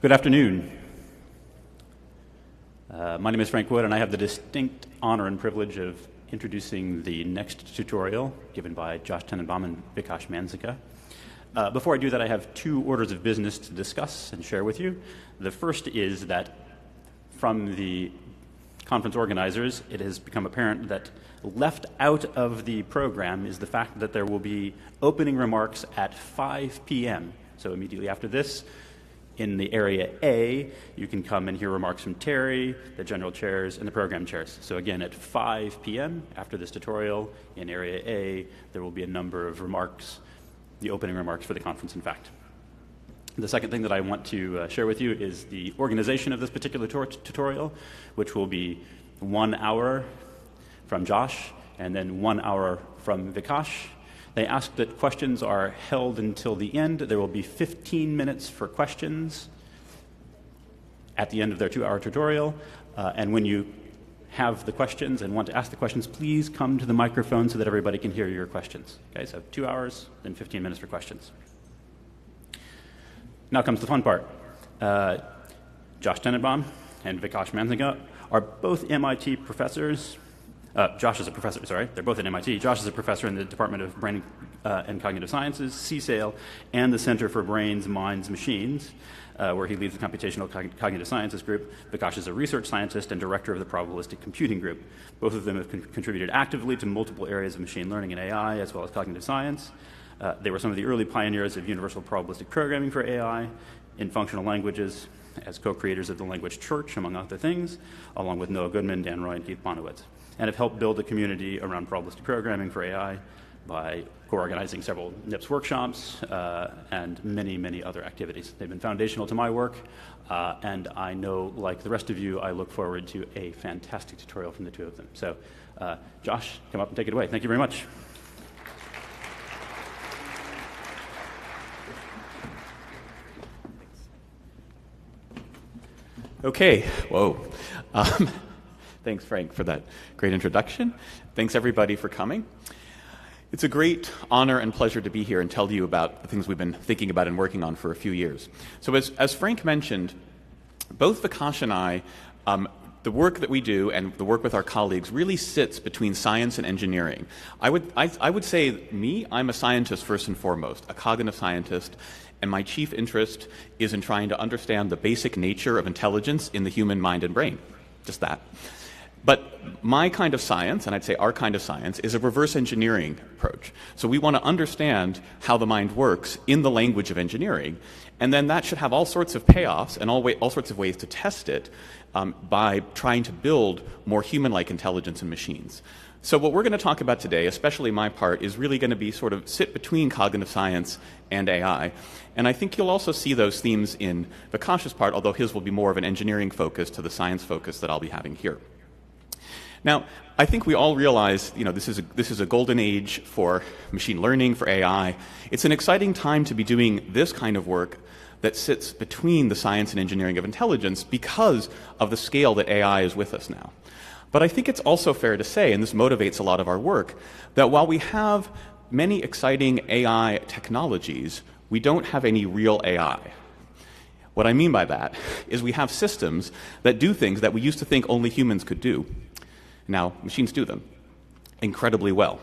Good afternoon. My name is Frank Wood, and I have the distinct honor and privilege of introducing the next tutorial given by Josh Tenenbaum and Vikash Manzika. Before I do that, I have two orders of business to discuss and share with you. The first is that from the conference organizers, it has become apparent that left out of the program is the fact that there will be opening remarks at 5 p.m. So immediately after this, in the area A, you can come and hear remarks from Terry, the general chairs, and the program chairs. So again, at 5 p.m. after this tutorial, in area A, there will be a number of remarks, the opening remarks for the conference, in fact. The second thing that I want to share with you is the organization of this particular tutorial, which will be 1 hour from Josh, and then 1 hour from Vikash. They ask that questions are held until the end. There will be 15 minutes for questions at the end of their 2-hour tutorial. And when you have the questions and want to ask the questions, please come to the microphone so that everybody can hear your questions. Okay, so 2 hours, then 15 minutes for questions. Now comes the fun part. Josh Tenenbaum and Vikash Manzika are both MIT professors. Josh is a professor, sorry. They're both at MIT. Josh is a professor in the Department of Brain and Cognitive Sciences, CSAIL, and the Center for Brains, Minds, Machines, where he leads the Computational Cognitive Sciences group. Vikash is a research scientist and director of the Probabilistic Computing group. Both of them have contributed actively to multiple areas of machine learning and AI, as well as cognitive science. They were some of the early pioneers of universal probabilistic programming for AI in functional languages, as co-creators of the Language Church, among other things, along with Noah Goodman, Dan Roy, and Keith Bonowitz, and have helped build a community around probabilistic programming for AI by co-organizing several NIPS workshops and many, many other activities. They've been foundational to my work, and I know, like the rest of you, I look forward to a fantastic tutorial from the two of them. So, Josh, come up and take it away. Thank you very much. Okay, whoa. Thanks, Frank, for that great introduction. Thanks, everybody, for coming. It's a great honor and pleasure to be here and tell you about the things we've been thinking about and working on for a few years. So as Frank mentioned, both Vikash and I, the work that we do and the work with our colleagues really sits between science and engineering. I would say I'm a scientist first and foremost, a cognitive scientist, and my chief interest is in trying to understand the basic nature of intelligence in the human mind and brain. Just that. But my kind of science, and I'd say our kind of science, is a reverse engineering approach. So we want to understand how the mind works in the language of engineering, and then that should have all sorts of payoffs and all sorts of ways to test it by trying to build more human-like intelligence in machines. So what we're going to talk about today, especially my part, is really going to be sort of sit between cognitive science and AI. And I think you'll also see those themes in Vikash's part, although his will be more of an engineering focus to the science focus that I'll be having here. Now, I think we all realize, this is a golden age for machine learning, for AI. It's an exciting time to be doing this kind of work that sits between the science and engineering of intelligence because of the scale that AI is with us now. But I think it's also fair to say, and this motivates a lot of our work, that while we have many exciting AI technologies, we don't have any real AI. What I mean by that is we have systems that do things that we used to think only humans could do. Now, machines do them incredibly well.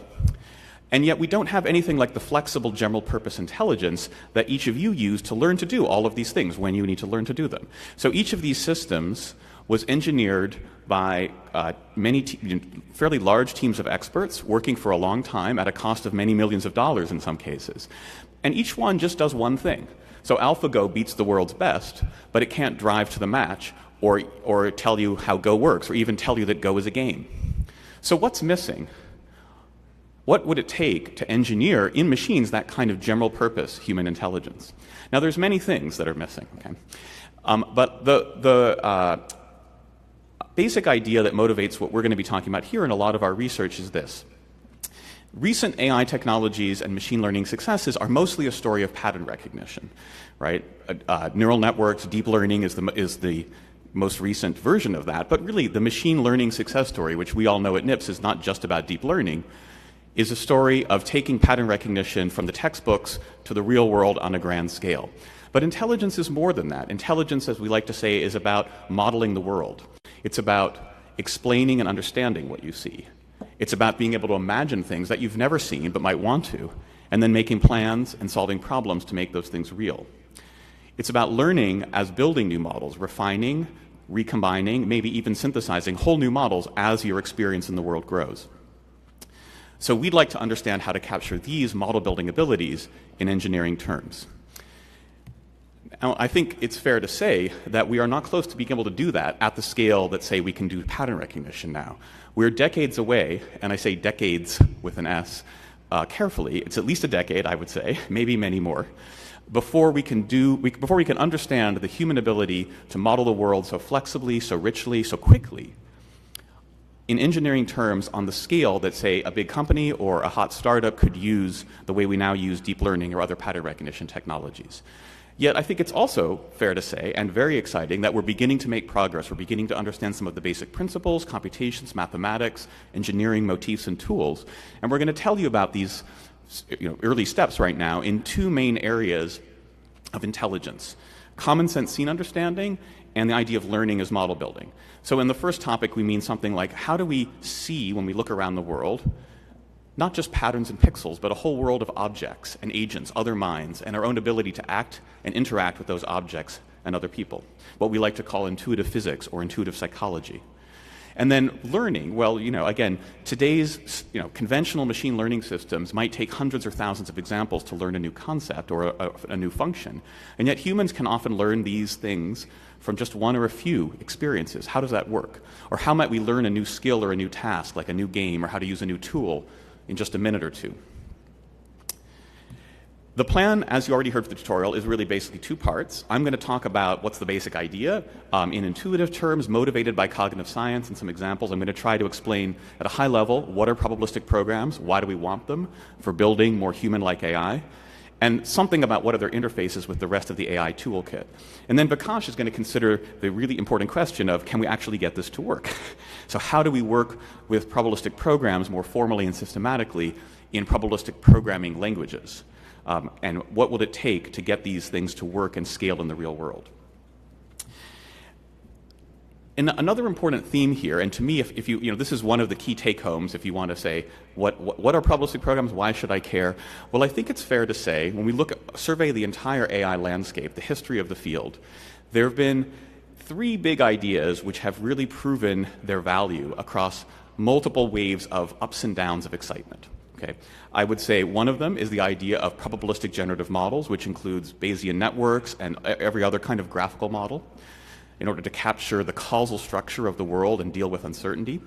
And yet we don't have anything like the flexible general-purpose intelligence that each of you use to learn to do all of these things when you need to learn to do them. So each of these systems was engineered by fairly large teams of experts working for a long time at a cost of many millions of dollars in some cases. And each one just does one thing. So AlphaGo beats the world's best, but it can't drive to the match or tell you how Go works, or even tell you that Go is a game. So what's missing? What would it take to engineer in machines that kind of general-purpose human intelligence? Now, there's many things that are missing. Okay? But the basic idea that motivates what we're going to be talking about here in a lot of our research is this. Recent AI technologies and machine learning successes are mostly a story of pattern recognition, right? Neural networks, deep learning is the most recent version of that, but really the machine learning success story, which we all know at NIPS is not just about deep learning, is a story of taking pattern recognition from the textbooks to the real world on a grand scale. But intelligence is more than that. Intelligence, as we like to say, is about modeling the world. It's about explaining and understanding what you see. It's about being able to imagine things that you've never seen but might want to, and then making plans and solving problems to make those things real. It's about learning as building new models, refining, recombining, maybe even synthesizing whole new models as your experience in the world grows. So we'd like to understand how to capture these model building abilities in engineering terms. Now, I think it's fair to say that we are not close to being able to do that at the scale that, say, we can do pattern recognition now. We're decades away, and I say decades with an S carefully. It's at least a decade, I would say, maybe many more, before we can understand the human ability to model the world so flexibly, so richly, so quickly, in engineering terms on the scale that, say, a big company or a hot startup could use the way we now use deep learning or other pattern recognition technologies. Yet I think it's also fair to say, and very exciting, that we're beginning to make progress. We're beginning to understand some of the basic principles, computations, mathematics, engineering motifs, and tools. And we're going to tell you about these early steps right now in two main areas of intelligence: common sense scene understanding and the idea of learning as model building. So in the first topic, we mean something like, how do we see, when we look around the world, not just patterns and pixels, but a whole world of objects and agents, other minds, and our own ability to act and interact with those objects and other people, what we like to call intuitive physics or intuitive psychology. And then learning, well, again, today's conventional machine learning systems might take hundreds or thousands of examples to learn a new concept or a new function. And yet humans can often learn these things from just one or a few experiences. How does that work? Or how might we learn a new skill or a new task, like a new game, or how to use a new tool in just a minute or two? The plan, as you already heard from the tutorial, is really basically two parts. I'm going to talk about what's the basic idea in intuitive terms, motivated by cognitive science, and some examples. I'm going to try to explain at a high level what are probabilistic programs, why do we want them for building more human-like AI, and something about what are their interfaces with the rest of the AI toolkit. And then Vikash is going to consider the really important question of, can we actually get this to work? So how do we work with probabilistic programs more formally and systematically in probabilistic programming languages? And what will it take to get these things to work and scale in the real world? And another important theme here, and to me, if you this is one of the key take-homes, if you want to say, what are probabilistic programs, why should I care? Well, I think it's fair to say, when we survey the entire AI landscape, the history of the field, there have been three big ideas which have really proven their value across multiple waves of ups and downs of excitement. Okay. I would say one of them is the idea of probabilistic generative models, which includes Bayesian networks and every other kind of graphical model, in order to capture the causal structure of the world and deal with uncertainty.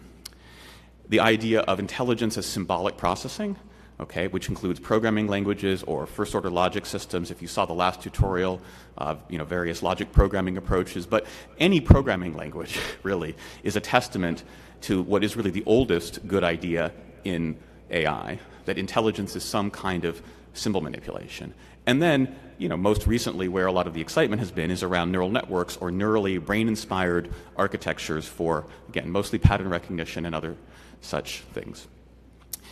The idea of intelligence as symbolic processing, okay, which includes programming languages or first-order logic systems. If you saw the last tutorial of various logic programming approaches, but any programming language really is a testament to what is really the oldest good idea in AI, that intelligence is some kind of symbol manipulation. And then, most recently, where a lot of the excitement has been is around neural networks or neurally brain-inspired architectures for, again, mostly pattern recognition and other such things.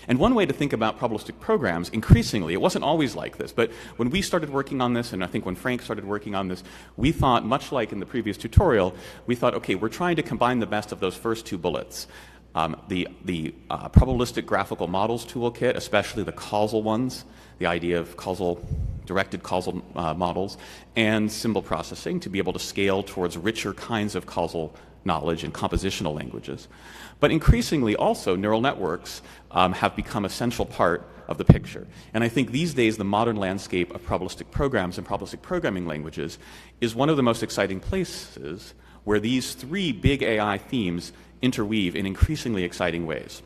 And one way to think about probabilistic programs, increasingly, it wasn't always like this, but when we started working on this, and I think when Frank started working on this, we thought, much like in the previous tutorial, we thought, okay, we're trying to combine the best of those first two bullets. The probabilistic graphical models toolkit, especially the causal ones, the idea of directed causal models, and symbol processing to be able to scale towards richer kinds of causal knowledge and compositional languages. But increasingly also neural networks have become a central part of the picture. And I think these days the modern landscape of probabilistic programs and probabilistic programming languages is one of the most exciting places where these three big AI themes interweave in increasingly exciting ways.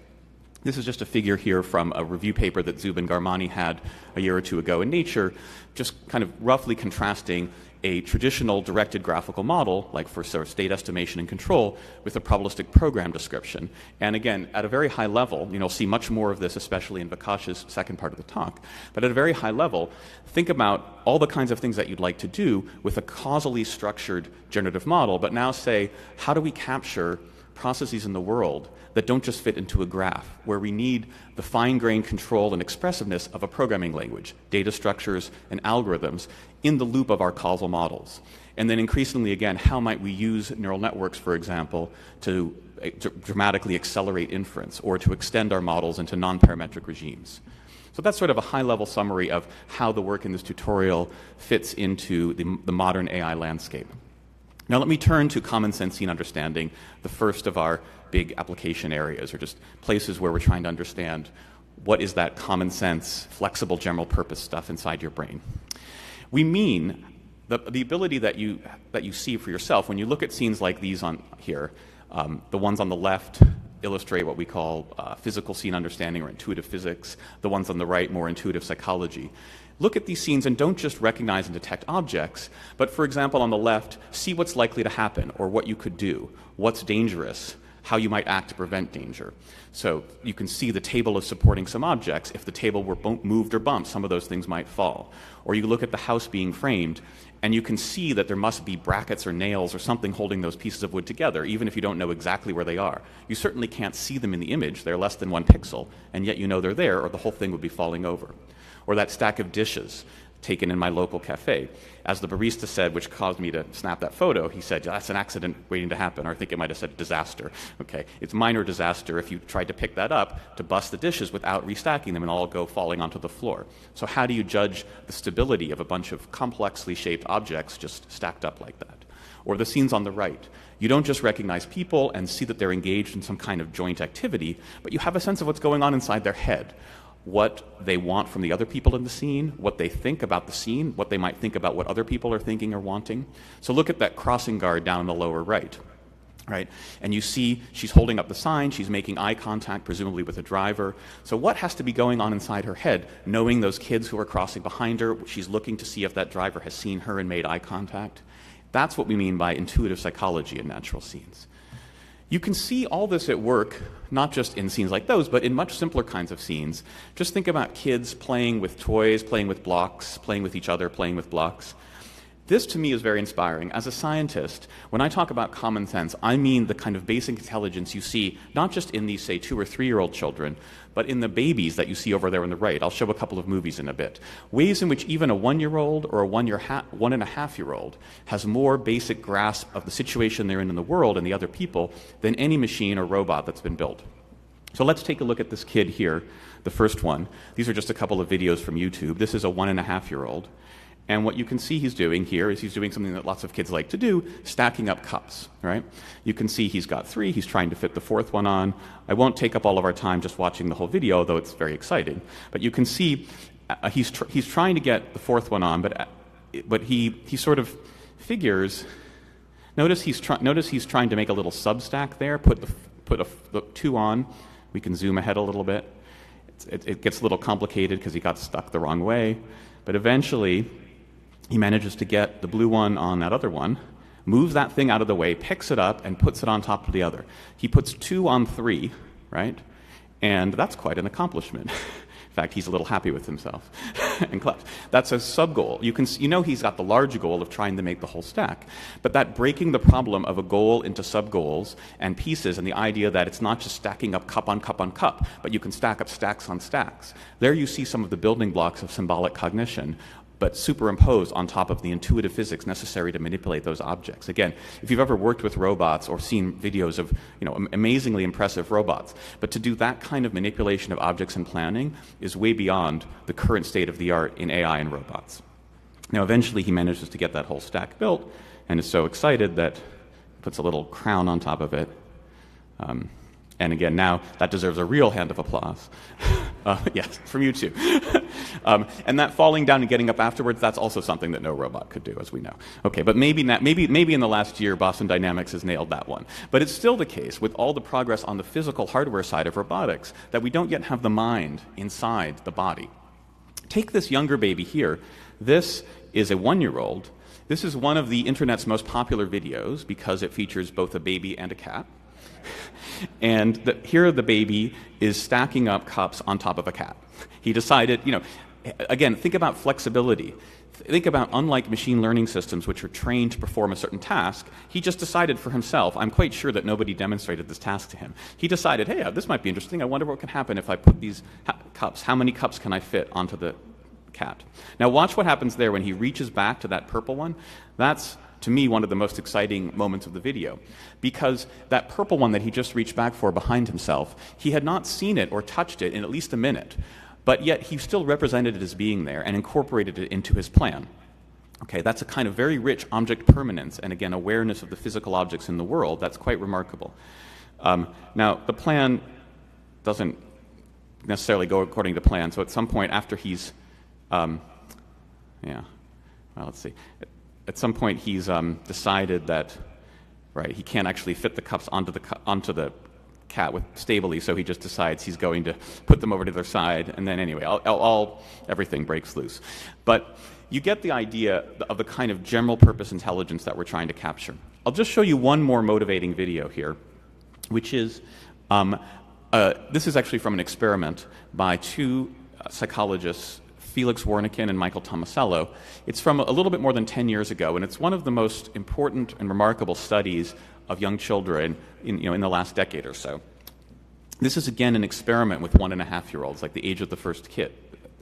This is just a figure here from a review paper that Zubin Garmani had a year or two ago in Nature, just kind of roughly contrasting a traditional directed graphical model, like for sort of state estimation and control, with a probabilistic program description. And again, at a very high level, you'll see much more of this, especially in Vikash's second part of the talk, but at a very high level, think about all the kinds of things that you'd like to do with a causally structured generative model, but now say, how do we capture processes in the world that don't just fit into a graph, where we need the fine-grained control and expressiveness of a programming language, data structures and algorithms in the loop of our causal models. And then increasingly, again, how might we use neural networks, for example, to dramatically accelerate inference or to extend our models into non-parametric regimes. So that's sort of a high-level summary of how the work in this tutorial fits into the modern AI landscape. Now let me turn to common sense scene understanding, the first of our big application areas, or just places where we're trying to understand what is that common sense, flexible, general purpose stuff inside your brain. We mean the ability that you see for yourself when you look at scenes like these on here. The ones on the left illustrate what we call physical scene understanding or intuitive physics. The ones on the right, more intuitive psychology. Look at these scenes and don't just recognize and detect objects, but for example, on the left, see what's likely to happen or what you could do, what's dangerous, how you might act to prevent danger. So you can see the table is supporting some objects. If the table were moved or bumped, some of those things might fall. Or you look at the house being framed, and you can see that there must be brackets or nails or something holding those pieces of wood together, even if you don't know exactly where they are. You certainly can't see them in the image. They're less than 1 pixel, and yet you know they're there, or the whole thing would be falling over. Or that stack of dishes taken in my local cafe. As the barista said, which caused me to snap that photo, he said, that's an accident waiting to happen, or I think it might have said disaster. Okay, it's minor disaster if you tried to pick that up to bust the dishes without restacking them and all go falling onto the floor. So how do you judge the stability of a bunch of complexly shaped objects just stacked up like that? Or the scenes on the right. You don't just recognize people and see that they're engaged in some kind of joint activity, but you have a sense of what's going on inside their head. What they want from the other people in the scene, what they think about the scene, what they might think about what other people are thinking or wanting. So look at that crossing guard down in the lower right, right? And you see she's holding up the sign, she's making eye contact, presumably with a driver. So what has to be going on inside her head, knowing those kids who are crossing behind her, she's looking to see if that driver has seen her and made eye contact. That's what we mean by intuitive psychology in natural scenes. You can see all this at work, not just in scenes like those, but in much simpler kinds of scenes. Just think about kids playing with toys, playing with blocks, playing with each other, playing with blocks. This, to me, is very inspiring. As a scientist, when I talk about common sense, I mean the kind of basic intelligence you see, not just in these, say, 2 or 3-year-old children, but in the babies that you see over there on the right. I'll show a couple of movies in a bit. Ways in which even a 1-year-old or a 1.5-year-old has more basic grasp of the situation they're in the world and the other people than any machine or robot that's been built. So let's take a look at this kid here, the first one. These are just a couple of videos from YouTube. This is a 1.5-year-old. And what you can see he's doing here is he's doing something that lots of kids like to do, stacking up cups, right? You can see he's got 3, he's trying to fit the 4th one on. I won't take up all of our time just watching the whole video, though it's very exciting. But you can see he's trying to get the 4th one on, but he sort of figures. Notice he's trying to make a little substack there, put the 2 on. We can zoom ahead a little bit. It gets a little complicated because he got stuck the wrong way. But eventually, he manages to get the blue one on that other one, moves that thing out of the way, picks it up, and puts it on top of the other. He puts 2 on 3, right? And that's quite an accomplishment. In fact, he's a little happy with himself and claps. That's a sub-goal. You know he's got the large goal of trying to make the whole stack. But that breaking the problem of a goal into sub-goals and pieces, and the idea that it's not just stacking up cup on cup on cup, but you can stack up stacks on stacks. There you see some of the building blocks of symbolic cognition, but superimposed on top of the intuitive physics necessary to manipulate those objects. Again, if you've ever worked with robots or seen videos of amazingly impressive robots, but to do that kind of manipulation of objects and planning is way beyond the current state of the art in AI and robots. Now, eventually he manages to get that whole stack built and is so excited that he puts a little crown on top of it. And again, now that deserves a real hand of applause. Yes, from you too. And that falling down and getting up afterwards, that's also something that no robot could do, as we know. Okay, but maybe in the last year, Boston Dynamics has nailed that one. But it's still the case, with all the progress on the physical hardware side of robotics, that we don't yet have the mind inside the body. Take this younger baby here. This is a 1-year-old. This is one of the internet's most popular videos because it features both a baby and a cat. And here the baby is stacking up cups on top of a cat. He decided, again, think about flexibility. think about, unlike machine learning systems, which are trained to perform a certain task, he just decided for himself. I'm quite sure that nobody demonstrated this task to him. He decided, hey, this might be interesting. I wonder what can happen if I put these cups. How many cups can I fit onto the cat? Now watch what happens there when he reaches back to that purple one. That's, to me, one of the most exciting moments of the video, because that purple one that he just reached back for behind himself, he had not seen it or touched it in at least a minute, but yet he still represented it as being there and incorporated it into his plan. Okay, that's a kind of very rich object permanence and, again, awareness of the physical objects in the world. That's quite remarkable. Now, the plan doesn't necessarily go according to plan, so at some point after he's let's see. At some point, he's decided that, right, he can't actually fit the cups onto the cat stably, so he just decides he's going to put them over to their side, and then anyway, everything breaks loose. But you get the idea of the kind of general-purpose intelligence that we're trying to capture. I'll just show you one more motivating video here, which is this is actually from an experiment by two psychologists, Felix Warneken and Michael Tomasello. It's from a little bit more than 10 years ago, and it's one of the most important and remarkable studies of young children in the last decade or so. This is, again, an experiment with 1.5-year-olds, like the age of the first kid.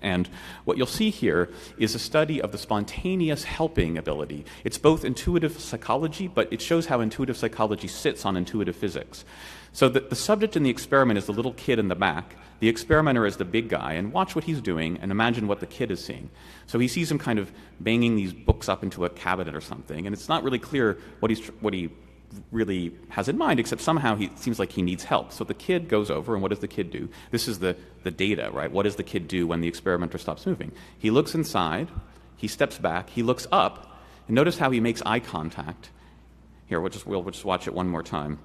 And what you'll see here is a study of the spontaneous helping ability. It's both intuitive psychology, but it shows how intuitive psychology sits on intuitive physics. So the subject in the experiment is the little kid in the back. The experimenter is the big guy, and watch what he's doing and imagine what the kid is seeing. So he sees him kind of banging these books up into a cabinet or something, and it's not really clear what he really has in mind, except somehow he seems like he needs help. So the kid goes over, and what does the kid do? This is the data, right? What does the kid do when the experimenter stops moving? He looks inside, he steps back, he looks up, and notice how he makes eye contact. Here, we'll just watch it one more time.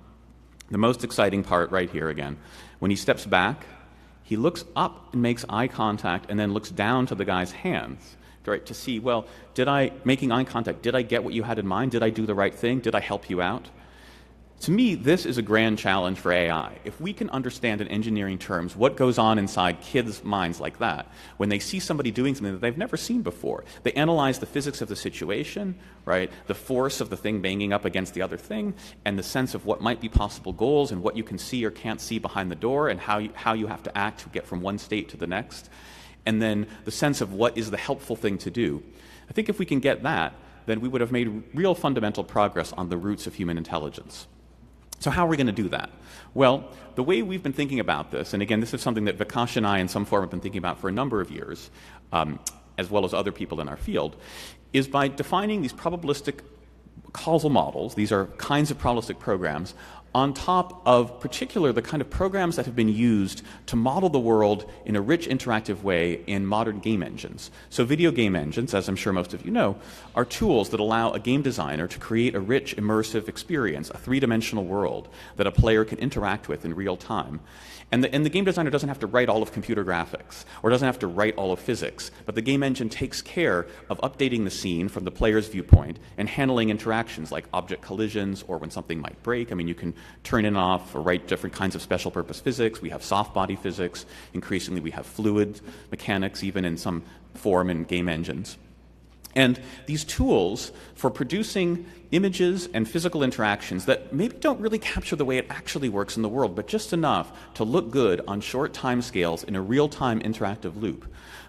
The most exciting part right here again. When he steps back, he looks up and makes eye contact and then looks down to the guy's hands, right, to see, well, making eye contact, did I get what you had in mind? Did I do the right thing? Did I help you out? To me, this is a grand challenge for AI. If we can understand in engineering terms what goes on inside kids' minds like that, when they see somebody doing something that they've never seen before, they analyze the physics of the situation, right, the force of the thing banging up against the other thing, and the sense of what might be possible goals and what you can see or can't see behind the door and how you have to act to get from one state to the next, and then the sense of what is the helpful thing to do. I think if we can get that, then we would have made real fundamental progress on the roots of human intelligence. So how are we going to do that? Well, the way we've been thinking about this, and again, this is something that Vikash and I in some form have been thinking about for a number of years, as well as other people in our field, is by defining these probabilistic causal models. These are kinds of probabilistic programs on top of the kind of programs that have been used to model the world in a rich interactive way in modern game engines. So video game engines, as I'm sure most of you know, are tools that allow a game designer to create a rich immersive experience, a three-dimensional world that a player can interact with in real time. And the game designer doesn't have to write all of computer graphics or doesn't have to write all of physics, but the game engine takes care of updating the scene from the player's viewpoint and handling interactions like object collisions or when something might break. I mean, you can turn in and off or write different kinds of special purpose physics. We have soft body physics. Increasingly, we have fluid mechanics, even in some form in game engines. And these tools for producing images and physical interactions that maybe don't really capture the way it actually works in the world, but just enough to look good on short time scales in a real-time interactive loop.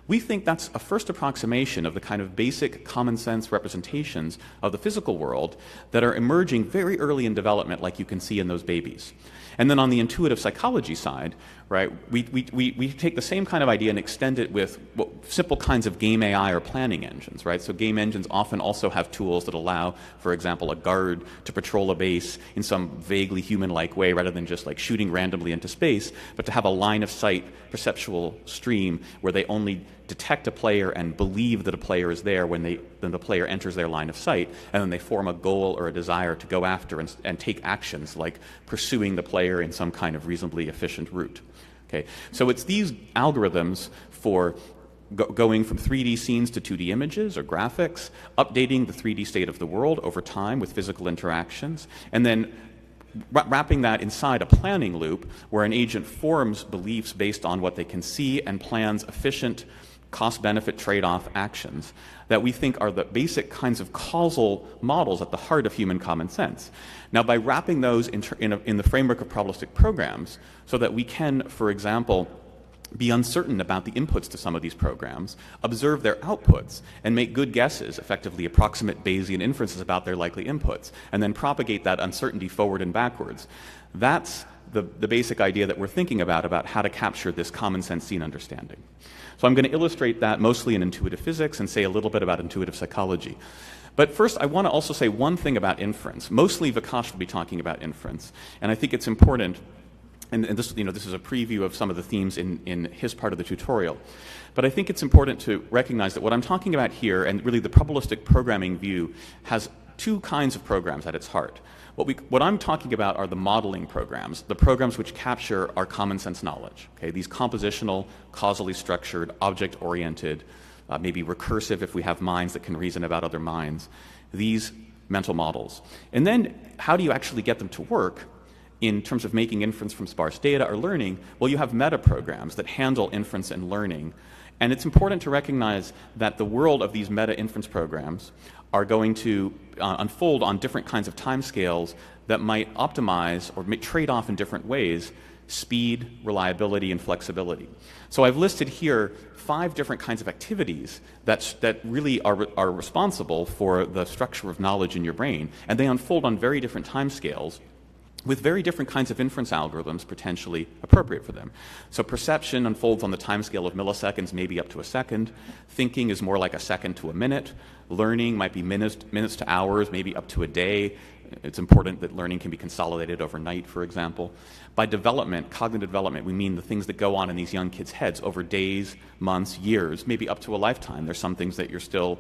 We think that's a first approximation of the kind of basic common sense representations of the physical world that are emerging very early in development, like you can see in those babies. And then on the intuitive psychology side, right, we take the same kind of idea and extend it with simple kinds of game AI or planning engines, right? So game engines often also have tools that allow, for example, a guard to patrol a base in some vaguely human-like way rather than just like shooting randomly into space, but to have a line of sight perceptual stream where they only detect a player and believe that a player is there when then the player enters their line of sight, and then they form a goal or a desire to go after and take actions like pursuing the player in some kind of reasonably efficient route. Okay, so it's these algorithms for going from 3D scenes to 2D images or graphics, updating the 3D state of the world over time with physical interactions, and then wrapping that inside a planning loop where an agent forms beliefs based on what they can see and plans efficient cost-benefit trade-off actions that we think are the basic kinds of causal models at the heart of human common sense. Now, by wrapping those in the framework of probabilistic programs so that we can, for example, be uncertain about the inputs to some of these programs, observe their outputs, and make good guesses, effectively approximate Bayesian inferences about their likely inputs, and then propagate that uncertainty forward and backwards. That's the basic idea that we're thinking about how to capture this common sense scene understanding. So I'm going to illustrate that mostly in intuitive physics and say a little bit about intuitive psychology. But first, I want to also say one thing about inference. Mostly Vikash will be talking about inference, and I think it's important. And this, this is a preview of some of the themes in his part of the tutorial. But I think it's important to recognize that what I'm talking about here, and really the probabilistic programming view, has two kinds of programs at its heart. What I'm talking about are the modeling programs, the programs which capture our common sense knowledge. Okay? These compositional, causally structured, object-oriented, maybe recursive if we have minds that can reason about other minds, these mental models. And then how do you actually get them to work? In terms of making inference from sparse data or learning, well, you have meta-programs that handle inference and learning. And it's important to recognize that the world of these meta-inference programs are going to unfold on different kinds of timescales that might optimize or trade off in different ways speed, reliability, and flexibility. So I've listed here 5 different kinds of activities that really are responsible for the structure of knowledge in your brain, and they unfold on very different timescales with very different kinds of inference algorithms potentially appropriate for them. So perception unfolds on the timescale of milliseconds, maybe up to a second. Thinking is more like a second to a minute. Learning might be minutes to hours, maybe up to a day. It's important that learning can be consolidated overnight, for example. By development, cognitive development, we mean the things that go on in these young kids' heads over days, months, years, maybe up to a lifetime. There's some things that you're still,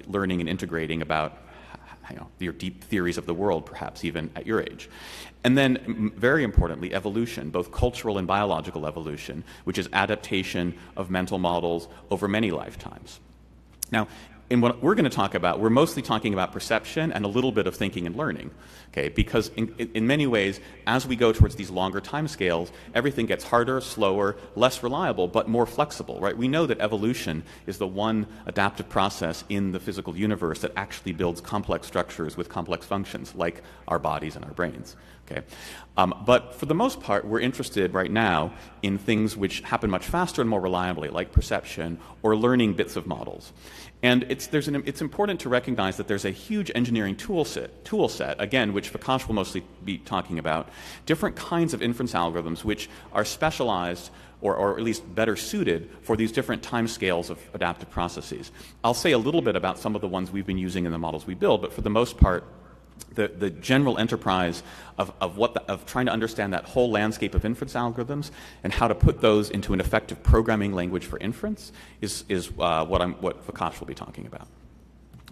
learning and integrating about your deep theories of the world, perhaps even at your age. And then, very importantly, evolution, both cultural and biological evolution, which is adaptation of mental models over many lifetimes. Now, in what we're going to talk about, we're mostly talking about perception and a little bit of thinking and learning, okay? Because in many ways, as we go towards these longer timescales, everything gets harder, slower, less reliable, but more flexible, right? We know that evolution is the one adaptive process in the physical universe that actually builds complex structures with complex functions, like our bodies and our brains, okay? But for the most part, we're interested right now in things which happen much faster and more reliably, like perception or learning bits of models. And it's important to recognize that there's a huge engineering tool set, again, which Vikash will mostly be talking about, different kinds of inference algorithms which are specialized or at least better suited for these different timescales of adaptive processes. I'll say a little bit about some of the ones we've been using in the models we build, but for the most part, the general enterprise of trying to understand that whole landscape of inference algorithms and how to put those into an effective programming language for inference is what Vikash will be talking about.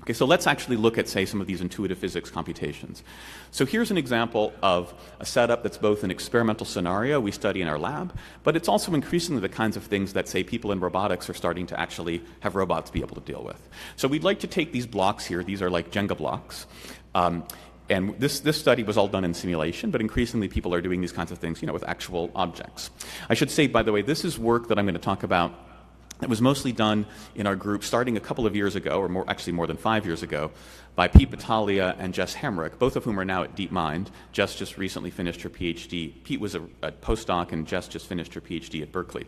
Okay, so let's actually look at, say, some of these intuitive physics computations. So here's an example of a setup that's both an experimental scenario we study in our lab, but it's also increasingly the kinds of things that, say, people in robotics are starting to actually have robots be able to deal with. So we'd like to take these blocks here. These are like Jenga blocks. And this study was all done in simulation, but increasingly people are doing these kinds of things, with actual objects. I should say, by the way, this is work that I'm going to talk about that was mostly done in our group starting a couple of years ago, or more than 5 years ago, by Pete Battaglia and Jess Hamrick, both of whom are now at DeepMind. Jess just recently finished her PhD. Pete was a postdoc, and Jess just finished her PhD at Berkeley.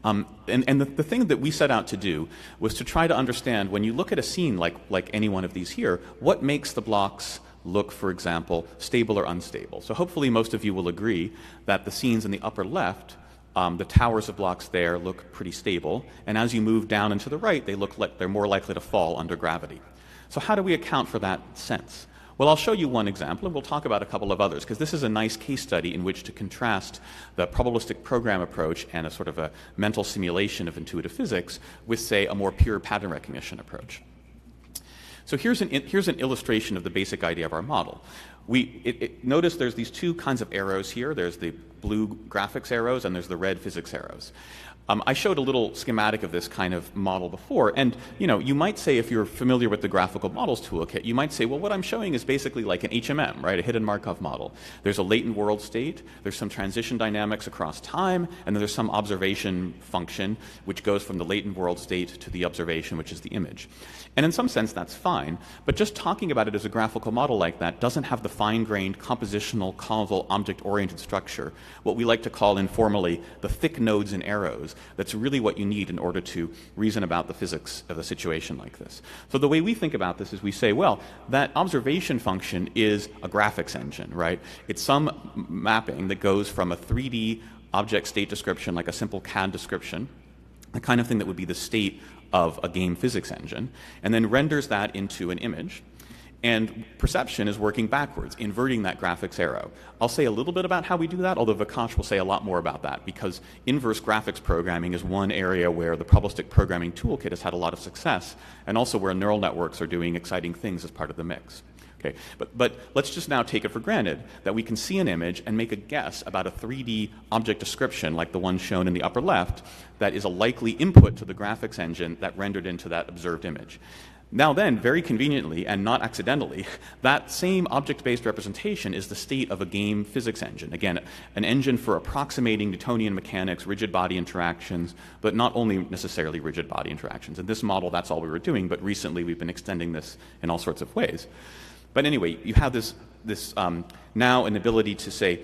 And the thing that we set out to do was to try to understand, when you look at a scene like any one of these here, what makes the blocks look, for example, stable or unstable. So hopefully most of you will agree that the scenes in the upper left, the towers of blocks there look pretty stable, and as you move down and to the right, they're more likely to fall under gravity. So how do we account for that sense? Well, I'll show you one example, and we'll talk about a couple of others, because this is a nice case study in which to contrast the probabilistic program approach and a sort of a mental simulation of intuitive physics with, say, a more pure pattern recognition approach. So here's an illustration of the basic idea of our model. Notice there's these two kinds of arrows here. There's the blue graphics arrows, and there's the red physics arrows. I showed a little schematic of this kind of model before, and you might say, if you're familiar with the graphical models toolkit, you might say, well, what I'm showing is basically like an HMM, right, a hidden Markov model. There's a latent world state, there's some transition dynamics across time, and then there's some observation function which goes from the latent world state to the observation, which is the image. And in some sense, that's fine, but just talking about it as a graphical model like that doesn't have the fine-grained, compositional, causal, object-oriented structure, what we like to call informally the thick nodes and arrows. That's really what you need in order to reason about the physics of a situation like this. So the way we think about this is we say, well, that observation function is a graphics engine, right? It's some mapping that goes from a 3D object state description, like a simple CAD description, the kind of thing that would be the state of a game physics engine, and then renders that into an image. And perception is working backwards, inverting that graphics arrow. I'll say a little bit about how we do that, although Vikash will say a lot more about that, because inverse graphics programming is one area where the probabilistic programming toolkit has had a lot of success, and also where neural networks are doing exciting things as part of the mix. Okay, but let's just now take it for granted that we can see an image and make a guess about a 3D object description like the one shown in the upper left that is a likely input to the graphics engine that rendered into that observed image. Now then, very conveniently and not accidentally, that same object-based representation is the state of a game physics engine. Again, an engine for approximating Newtonian mechanics, rigid body interactions, but not only necessarily rigid body interactions. In this model, that's all we were doing, but recently we've been extending this in all sorts of ways. But anyway, you have this now an ability to say,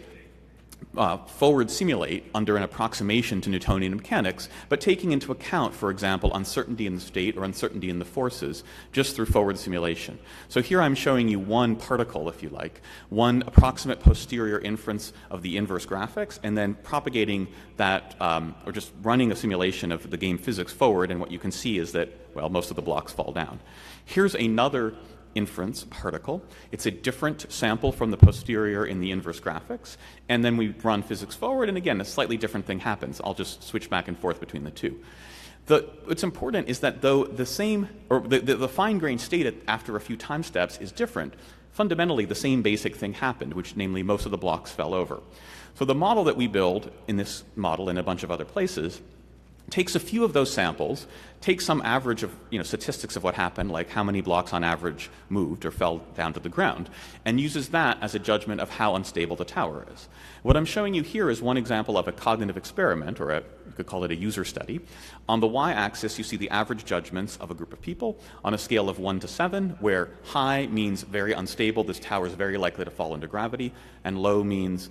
forward simulate under an approximation to Newtonian mechanics, but taking into account, for example, uncertainty in the state or uncertainty in the forces just through forward simulation. So here I'm showing you one particle, if you like, one approximate posterior inference of the inverse graphics, and then propagating that, or just running a simulation of the game physics forward, and what you can see is that, well, most of the blocks fall down. Here's another inference particle. It's a different sample from the posterior in the inverse graphics, and then we run physics forward, and again, a slightly different thing happens. I'll just switch back and forth between the two. What's important is that though the same, or the fine-grained state after a few time steps is different, fundamentally the same basic thing happened, which namely most of the blocks fell over. So the model that we build in this model and a bunch of other places takes a few of those samples, takes some average of statistics of what happened, like how many blocks on average moved or fell down to the ground, and uses that as a judgment of how unstable the tower is. What I'm showing you here is one example of a cognitive experiment, or you could call it a user study. On the y-axis, you see the average judgments of a group of people on a scale of 1 to 7, where high means very unstable, this tower is very likely to fall under gravity, and low means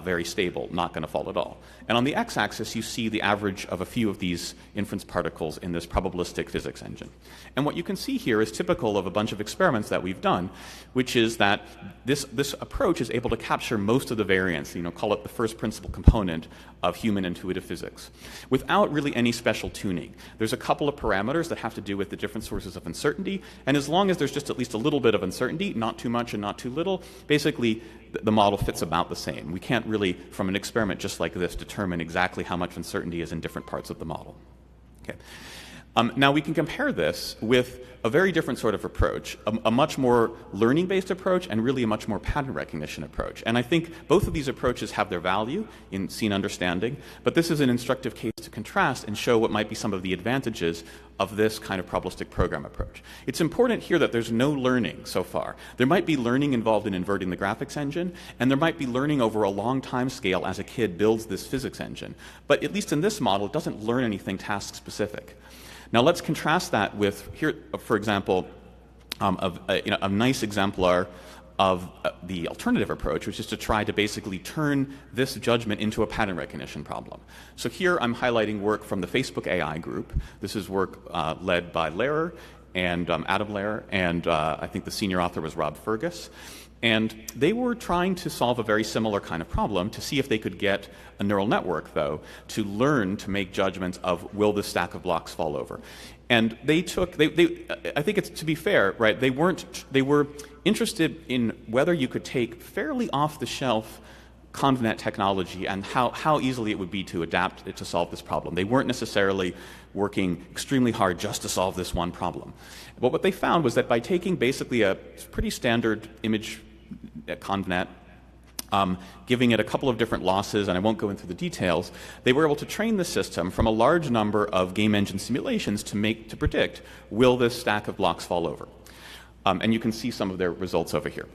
very stable, not going to fall at all. And on the x-axis, you see the average of a few of these inference particles in this probabilistic physics engine. And what you can see here is typical of a bunch of experiments that we've done, which is that this approach is able to capture most of the variance, call it the first principle component of human intuitive physics, without really any special tuning. There's a couple of parameters that have to do with the different sources of uncertainty, and as long as there's just at least a little bit of uncertainty, not too much and not too little, basically the model fits about the same. We can't really, from an experiment just like this, determine exactly how much uncertainty is in different parts of the model. Okay. Now we can compare this with a very different sort of approach, a much more learning-based approach and really a much more pattern recognition approach. And I think both of these approaches have their value in scene understanding, but this is an instructive case to contrast and show what might be some of the advantages of this kind of probabilistic program approach. It's important here that there's no learning so far. There might be learning involved in inverting the graphics engine, and there might be learning over a long time scale as a kid builds this physics engine. But at least in this model, it doesn't learn anything task-specific. Now let's contrast that with, here, for example, a nice exemplar of the alternative approach, which is to try to basically turn this judgment into a pattern recognition problem. So here I'm highlighting work from the Facebook AI group. This is work led by Lehrer and Adam Lehrer, and I think the senior author was Rob Fergus. And they were trying to solve a very similar kind of problem to see if they could get a neural network, though, to learn to make judgments of will this stack of blocks fall over. And they took, I think it's to be fair, right, they were interested in whether you could take fairly off-the-shelf ConvNet technology and how easily it would be to adapt it to solve this problem. They weren't necessarily working extremely hard just to solve this one problem. But what they found was that by taking basically a pretty standard image ConvNet giving it a couple of different losses, and I won't go into the details. They were able to train the system from a large number of game engine simulations to predict, will this stack of blocks fall over? And you can see some of their results over here.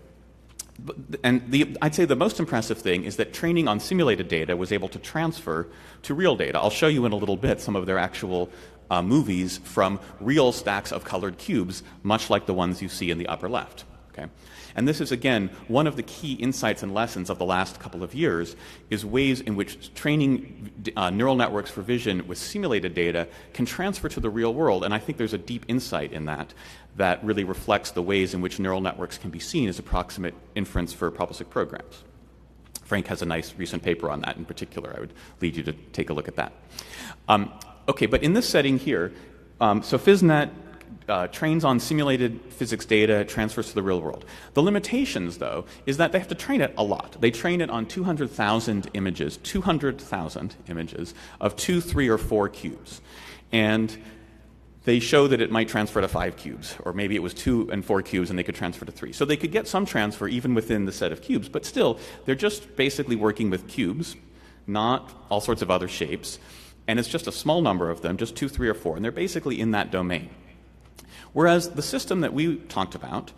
And I'd say the most impressive thing is that training on simulated data was able to transfer to real data. I'll show you in a little bit some of their actual movies from real stacks of colored cubes, much like the ones you see in the upper left. Okay? And this is, again, one of the key insights and lessons of the last couple of years, is ways in which training neural networks for vision with simulated data can transfer to the real world. And I think there's a deep insight in that really reflects the ways in which neural networks can be seen as approximate inference for probabilistic programs. Frank has a nice recent paper on that in particular. I would lead you to take a look at that. Okay, but in this setting here, so PhysNet trains on simulated physics data, transfers to the real world. The limitations, though, is that they have to train it a lot. They train it on 200,000 images of 2, 3, or 4 cubes. And they show that it might transfer to 5 cubes, or maybe it was 2 and 4 cubes and they could transfer to 3. So they could get some transfer even within the set of cubes, but still, they're just basically working with cubes, not all sorts of other shapes. And it's just a small number of them, just 2, 3, or 4, and they're basically in that domain. Whereas the system that we talked about,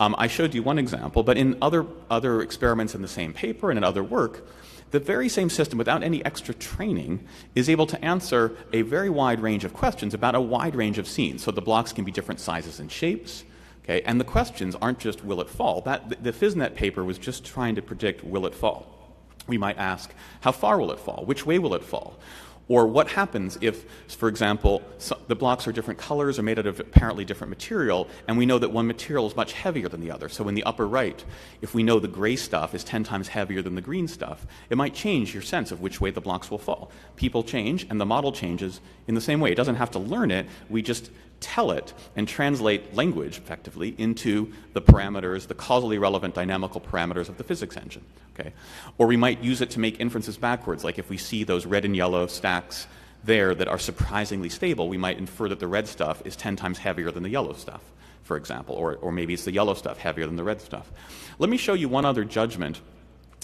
I showed you one example, but in other experiments in the same paper and in other work, the very same system, without any extra training, is able to answer a very wide range of questions about a wide range of scenes. So the blocks can be different sizes and shapes, okay? And the questions aren't just will it fall. The PhysNet paper was just trying to predict will it fall. We might ask, how far will it fall? Which way will it fall? Or what happens if, for example, the blocks are different colors or made out of apparently different material, and we know that one material is much heavier than the other. So in the upper right, if we know the gray stuff is 10 times heavier than the green stuff, it might change your sense of which way the blocks will fall. People change, and the model changes in the same way. It doesn't have to learn it. We just tell it and translate language, effectively, into the parameters, the causally relevant dynamical parameters of the physics engine. Okay? Or we might use it to make inferences backwards, like if we see those red and yellow stacks there that are surprisingly stable, we might infer that the red stuff is 10 times heavier than the yellow stuff, for example, or maybe it's the yellow stuff heavier than the red stuff. Let me show you one other judgment,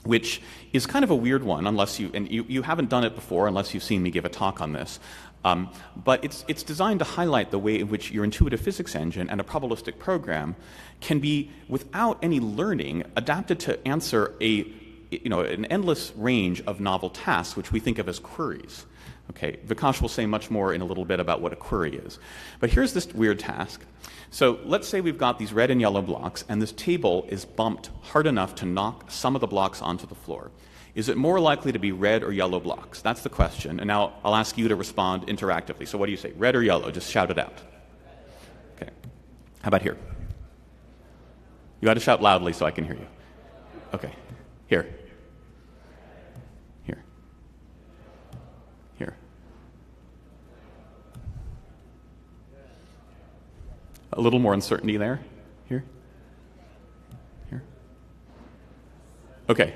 which is kind of a weird one, unless you haven't done it before, unless you've seen me give a talk on this. But it's designed to highlight the way in which your intuitive physics engine and a probabilistic program can be, without any learning, adapted to answer an endless range of novel tasks, which we think of as queries. Okay, Vikash will say much more in a little bit about what a query is. But here's this weird task. So let's say we've got these red and yellow blocks, and this table is bumped hard enough to knock some of the blocks onto the floor. Is it more likely to be red or yellow blocks? That's the question. And now I'll ask you to respond interactively. So what do you say, red or yellow? Just shout it out. Okay. How about here? You got to shout loudly so I can hear you. Okay. Here. Here. Here. A little more uncertainty there. Here. Here. Okay.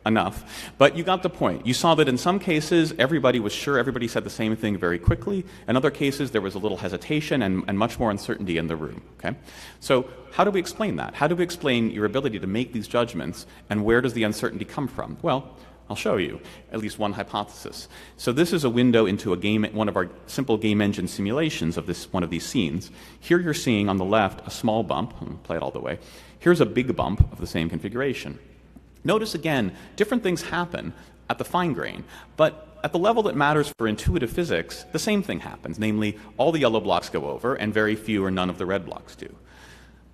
Enough. But you got the point. You saw that in some cases, everybody was sure, everybody said the same thing very quickly. In other cases, there was a little hesitation and much more uncertainty in the room. Okay? So how do we explain that? How do we explain your ability to make these judgments, and where does the uncertainty come from? Well, I'll show you at least one hypothesis. So this is a window into one of our simple game engine simulations of one of these scenes. Here you're seeing on the left a small bump. I'll play it all the way. Here's a big bump of the same configuration. Notice again, different things happen at the fine grain, but at the level that matters for intuitive physics, the same thing happens, namely all the yellow blocks go over and very few or none of the red blocks do.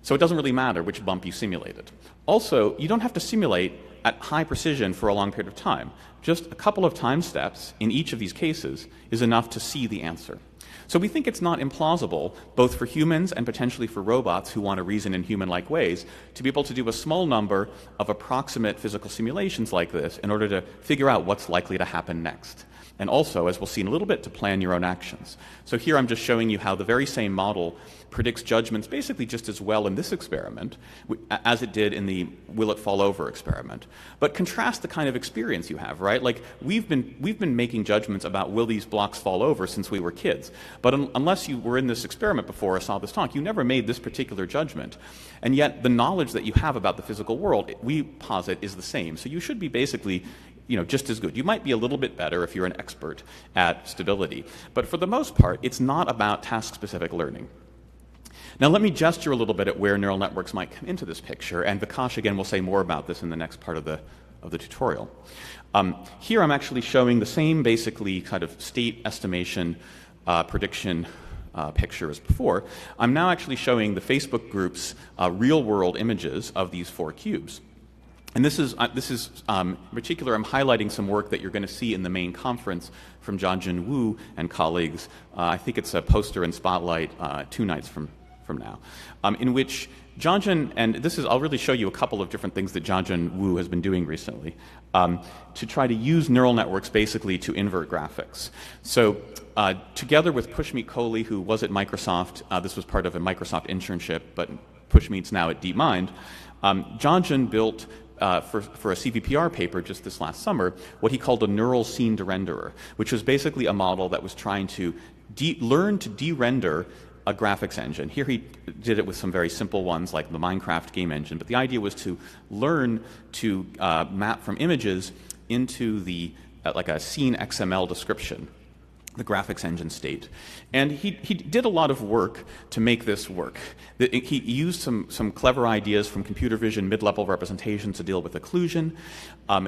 So it doesn't really matter which bump you simulated. Also, you don't have to simulate at high precision for a long period of time. Just a couple of time steps in each of these cases is enough to see the answer. So we think it's not implausible, both for humans and potentially for robots who want to reason in human-like ways, to be able to do a small number of approximate physical simulations like this in order to figure out what's likely to happen next. And also, as we'll see in a little bit, to plan your own actions. So here I'm just showing you how the very same model predicts judgments basically just as well in this experiment as it did in the will it fall over experiment. But contrast the kind of experience you have, right? Like we've been making judgments about will these blocks fall over since we were kids. But unless you were in this experiment before or saw this talk, you never made this particular judgment. And yet the knowledge that you have about the physical world, we posit, is the same. So you should be basically just as good. You might be a little bit better if you're an expert at stability. But for the most part, it's not about task-specific learning. Now let me gesture a little bit at where neural networks might come into this picture, and Vikash again will say more about this in the next part of the tutorial. Here I'm actually showing the same basically kind of state estimation prediction picture as before. I'm now actually showing the Facebook group's real-world images of these 4 cubes. And this is in particular, I'm highlighting some work that you're going to see in the main conference from Jiajun Wu and colleagues. I think it's a poster and spotlight 2 nights from now, in which Jiajun, and I'll really show you a couple of different things that Jiajun Wu has been doing recently to try to use neural networks basically to invert graphics. So together with Pushmeet Kohli, who was at Microsoft, this was part of a Microsoft internship, but Pushmeet's now at DeepMind, Jiajun built for a CVPR paper just this last summer what he called a neural scene derenderer, which was basically a model that was trying to learn to de-render a graphics engine. Here he did it with some very simple ones like the Minecraft game engine, but the idea was to learn to map from images into the like a scene XML description, the graphics engine state. And he did a lot of work to make this work. He used some clever ideas from computer vision mid-level representation to deal with occlusion.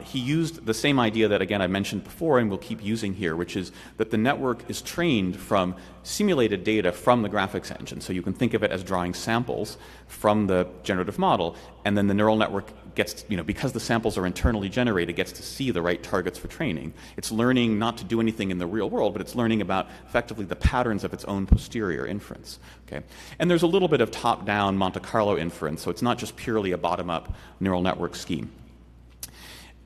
He used the same idea that, again, I mentioned before and we'll keep using here, which is that the network is trained from simulated data from the graphics engine. So you can think of it as drawing samples from the generative model, and then the neural network gets, because the samples are internally generated, gets to see the right targets for training. It's learning not to do anything in the real world, but it's learning about effectively the patterns of its own posterior inference. Okay? And there's a little bit of top-down Monte Carlo inference, so it's not just purely a bottom-up neural network scheme.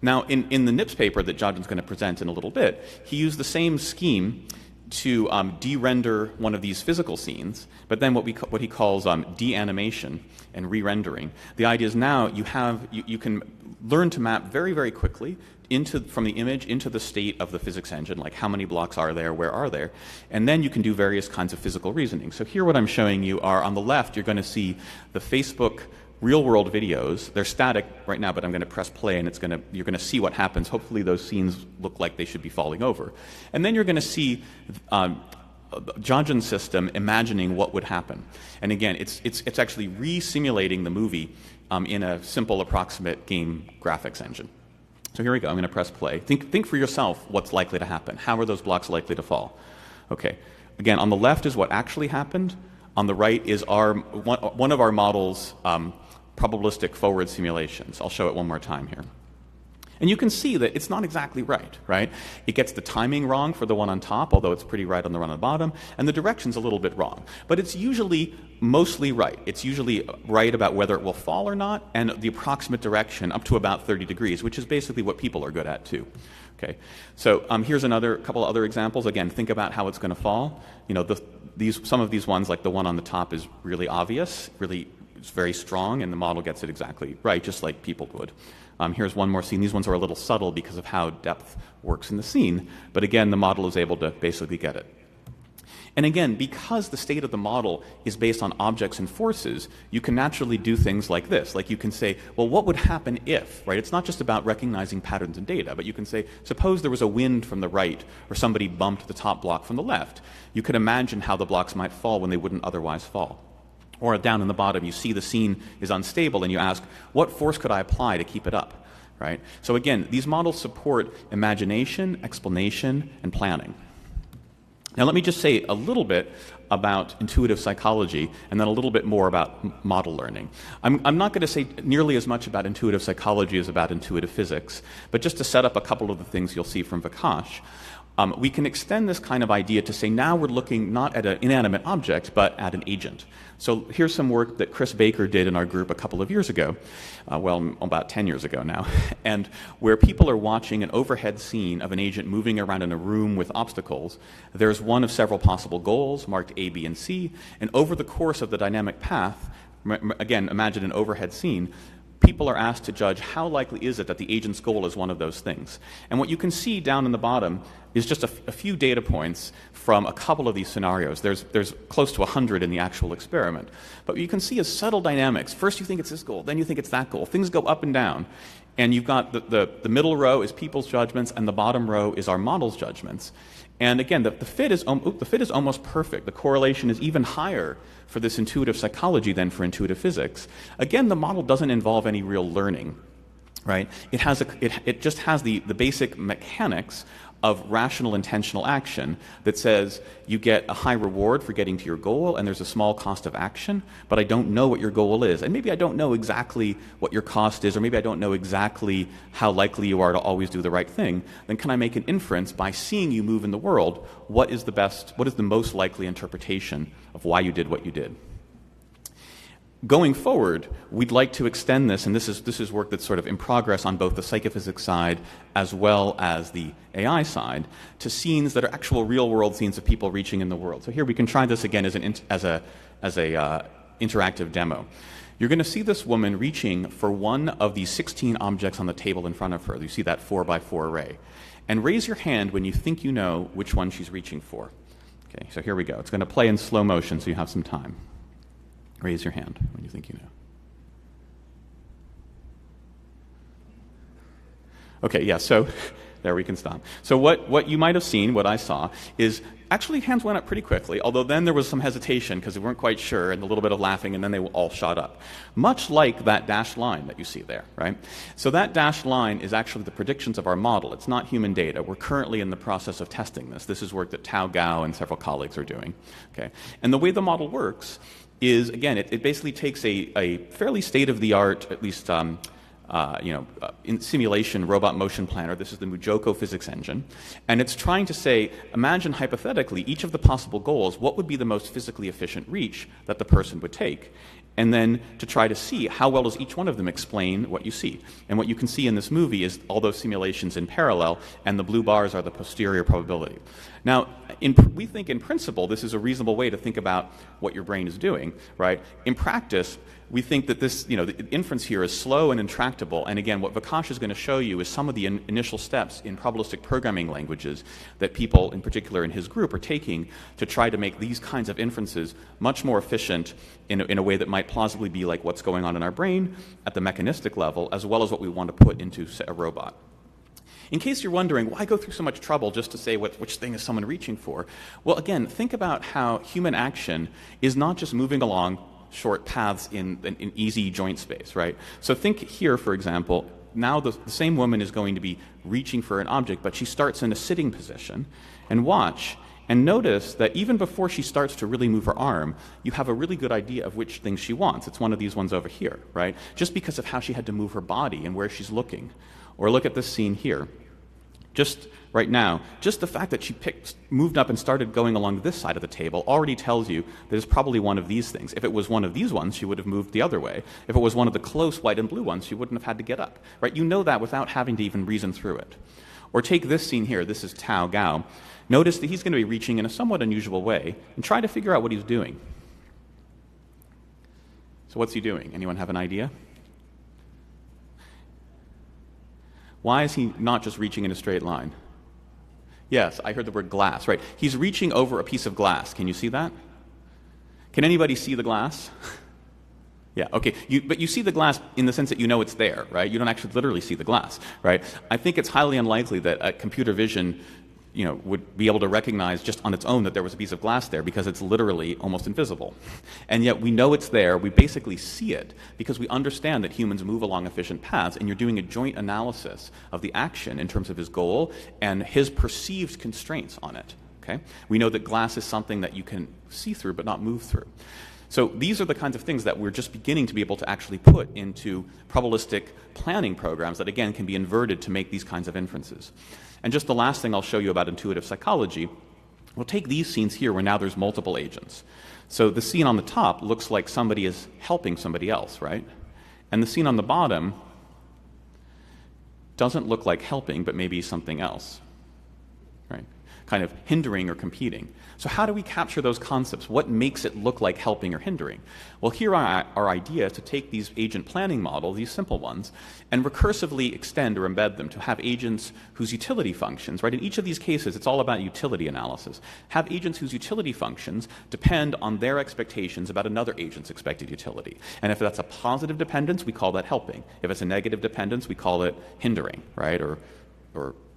Now, in the NIPS paper that Jiajun's going to present in a little bit, he used the same scheme to de-render one of these physical scenes, but then what he calls de-animation and re-rendering. The idea is now you can learn to map very, very quickly from the image into the state of the physics engine, like how many blocks are there, where are there, and then you can do various kinds of physical reasoning. So here what I'm showing you are, on the left, you're going to see the Facebook real-world videos. They're static right now, but I'm going to press play, and you're going to see what happens. Hopefully those scenes look like they should be falling over. And then you're going to see Jiajun's system imagining what would happen. And again, it's actually re-simulating the movie in a simple, approximate game graphics engine. So here we go. I'm going to press play. Think for yourself what's likely to happen. How are those blocks likely to fall? Okay. Again, on the left is what actually happened. On the right is one of our model's probabilistic forward simulations. I'll show it one more time here. And you can see that it's not exactly right? It gets the timing wrong for the one on top, although it's pretty right on the one on the bottom, and the direction's a little bit wrong. But it's usually mostly right. It's usually right about whether it will fall or not, and the approximate direction up to about 30 degrees, which is basically what people are good at too. Okay, so here's a couple of other examples. Again, think about how it's going to fall. Some of these ones, like the one on the top, is really obvious, it's very strong, and the model gets it exactly right, just like people would. Here's one more scene. These ones are a little subtle because of how depth works in the scene, but again, the model is able to basically get it. And again, because the state of the model is based on objects and forces, you can naturally do things like this. Like you can say, well, what would happen if, right? It's not just about recognizing patterns in data, but you can say, suppose there was a wind from the right or somebody bumped the top block from the left. You could imagine how the blocks might fall when they wouldn't otherwise fall. Or down in the bottom, you see the scene is unstable and you ask, what force could I apply to keep it up, right? So again, these models support imagination, explanation, and planning. Now let me just say a little bit about intuitive psychology and then a little bit more about model learning. I'm not going to say nearly as much about intuitive psychology as about intuitive physics, but just to set up a couple of the things you'll see from Vikash. We can extend this kind of idea to say now we're looking not at an inanimate object, but at an agent. So here's some work that Chris Baker did in our group a couple of years ago, about 10 years ago now, and where people are watching an overhead scene of an agent moving around in a room with obstacles. There's one of several possible goals, marked A, B, and C, and over the course of the dynamic path, again, imagine an overhead scene, people are asked to judge how likely is it that the agent's goal is one of those things. And what you can see down in the bottom is just a few data points from a couple of these scenarios. There's close to 100 in the actual experiment. But what you can see is subtle dynamics. First you think it's this goal, then you think it's that goal. Things go up and down. And you've got the middle row is people's judgments, and the bottom row is our model's judgments. And again, the fit is almost perfect. The correlation is even higher for this intuitive psychology than for intuitive physics. Again, the model doesn't involve any real learning, right? It just has the basic mechanics of rational intentional action that says you get a high reward for getting to your goal and there's a small cost of action, but I don't know what your goal is. And maybe I don't know exactly what your cost is, or maybe I don't know exactly how likely you are to always do the right thing. Then can I make an inference by seeing you move in the world? What is the most likely interpretation of why you did what you did? Going forward, we'd like to extend this, and this is work that's sort of in progress on both the psychophysics side as well as the AI side, to scenes that are actual real-world scenes of people reaching in the world. So here we can try this again as a interactive demo. You're going to see this woman reaching for one of these 16 objects on the table in front of her. You see that 4x4 array. And raise your hand when you think you know which one she's reaching for. Okay, so here we go. It's going to play in slow motion so you have some time. Raise your hand when you think you know. Okay, yeah, so there we can stop. So what you might have seen, what I saw, is actually hands went up pretty quickly, although then there was some hesitation because they weren't quite sure and a little bit of laughing, and then they all shot up. Much like that dashed line that you see there, right? So that dashed line is actually the predictions of our model. It's not human data. We're currently in the process of testing this. This is work that Tao Gao and several colleagues are doing. Okay? And the way the model works is, again, it basically takes a fairly state-of-the-art, at least in simulation robot motion planner. This is the Mujoko physics engine. And it's trying to say, imagine hypothetically each of the possible goals, what would be the most physically efficient reach that the person would take? And then to try to see how well does each one of them explain what you see. And what you can see in this movie is all those simulations in parallel, and the blue bars are the posterior probability. Now, we think in principle this is a reasonable way to think about what your brain is doing, right? In practice, we think that this, the inference here is slow and intractable. And again, what Vikash is going to show you is some of the initial steps in probabilistic programming languages that people, in particular in his group, are taking to try to make these kinds of inferences much more efficient in a way that might plausibly be like what's going on in our brain at the mechanistic level, as well as what we want to put into a robot. In case you're wondering, why go through so much trouble just to say which thing is someone reaching for? Well, again, think about how human action is not just moving along short paths in easy joint space, right? So think here, for example, now the same woman is going to be reaching for an object, but she starts in a sitting position. And watch, and notice that even before she starts to really move her arm, you have a really good idea of which thing she wants. It's one of these ones over here, right? Just because of how she had to move her body and where she's looking. Or look at this scene here. Just right now, just the fact that she moved up and started going along this side of the table already tells you that it's probably one of these things. If it was one of these ones, she would have moved the other way. If it was one of the close white and blue ones, she wouldn't have had to get up, right? You know that without having to even reason through it. Or take this scene here. This is Tao Gao. Notice that he's going to be reaching in a somewhat unusual way and try to figure out what he's doing. So what's he doing? Anyone have an idea? Why is he not just reaching in a straight line? Yes, I heard the word glass, right? He's reaching over a piece of glass. Can you see that? Can anybody see the glass? Yeah, okay. But you see the glass in the sense that you know it's there, right? You don't actually literally see the glass, right? I think it's highly unlikely that a computer vision would be able to recognize just on its own that there was a piece of glass there because it's literally almost invisible. And yet we know it's there. We basically see it because we understand that humans move along efficient paths, and you're doing a joint analysis of the action in terms of his goal and his perceived constraints on it. Okay? We know that glass is something that you can see through but not move through. So these are the kinds of things that we're just beginning to be able to actually put into probabilistic planning programs that, again, can be inverted to make these kinds of inferences. And just the last thing I'll show you about intuitive psychology, we'll take these scenes here where now there's multiple agents. So the scene on the top looks like somebody is helping somebody else, right? And the scene on the bottom doesn't look like helping, but maybe something else, right? kind of hindering or competing. So how do we capture those concepts? What makes it look like helping or hindering? Well, here are our idea to take these agent planning models, these simple ones, and recursively extend or embed them to have agents whose utility functions, right? In each of these cases, it's all about utility analysis. Have agents whose utility functions depend on their expectations about another agent's expected utility. And if that's a positive dependence, we call that helping. If it's a negative dependence, we call it hindering, right? Or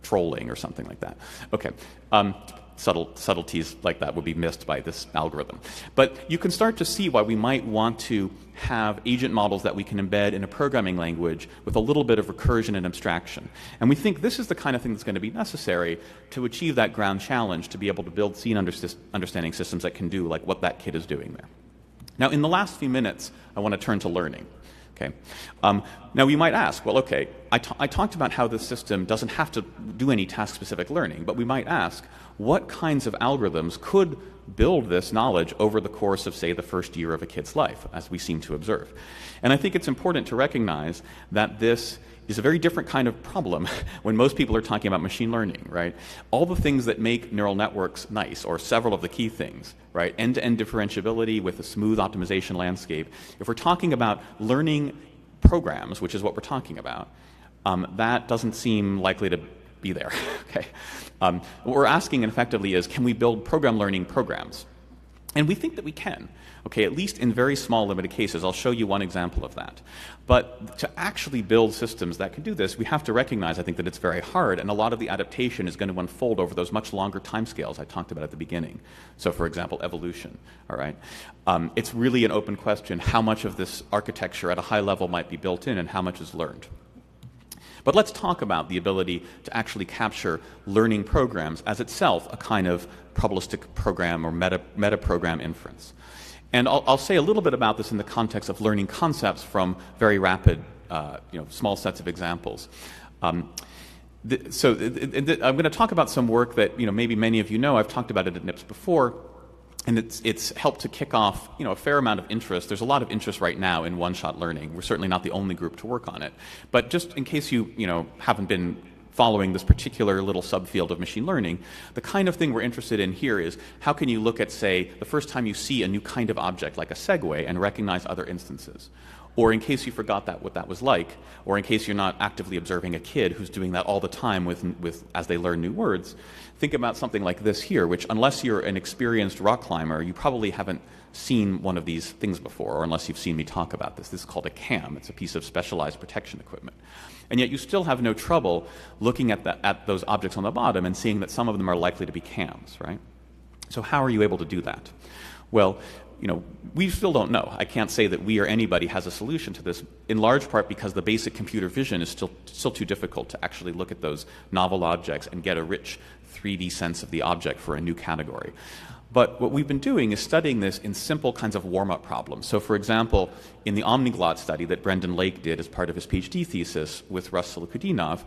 trolling or something like that. Okay. Subtleties like that would be missed by this algorithm. But you can start to see why we might want to have agent models that we can embed in a programming language with a little bit of recursion and abstraction. And we think this is the kind of thing that's going to be necessary to achieve that ground challenge, to be able to build scene understanding systems that can do like what that kid is doing there. Now, in the last few minutes, I want to turn to learning. Okay. Now, you might ask, well, okay, I talked about how the system doesn't have to do any task-specific learning, but we might ask, what kinds of algorithms could build this knowledge over the course of, say, the first year of a kid's life, as we seem to observe? And I think it's important to recognize that this is a very different kind of problem when most people are talking about machine learning, right? All the things that make neural networks nice, or several of the key things, right? End-to-end differentiability with a smooth optimization landscape. If we're talking about learning programs, which is what we're talking about, that doesn't seem likely to be there, okay? What we're asking effectively is, can we build program learning programs? And we think that we can, okay, at least in very small limited cases. I'll show you one example of that. But to actually build systems that can do this, we have to recognize, I think, that it's very hard, and a lot of the adaptation is going to unfold over those much longer timescales I talked about at the beginning. So, for example, evolution, all right? It's really an open question how much of this architecture at a high level might be built in and how much is learned. But let's talk about the ability to actually capture learning programs as itself a kind of probabilistic program or meta-program inference. And I'll say a little bit about this in the context of learning concepts from very rapid, small sets of examples. I'm going to talk about some work that maybe many of you know. I've talked about it at NIPS before. And it's helped to kick off, a fair amount of interest. There's a lot of interest right now in one-shot learning. We're certainly not the only group to work on it. But just in case you haven't been following this particular little subfield of machine learning, the kind of thing we're interested in here is how can you look at, say, the first time you see a new kind of object like a segue and recognize other instances? Or in case you forgot what that was like, or in case you're not actively observing a kid who's doing that all the time with as they learn new words, think about something like this here, which unless you're an experienced rock climber, you probably haven't seen one of these things before, or unless you've seen me talk about this. This is called a cam. It's a piece of specialized protection equipment. And yet you still have no trouble looking at those objects on the bottom and seeing that some of them are likely to be cams, right? So how are you able to do that? Well, we still don't know. I can't say that we or anybody has a solution to this, in large part because the basic computer vision is still too difficult to actually look at those novel objects and get a rich 3D sense of the object for a new category. But what we've been doing is studying this in simple kinds of warm-up problems. So, for example, in the omniglot study that Brendan Lake did as part of his PhD thesis with Russell Kudinov,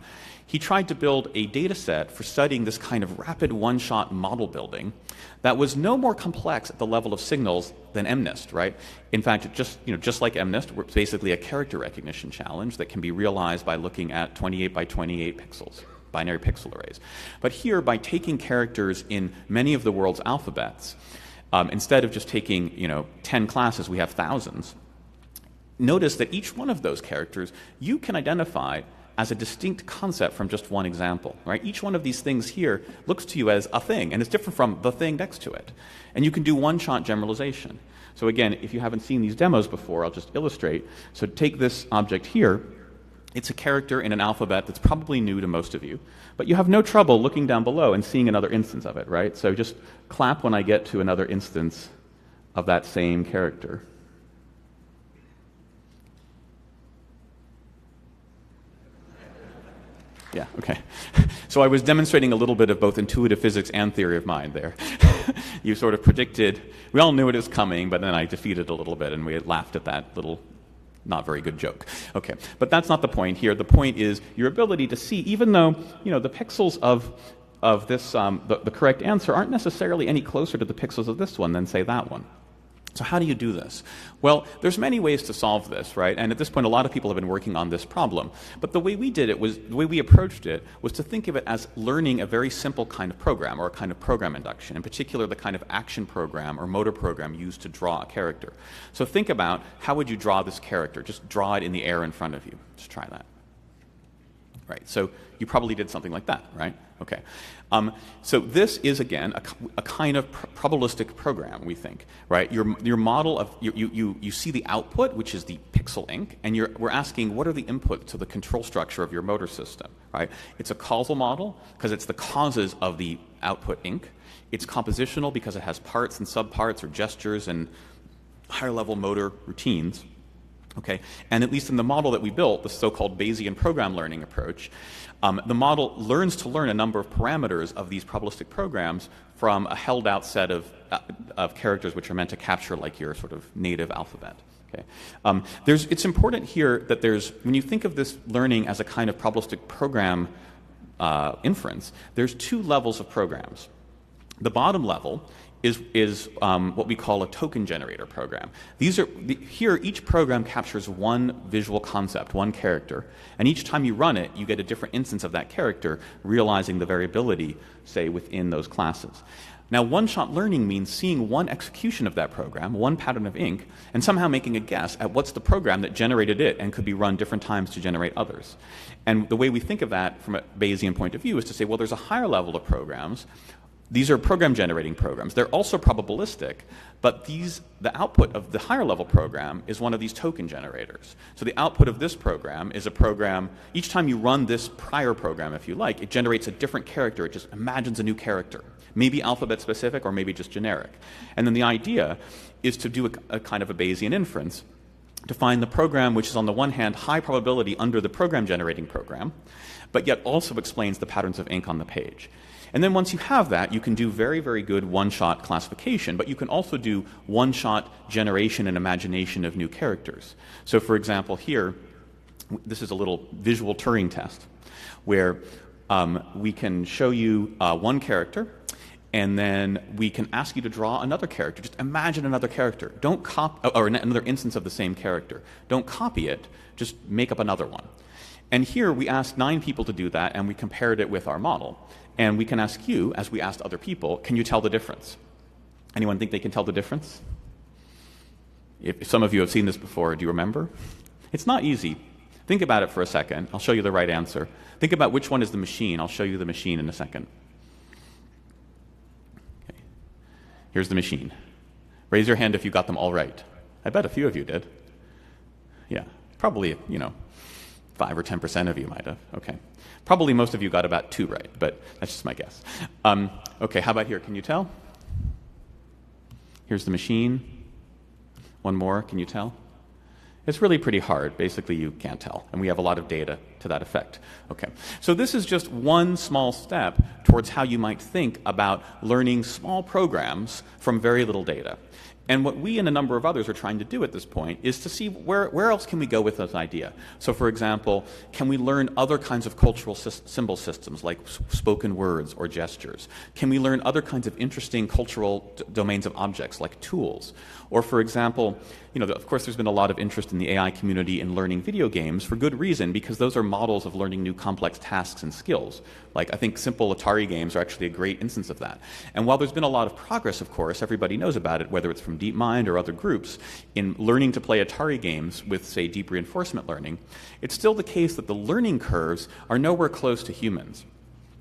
he tried to build a data set for studying this kind of rapid one-shot model building that was no more complex at the level of signals than MNIST, right? In fact, just like MNIST, it's basically a character recognition challenge that can be realized by looking at 28 by 28 pixels. Binary pixel arrays. But here, by taking characters in many of the world's alphabets, instead of just taking 10 classes, we have thousands. Notice that each one of those characters you can identify as a distinct concept from just one example, right? Each one of these things here looks to you as a thing, and it's different from the thing next to it. And you can do one-shot generalization. So again, if you haven't seen these demos before, I'll just illustrate. So take this object here. It's a character in an alphabet that's probably new to most of you, but you have no trouble looking down below and seeing another instance of it, right? So just clap when I get to another instance of that same character. Yeah, okay. So I was demonstrating a little bit of both intuitive physics and theory of mind there. You sort of predicted, we all knew it was coming, but then I defeated a little bit and we laughed at that little not very good joke. Okay, but that's not the point here. The point is your ability to see, even though the pixels of this, the correct answer aren't necessarily any closer to the pixels of this one than, say, that one. So how do you do this? Well, there's many ways to solve this, right? And at this point, a lot of people have been working on this problem. But the way we did it was, the way we approached it was to think of it as learning a very simple kind of program, or a kind of program induction, in particular the kind of action program or motor program used to draw a character. So think about, how would you draw this character? Just draw it in the air in front of you. Just try that. Right, so you probably did something like that, right? Okay. So this is, again, a kind of probabilistic program, we think, right? Your model of, you see the output, which is the pixel ink, and we're asking, what are the inputs to the control structure of your motor system, right? It's a causal model, because it's the causes of the output ink. It's compositional, because it has parts and subparts, or gestures, and higher-level motor routines. Okay, and at least in the model that we built, the so-called Bayesian program learning approach, the model learns to learn a number of parameters of these probabilistic programs from a held-out set of characters which are meant to capture like your sort of native alphabet. Okay, it's important here that when you think of this learning as a kind of probabilistic program inference, there's two levels of programs. The bottom level is what we call a token generator program. Here, each program captures one visual concept, one character, and each time you run it, you get a different instance of that character, realizing the variability, say, within those classes. Now, one-shot learning means seeing one execution of that program, one pattern of ink, and somehow making a guess at what's the program that generated it and could be run different times to generate others. And the way we think of that from a Bayesian point of view is to say, well, there's a higher level of programs. These are program-generating programs. They're also probabilistic, but the output of the higher-level program is one of these token generators. So the output of this program is a program, each time you run this prior program, if you like, it generates a different character. It just imagines a new character, maybe alphabet-specific or maybe just generic. And then the idea is to do a kind of a Bayesian inference to find the program which is, on the one hand, high probability under the program-generating program, but yet also explains the patterns of ink on the page. And then once you have that, you can do very, very good one-shot classification, but you can also do one-shot generation and imagination of new characters. So for example, here, this is a little visual Turing test where we can show you one character, and then we can ask you to draw another character. Just imagine another character. Don't or another instance of the same character. Don't copy it, just make up another one. And here we asked 9 people to do that, and we compared it with our model. And we can ask you, as we asked other people, can you tell the difference? Anyone think they can tell the difference? If some of you have seen this before, do you remember? It's not easy. Think about it for a second. I'll show you the right answer. Think about which one is the machine. I'll show you the machine in a second. Okay. Here's the machine. Raise your hand if you got them all right. I bet a few of you did. Yeah, probably, 5 or 10% of you might have. Okay. Probably most of you got about 2 right, but that's just my guess. Okay, how about here? Can you tell? Here's the machine. One more. Can you tell? It's really pretty hard. Basically, you can't tell, and we have a lot of data to that effect. Okay, so this is just one small step towards how you might think about learning small programs from very little data. And what we and a number of others are trying to do at this point is to see where else can we go with this idea. So for example, can we learn other kinds of cultural symbol systems like spoken words or gestures? Can we learn other kinds of interesting cultural domains of objects like tools? Or for example, of course there's been a lot of interest in the AI community in learning video games for good reason, because those are models of learning new complex tasks and skills. Like I think simple Atari games are actually a great instance of that. And while there's been a lot of progress, of course, everybody knows about it, whether it's from DeepMind or other groups, in learning to play Atari games with, say, deep reinforcement learning, it's still the case that the learning curves are nowhere close to humans.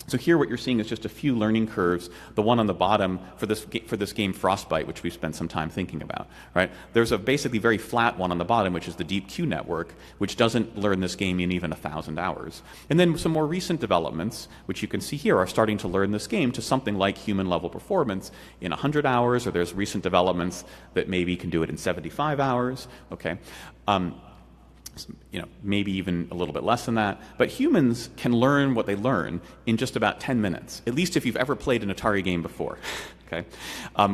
So here what you're seeing is just a few learning curves, the one on the bottom for this game Frostbite, which we've spent some time thinking about. Right? There's a basically very flat one on the bottom, which is the Deep Q network, which doesn't learn this game in even 1,000 hours. And then some more recent developments, which you can see here, are starting to learn this game to something like human-level performance in 100 hours, or there's recent developments that maybe can do it in 75 hours. Okay. maybe even a little bit less than that. But humans can learn what they learn in just about 10 minutes, at least if you've ever played an Atari game before. Okay?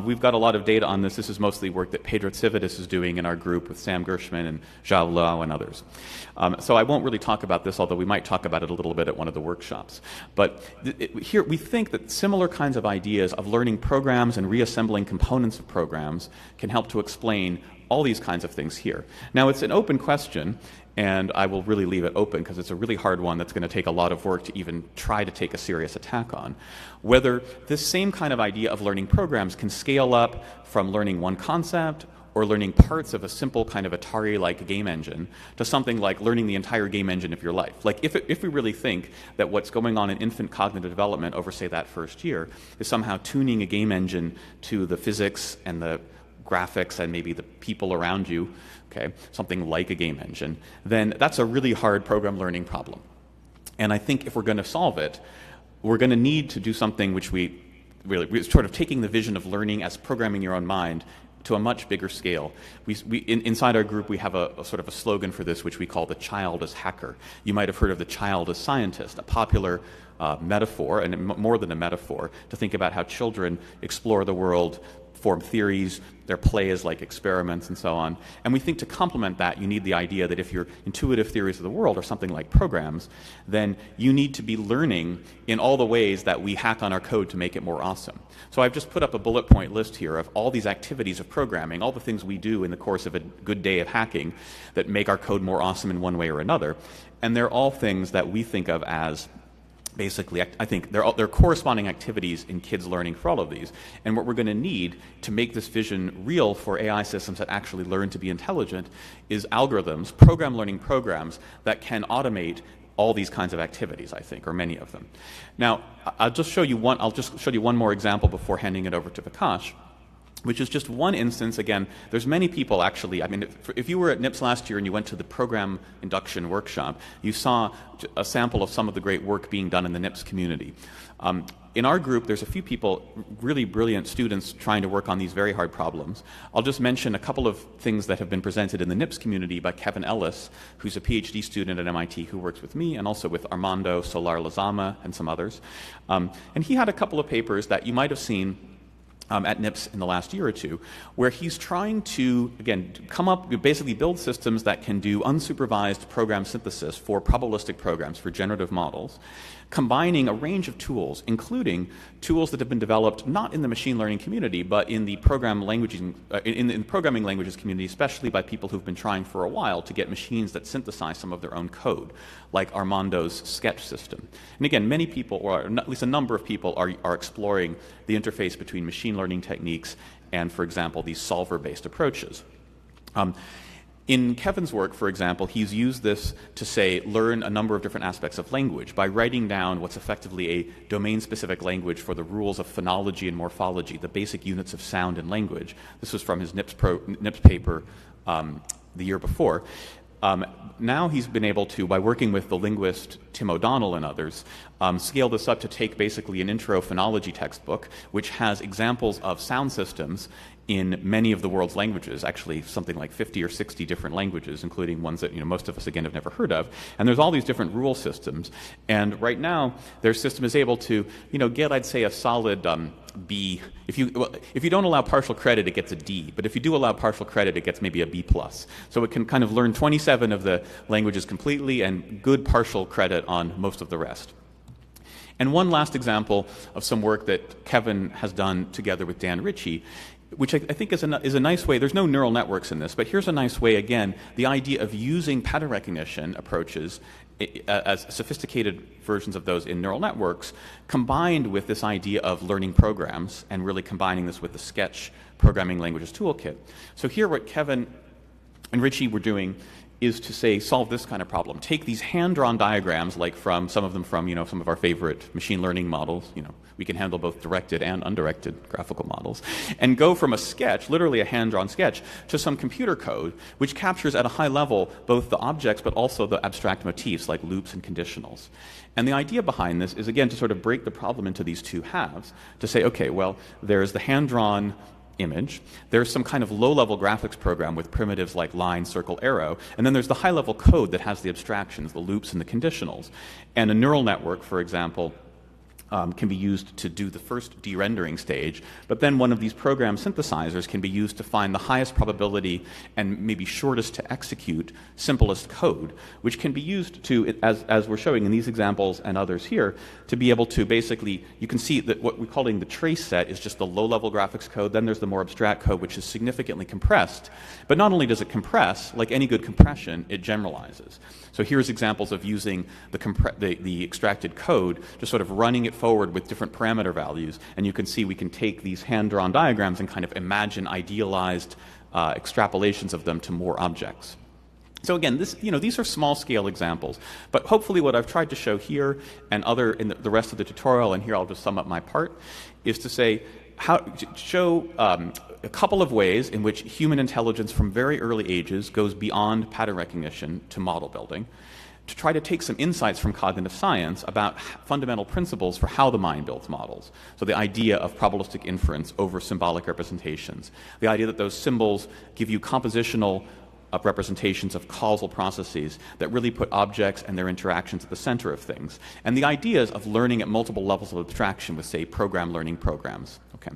We've got a lot of data on this. This is mostly work that Pedro Civitas is doing in our group with Sam Gershman and Zhao Luo and others. So I won't really talk about this, although we might talk about it a little bit at one of the workshops. But here we think that similar kinds of ideas of learning programs and reassembling components of programs can help to explain all these kinds of things here. Now, it's an open question, and I will really leave it open because it's a really hard one that's going to take a lot of work to even try to take a serious attack on. Whether this same kind of idea of learning programs can scale up from learning one concept or learning parts of a simple kind of Atari-like game engine to something like learning the entire game engine of your life. Like if we really think that what's going on in infant cognitive development over, say, that first year is somehow tuning a game engine to the physics and the graphics and maybe the people around you, okay, something like a game engine, then that's a really hard program learning problem. And I think if we're going to solve it, we're going to need to do something which we're sort of taking the vision of learning as programming your own mind to a much bigger scale. Inside our group, we have a sort of a slogan for this, which we call the child as hacker. You might have heard of the child as scientist, a popular metaphor, and more than a metaphor, to think about how children explore the world, form theories, their play is like experiments and so on. And we think to complement that, you need the idea that if your intuitive theories of the world are something like programs, then you need to be learning in all the ways that we hack on our code to make it more awesome. So I've just put up a bullet point list here of all these activities of programming, all the things we do in the course of a good day of hacking that make our code more awesome in one way or another. And they're all things that we think of as basically, I think there are corresponding activities in kids learning for all of these. And what we're going to need to make this vision real for AI systems that actually learn to be intelligent is algorithms, program learning programs that can automate all these kinds of activities, I think, or many of them. Now, I'll just show you one more example before handing it over to Vikash, which is just one instance. Again, there's many people actually. I mean, if you were at NIPS last year and you went to the program induction workshop, you saw a sample of some of the great work being done in the NIPS community. In our group, there's a few people, really brilliant students, trying to work on these very hard problems. I'll just mention a couple of things that have been presented in the NIPS community by Kevin Ellis, who's a PhD student at MIT who works with me, and also with Armando Solar-Lazama and some others. And he had a couple of papers that you might have seen at NIPS in the last year or two, where he's trying to, again, basically build systems that can do unsupervised program synthesis for probabilistic programs, for generative models, combining a range of tools, including tools that have been developed not in the machine learning community, but in the programming languages community, especially by people who've been trying for a while to get machines that synthesize some of their own code, like Armando's sketch system. And again, many people, or at least a number of people, are exploring the interface between machine learning techniques and, for example, these solver-based approaches. In Kevin's work, for example, he's used this to, say, learn a number of different aspects of language by writing down what's effectively a domain-specific language for the rules of phonology and morphology, the basic units of sound in language. This was from his NIPS paper the year before. Now he's been able to, by working with the linguist Tim O'Donnell and others, scale this up to take basically an intro phonology textbook, which has examples of sound systems in many of the world's languages, actually something like 50 or 60 different languages, including ones that most of us, again, have never heard of. And there's all these different rule systems. And right now, their system is able to get, I'd say, a solid B. If you don't allow partial credit, it gets a D. But if you do allow partial credit, it gets maybe a B+. So it can kind of learn 27 of the languages completely and good partial credit on most of the rest. And one last example of some work that Kevin has done together with Dan Ritchie, which I think is a nice way. There's no neural networks in this, but here's a nice way, again, the idea of using pattern recognition approaches as sophisticated versions of those in neural networks, combined with this idea of learning programs and really combining this with the Sketch programming languages toolkit. So here what Kevin and Ritchie were doing is to, say, solve this kind of problem. Take these hand-drawn diagrams, like from some of them from some of our favorite machine learning models. We can handle both directed and undirected graphical models, and go from a sketch, literally a hand-drawn sketch, to some computer code which captures at a high level both the objects but also the abstract motifs like loops and conditionals. And the idea behind this is, again, to sort of break the problem into these two halves, to say, okay, well, there's the hand-drawn image. There's some kind of low-level graphics program with primitives like line, circle, arrow, and then there's the high-level code that has the abstractions, the loops, and the conditionals. And a neural network, for example, can be used to do the first de-rendering stage, but then one of these program synthesizers can be used to find the highest probability and maybe shortest to execute, simplest code, which can be used to, as we're showing in these examples and others here, to be able to basically, you can see that what we're calling the trace set is just the low-level graphics code, then there's the more abstract code, which is significantly compressed. But not only does it compress, like any good compression, it generalizes. So here's examples of using the extracted code, just sort of running it forward with different parameter values, and you can see we can take these hand-drawn diagrams and kind of imagine idealized extrapolations of them to more objects. So again, these are small-scale examples, but hopefully what I've tried to show here and in the rest of the tutorial, and here I'll just sum up my part, is to say show a couple of ways in which human intelligence from very early ages goes beyond pattern recognition to model building, to try to take some insights from cognitive science about fundamental principles for how the mind builds models. So the idea of probabilistic inference over symbolic representations, the idea that those symbols give you compositional representations of causal processes that really put objects and their interactions at the center of things, and the ideas of learning at multiple levels of abstraction with, say, program learning programs. Okay.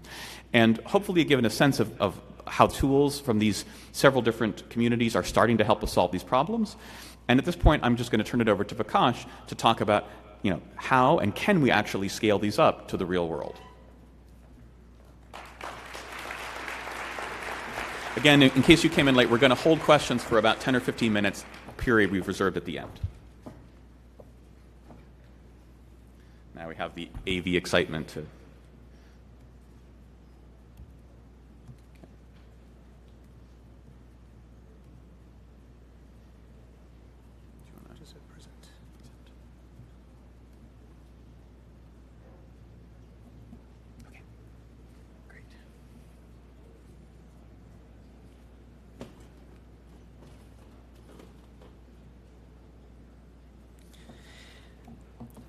And hopefully given a sense of how tools from these several different communities are starting to help us solve these problems. And at this point, I'm just going to turn it over to Vikash to talk about how and can we actually scale these up to the real world. Again, in case you came in late, we're going to hold questions for about 10 or 15 minutes, a period we've reserved at the end. Now we have the AV excitement to...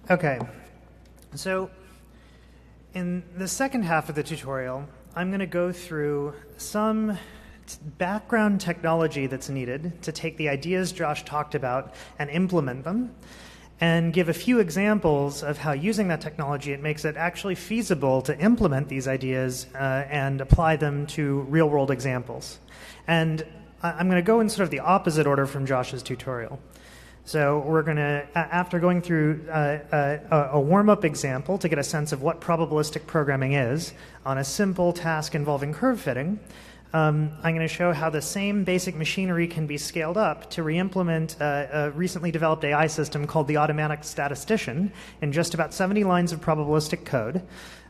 Okay, so in the second half of the tutorial, I'm going to go through some background technology that's needed to take the ideas Josh talked about and implement them, and give a few examples of how using that technology, it makes it actually feasible to implement these ideas and apply them to real-world examples. And I'm going to go in sort of the opposite order from Josh's tutorial. So we're going to, after going through a warm-up example to get a sense of what probabilistic programming is on a simple task involving curve fitting, I'm going to show how the same basic machinery can be scaled up to re-implement a recently developed AI system called the Automatic Statistician in just about 70 lines of probabilistic code.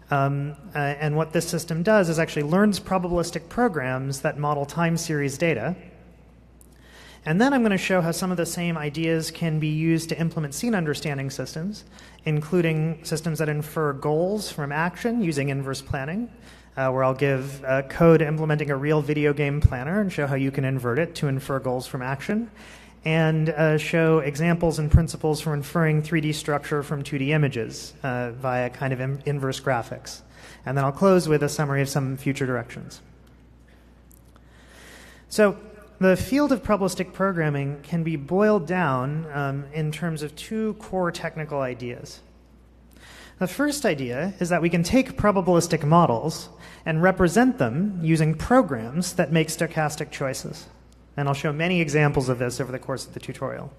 And what this system does is actually learns probabilistic programs that model time series data. And then I'm going to show how some of the same ideas can be used to implement scene understanding systems, including systems that infer goals from action using inverse planning, where I'll give code implementing a real video game planner and show how you can invert it to infer goals from action, and show examples and principles for inferring 3D structure from 2D images via kind of inverse graphics. And then I'll close with a summary of some future directions. So the field of probabilistic programming can be boiled down in terms of two core technical ideas. The first idea is that we can take probabilistic models and represent them using programs that make stochastic choices. And I'll show many examples of this over the course of the tutorial.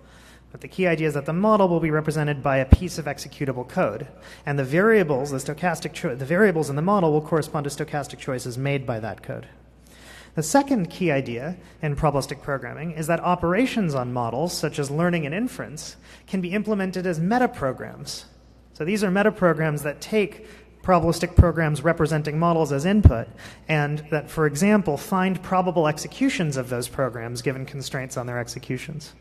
But the key idea is that the model will be represented by a piece of executable code. And the variables, the variables in the model will correspond to stochastic choices made by that code. The second key idea in probabilistic programming is that operations on models, such as learning and inference, can be implemented as metaprograms. So these are metaprograms that take probabilistic programs representing models as input, and that, for example, find probable executions of those programs given constraints on their executions.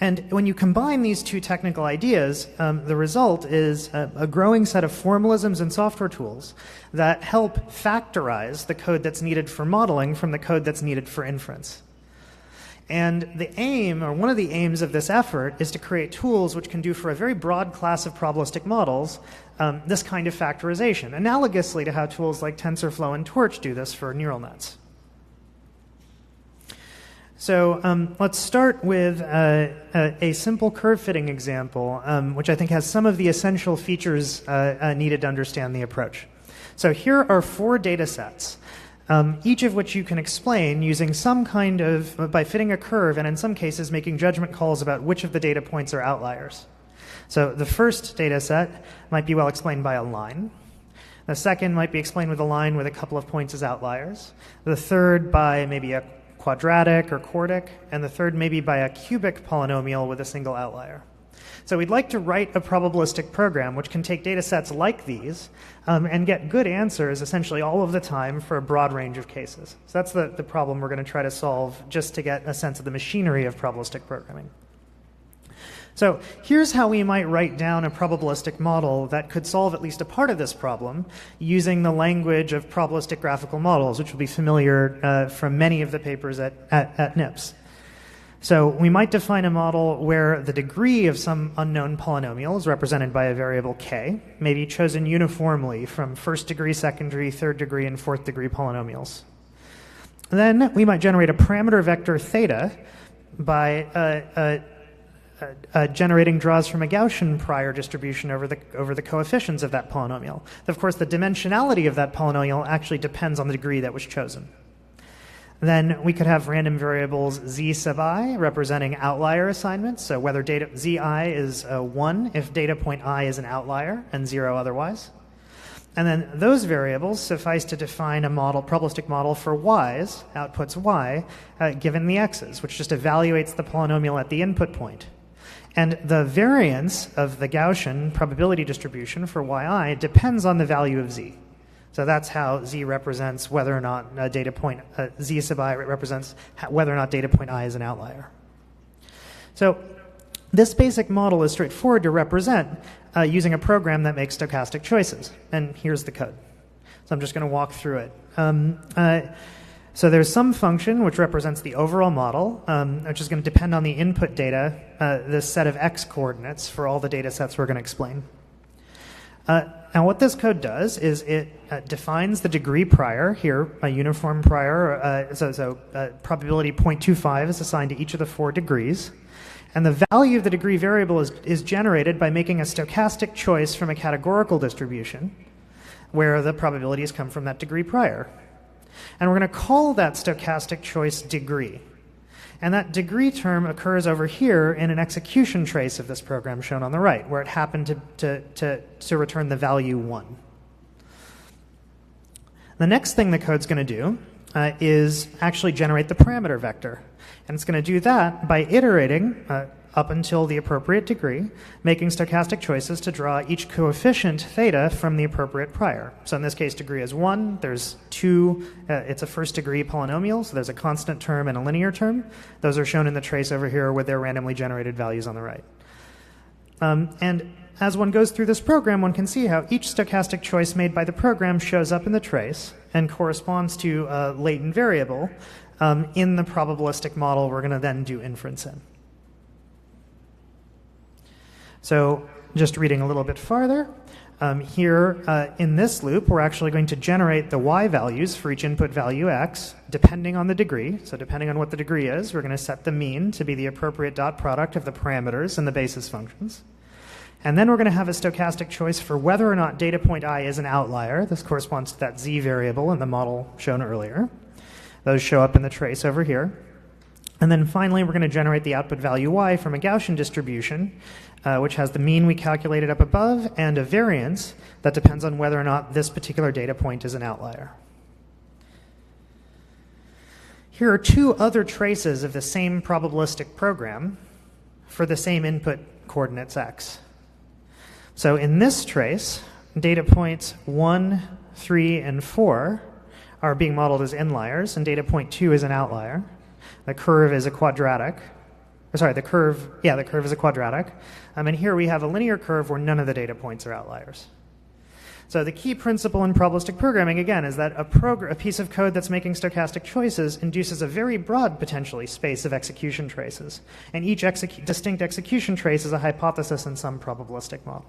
And when you combine these two technical ideas, the result is a growing set of formalisms and software tools that help factorize the code that's needed for modeling from the code that's needed for inference. And the aim, or one of the aims of this effort, is to create tools which can do for a very broad class of probabilistic models this kind of factorization, analogously to how tools like TensorFlow and Torch do this for neural nets. So let's start with a simple curve-fitting example, which I think has some of the essential features needed to understand the approach. So here are 4 data sets, each of which you can explain using some kind of, by fitting a curve, and in some cases making judgment calls about which of the data points are outliers. So the first data set might be well explained by a line. The second might be explained with a line with a couple of points as outliers. The third by maybe a quadratic or quartic, and the third maybe by a cubic polynomial with a single outlier. So we'd like to write a probabilistic program which can take data sets like these and get good answers essentially all of the time for a broad range of cases. So that's the problem we're going to try to solve just to get a sense of the machinery of probabilistic programming. So here's how we might write down a probabilistic model that could solve at least a part of this problem using the language of probabilistic graphical models, which will be familiar from many of the papers at NIPS. So we might define a model where the degree of some unknown polynomial is represented by a variable k, maybe chosen uniformly from first degree, second degree, third degree, and fourth degree polynomials. Then we might generate a parameter vector theta by generating draws from a Gaussian prior distribution over the coefficients of that polynomial. Of course, the dimensionality of that polynomial actually depends on the degree that was chosen. Then we could have random variables z sub I representing outlier assignments, so whether data zi is 1 if data point I is an outlier and 0 otherwise. And then those variables suffice to define a model, probabilistic model for y's, outputs y, given the x's, which just evaluates the polynomial at the input point. And the variance of the Gaussian probability distribution for yi depends on the value of z. So that's how z represents whether or not a data point, z sub I represents whether or not data point I is an outlier. So this basic model is straightforward to represent using a program that makes stochastic choices. And here's the code. So I'm just going to walk through it. So there's some function which represents the overall model, which is going to depend on the input data, this set of x coordinates for all the data sets we're going to explain. Now what this code does is it defines the degree prior, here a uniform prior, so probability 0.25 is assigned to each of the 4 degrees. And the value of the degree variable is generated by making a stochastic choice from a categorical distribution where the probabilities come from that degree prior. And we're going to call that stochastic choice degree. And that degree term occurs over here in an execution trace of this program shown on the right, where it happened to return the value 1. The next thing the code's going to do is actually generate the parameter vector. And it's going to do that by iterating up until the appropriate degree, making stochastic choices to draw each coefficient theta from the appropriate prior. So in this case, degree is 1. There's 2. It's a first degree polynomial, so there's a constant term and a linear term. Those are shown in the trace over here with their randomly generated values on the right. And as one goes through this program, one can see how each stochastic choice made by the program shows up in the trace and corresponds to a latent variable in the probabilistic model we're going to then do inference in. So just reading a little bit farther, here in this loop, we're actually going to generate the y values for each input value x, depending on the degree. So depending on what the degree is, we're going to set the mean to be the appropriate dot product of the parameters and the basis functions. And then we're going to have a stochastic choice for whether or not data point I is an outlier. This corresponds to that z variable in the model shown earlier. Those show up in the trace over here. And then finally, we're going to generate the output value y from a Gaussian distribution, which has the mean we calculated up above and a variance that depends on whether or not this particular data point is an outlier. Here are 2 other traces of the same probabilistic program for the same input coordinates x. So in this trace, data points 1, 3, and 4 are being modeled as inliers, and data point 2 is an outlier. The curve is a quadratic. Sorry, the curve is a quadratic. And here we have a linear curve where none of the data points are outliers. So the key principle in probabilistic programming, again, is that a piece of code that's making stochastic choices induces a very broad, potentially, space of execution traces. And each distinct execution trace is a hypothesis in some probabilistic model.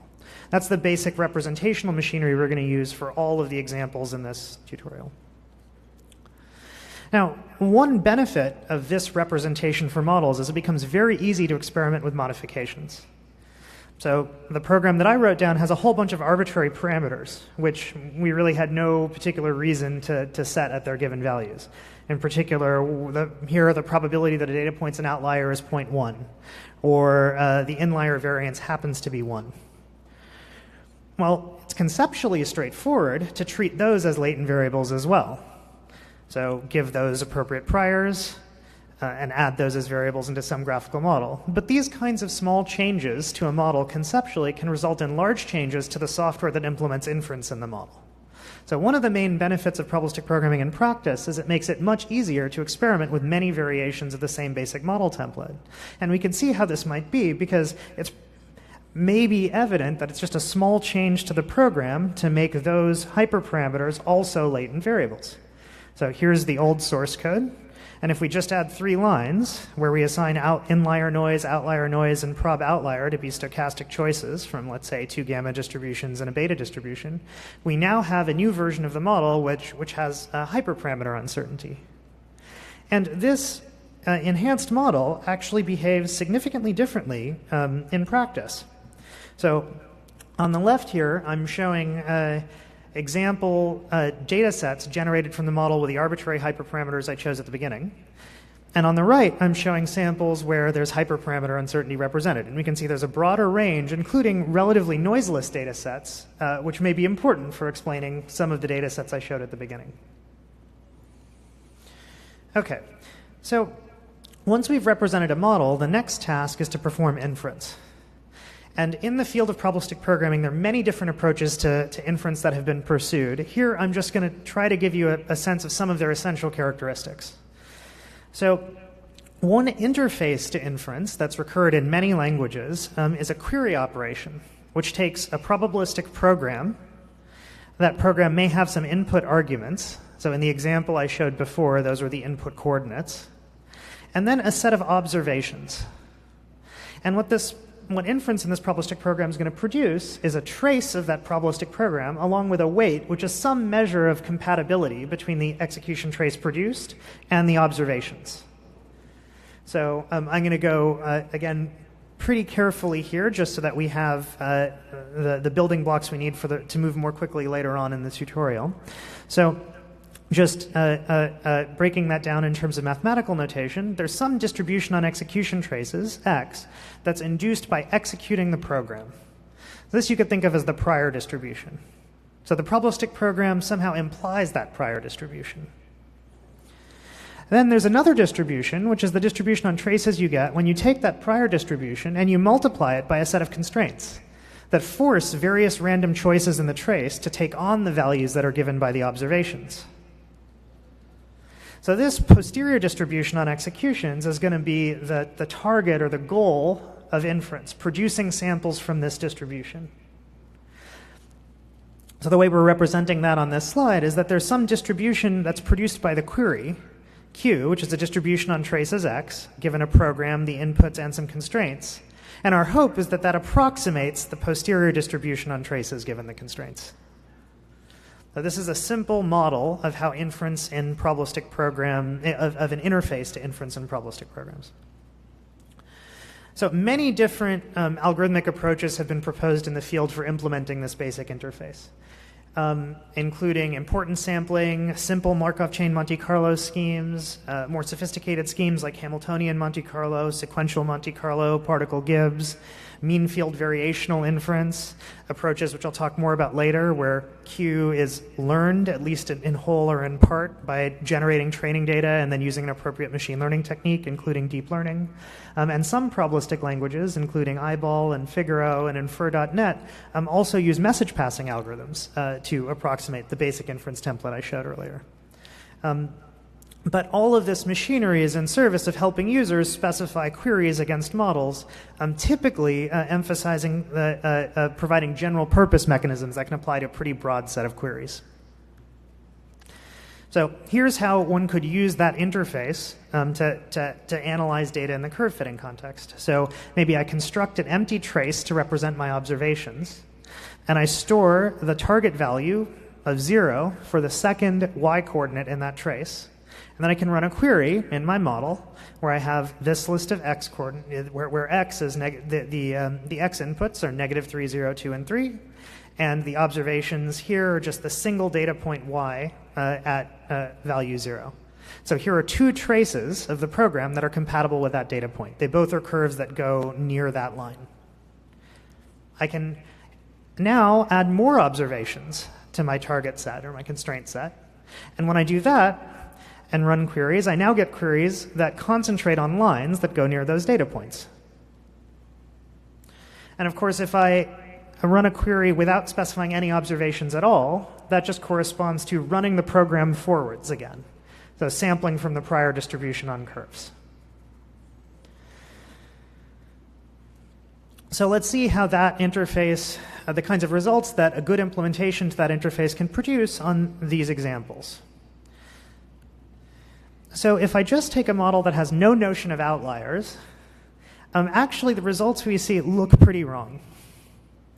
That's the basic representational machinery we're going to use for all of the examples in this tutorial. Now, one benefit of this representation for models is it becomes very easy to experiment with modifications. So the program that I wrote down has a whole bunch of arbitrary parameters, which we really had no particular reason to set at their given values. In particular, here are the probability that a data point's an outlier is 0.1, or the inlier variance happens to be 1. Well, it's conceptually straightforward to treat those as latent variables as well. So give those appropriate priors, and add those as variables into some graphical model. But these kinds of small changes to a model conceptually can result in large changes to the software that implements inference in the model. So one of the main benefits of probabilistic programming in practice is it makes it much easier to experiment with many variations of the same basic model template. And we can see how this might be because it's maybe evident that it's just a small change to the program to make those hyperparameters also latent variables. So here's the old source code. And if we just add 3 lines where we assign inlier noise, outlier noise, and prob outlier to be stochastic choices from, let's say, 2 gamma distributions and a beta distribution, we now have a new version of the model which has a hyperparameter uncertainty. And this enhanced model actually behaves significantly differently in practice. So on the left here, I'm showing example data sets generated from the model with the arbitrary hyperparameters I chose at the beginning. And on the right, I'm showing samples where there's hyperparameter uncertainty represented. And we can see there's a broader range, including relatively noiseless data sets, which may be important for explaining some of the data sets I showed at the beginning. OK, so once we've represented a model, the next task is to perform inference. And in the field of probabilistic programming, there are many different approaches to inference that have been pursued. Here, I'm just going to try to give you a sense of some of their essential characteristics. So one interface to inference that's recurred in many languages is a query operation, which takes a probabilistic program. That program may have some input arguments. So in the example I showed before, those were the input coordinates. And then a set of observations. And what inference in this probabilistic program is going to produce is a trace of that probabilistic program along with a weight, which is some measure of compatibility between the execution trace produced and the observations. So I'm going to go, again, pretty carefully here just so that we have the building blocks we need to move more quickly later on in the tutorial. So just breaking that down in terms of mathematical notation, there's some distribution on execution traces, x, that's induced by executing the program. This you could think of as the prior distribution. So the probabilistic program somehow implies that prior distribution. Then there's another distribution, which is the distribution on traces you get when you take that prior distribution and you multiply it by a set of constraints that force various random choices in the trace to take on the values that are given by the observations. So this posterior distribution on executions is going to be the target or the goal of inference, producing samples from this distribution. So the way we're representing that on this slide is that there's some distribution that's produced by the query, Q, which is a distribution on traces X, given a program, the inputs, and some constraints. And our hope is that that approximates the posterior distribution on traces given the constraints. So this is a simple model of how inference in probabilistic program, of an interface to inference in probabilistic programs. So many different algorithmic approaches have been proposed in the field for implementing this basic interface, including importance sampling, simple Markov chain Monte Carlo schemes, more sophisticated schemes like Hamiltonian Monte Carlo, sequential Monte Carlo, particle Gibbs, mean field variational inference, approaches which I'll talk more about later, where Q is learned, at least in whole or in part, by generating training data and then using an appropriate machine learning technique, including deep learning. And some probabilistic languages, including Eyeball and Figaro and Infer.net, also use message passing algorithms to approximate the basic inference template I showed earlier. But all of this machinery is in service of helping users specify queries against models, typically emphasizing providing general purpose mechanisms that can apply to a pretty broad set of queries. So here's how one could use that interface to analyze data in the curve fitting context. So maybe I construct an empty trace to represent my observations, and I store the target value of 0 for the second y-coordinate in that trace. And then I can run a query in my model where I have this list of x coordinates, where x is the x inputs are -3, 0, 2, and 3, and the observations here are just the single data point y at value 0. So here are two traces of the program that are compatible with that data point. They both are curves that go near that line. I can now add more observations to my target set or my constraint set. And when I do that and run queries, I now get queries that concentrate on lines that go near those data points. And of course, if I run a query without specifying any observations at all, that just corresponds to running the program forwards again. So sampling from the prior distribution on curves. So let's see how that interface, the kinds of results that a good implementation to that interface can produce on these examples. So if I just take a model that has no notion of outliers, actually the results we see look pretty wrong.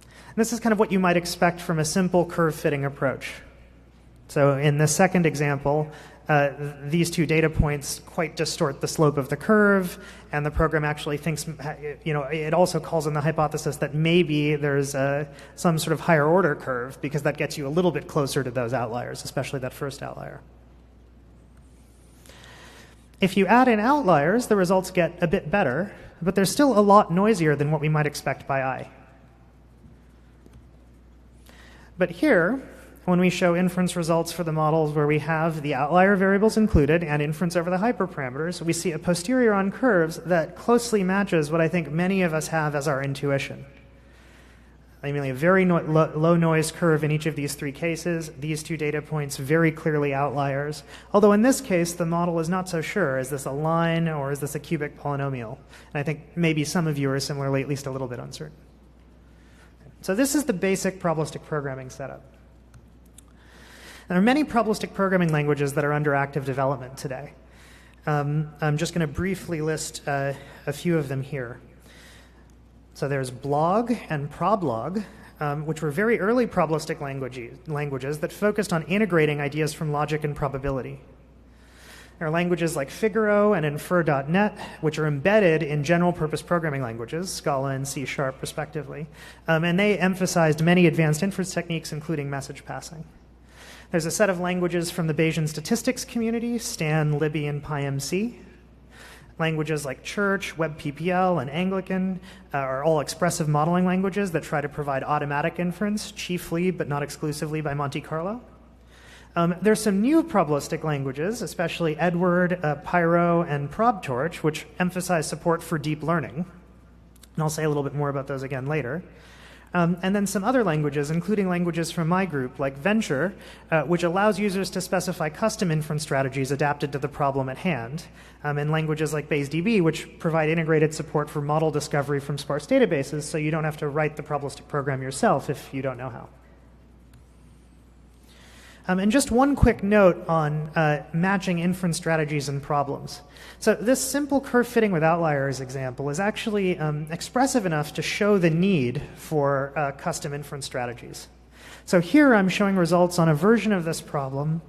And this is kind of what you might expect from a simple curve fitting approach. So in the second example, these two data points quite distort the slope of the curve, and the program actually thinks, it also calls in the hypothesis that maybe there's some sort of higher order curve, because that gets you a little bit closer to those outliers, especially that first outlier. If you add in outliers, the results get a bit better, but they're still a lot noisier than what we might expect by eye. But here, when we show inference results for the models where we have the outlier variables included and inference over the hyperparameters, we see a posterior on curves that closely matches what I think many of us have as our intuition. I mean, a very low noise curve in each of these three cases, these two data points very clearly outliers. Although in this case, the model is not so sure. Is this a line or is this a cubic polynomial? And I think maybe some of you are similarly at least a little bit uncertain. So this is the basic probabilistic programming setup. There are many probabilistic programming languages that are under active development today. I'm just going to briefly list a few of them here. So there's blog and problog, which were very early probabilistic languages that focused on integrating ideas from logic and probability. There are languages like Figaro and Infer.net, which are embedded in general-purpose programming languages, Scala and C# respectively, and they emphasized many advanced inference techniques, including message passing. There's a set of languages from the Bayesian statistics community, Stan, Libby, and PyMC. Languages like Church, WebPPL, and Anglican are all expressive modeling languages that try to provide automatic inference, chiefly but not exclusively by Monte Carlo. There's some new probabilistic languages, especially Edward, Pyro, and ProbTorch, which emphasize support for deep learning. And I'll say a little bit more about those again later. And then some other languages, including languages from my group, like Venture, which allows users to specify custom inference strategies adapted to the problem at hand, and languages like BaseDB, which provide integrated support for model discovery from sparse databases, so you don't have to write the probabilistic program yourself if you don't know how. And just one quick note on matching inference strategies and problems. So this simple curve fitting with outliers example is actually expressive enough to show the need for custom inference strategies. So here I'm showing results on a version of this problem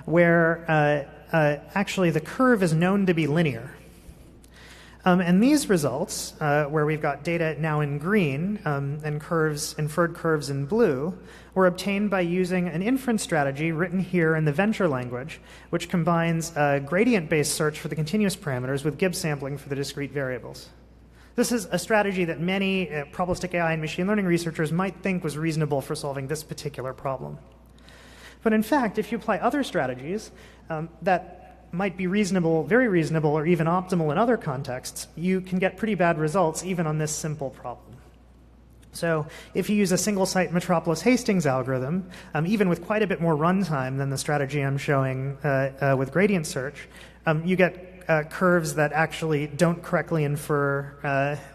where actually the curve is known to be linear. And these results, where we've got data now in green and inferred curves in blue, were obtained by using an inference strategy written here in the Venture language, which combines gradient-based search for the continuous parameters with Gibbs sampling for the discrete variables. This is a strategy that many probabilistic AI and machine learning researchers might think was reasonable for solving this particular problem. But in fact, if you apply other strategies that might be reasonable, very reasonable, or even optimal in other contexts, you can get pretty bad results even on this simple problem. So if you use a single-site Metropolis Hastings algorithm, even with quite a bit more runtime than the strategy I'm showing with gradient search, you get curves that actually don't correctly infer,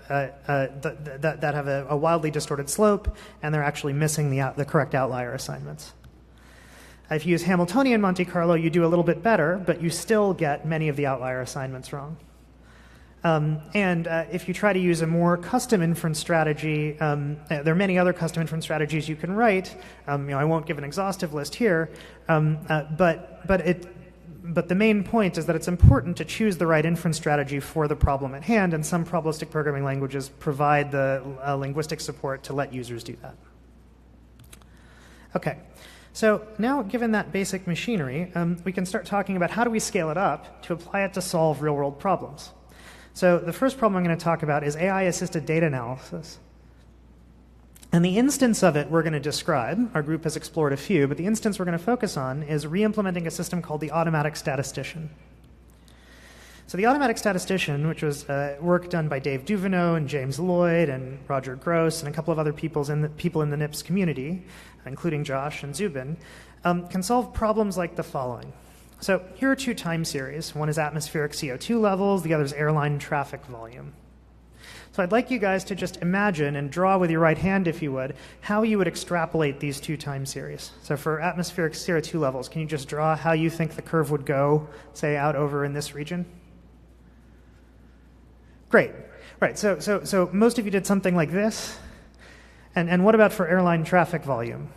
that have a wildly distorted slope, and they're actually missing the correct outlier assignments. If you use Hamiltonian Monte Carlo, you do a little bit better, but you still get many of the outlier assignments wrong. If you try to use a more custom inference strategy, there are many other custom inference strategies you can write. I won't give an exhaustive list here, but the main point is that it's important to choose the right inference strategy for the problem at hand, and some probabilistic programming languages provide the linguistic support to let users do that. Okay, so now given that basic machinery, we can start talking about how do we scale it up to apply it to solve real-world problems. So the first problem I'm going to talk about is AI-assisted data analysis. And the instance of it we're going to describe, our group has explored a few, but the instance we're going to focus on is re-implementing a system called the automatic statistician. So the automatic statistician, which was work done by Dave Duveneau and James Lloyd and Roger Gross and a couple of other people in the NIPS community, including Josh and Zubin, can solve problems like the following. So here are two time series. One is atmospheric CO2 levels, the other is airline traffic volume. So I'd like you guys to just imagine and draw with your right hand, if you would, how you would extrapolate these two time series. So for atmospheric CO2 levels, can you just draw how you think the curve would go, say, out over in this region? Great. Right, so most of you did something like this. And what about for airline traffic volume?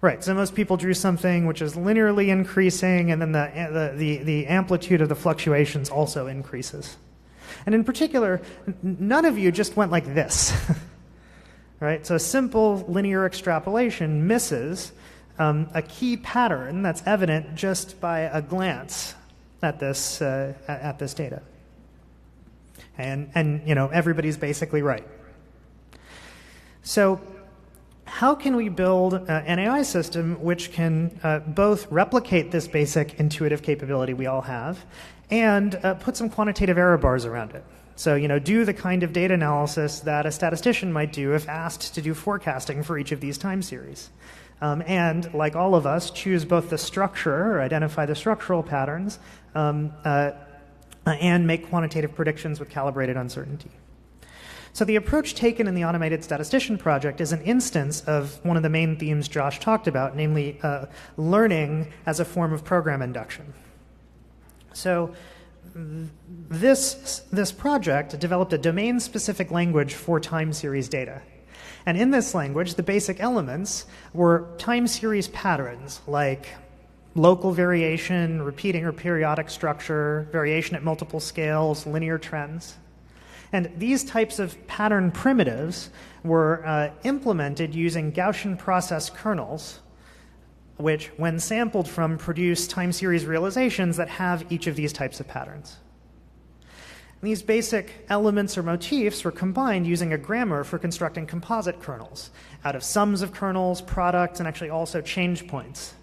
Right, so most people drew something which is linearly increasing, and then the amplitude of the fluctuations also increases. And in particular, none of you just went like this. Right, so simple linear extrapolation misses a key pattern that's evident just by a glance at this data. And everybody's basically right. So how can we build an AI system which can both replicate this basic intuitive capability we all have and put some quantitative error bars around it? So, do the kind of data analysis that a statistician might do if asked to do forecasting for each of these time series. And, like all of us, choose both the structure, or identify the structural patterns, and make quantitative predictions with calibrated uncertainty. So the approach taken in the Automated Statistician project is an instance of one of the main themes Josh talked about, namely learning as a form of program induction. So this project developed a domain-specific language for time series data. And in this language, the basic elements were time series patterns like local variation, repeating or periodic structure, variation at multiple scales, linear trends. And these types of pattern primitives were implemented using Gaussian process kernels, which, when sampled from, produce time series realizations that have each of these types of patterns. And these basic elements or motifs were combined using a grammar for constructing composite kernels out of sums of kernels, products, and actually also change points.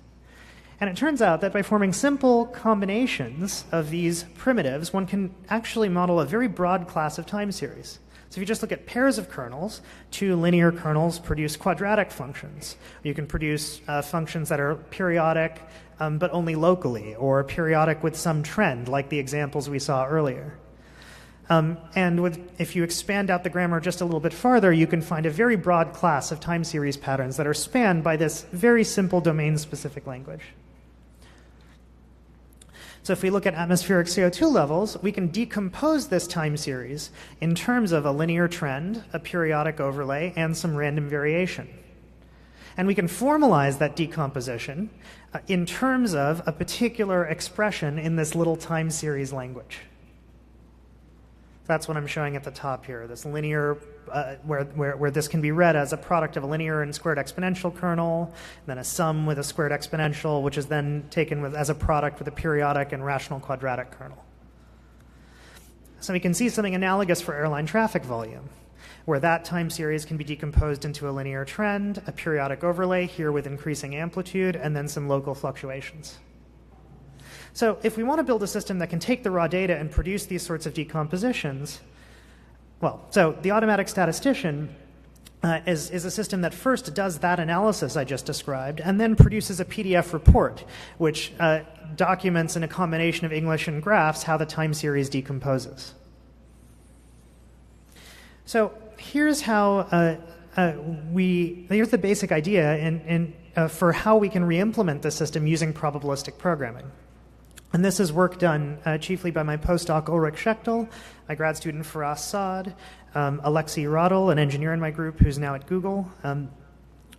And it turns out that by forming simple combinations of these primitives, one can actually model a very broad class of time series. So if you just look at pairs of kernels, two linear kernels produce quadratic functions. You can produce functions that are periodic but only locally, or periodic with some trend, like the examples we saw earlier. If you expand out the grammar just a little bit farther, you can find a very broad class of time series patterns that are spanned by this very simple domain-specific language. So if we look at atmospheric CO2 levels, we can decompose this time series in terms of a linear trend, a periodic overlay, and some random variation. And we can formalize that decomposition in terms of a particular expression in this little time series language. That's what I'm showing at the top here, this linear, where this can be read as a product of a linear and squared exponential kernel, and then a sum with a squared exponential, which is then taken as a product with a periodic and rational quadratic kernel. So we can see something analogous for airline traffic volume, where that time series can be decomposed into a linear trend, a periodic overlay, here with increasing amplitude, and then some local fluctuations. So if we want to build a system that can take the raw data and produce these sorts of decompositions, So the automatic statistician is a system that first does that analysis I just described and then produces a PDF report, which documents in a combination of English and graphs how the time series decomposes. So here's how here's the basic idea for how we can re-implement this system using probabilistic programming. And this is work done chiefly by my postdoc Ulrich Schechtel, my grad student Faraz Saad, Alexei Rodel, an engineer in my group who's now at Google.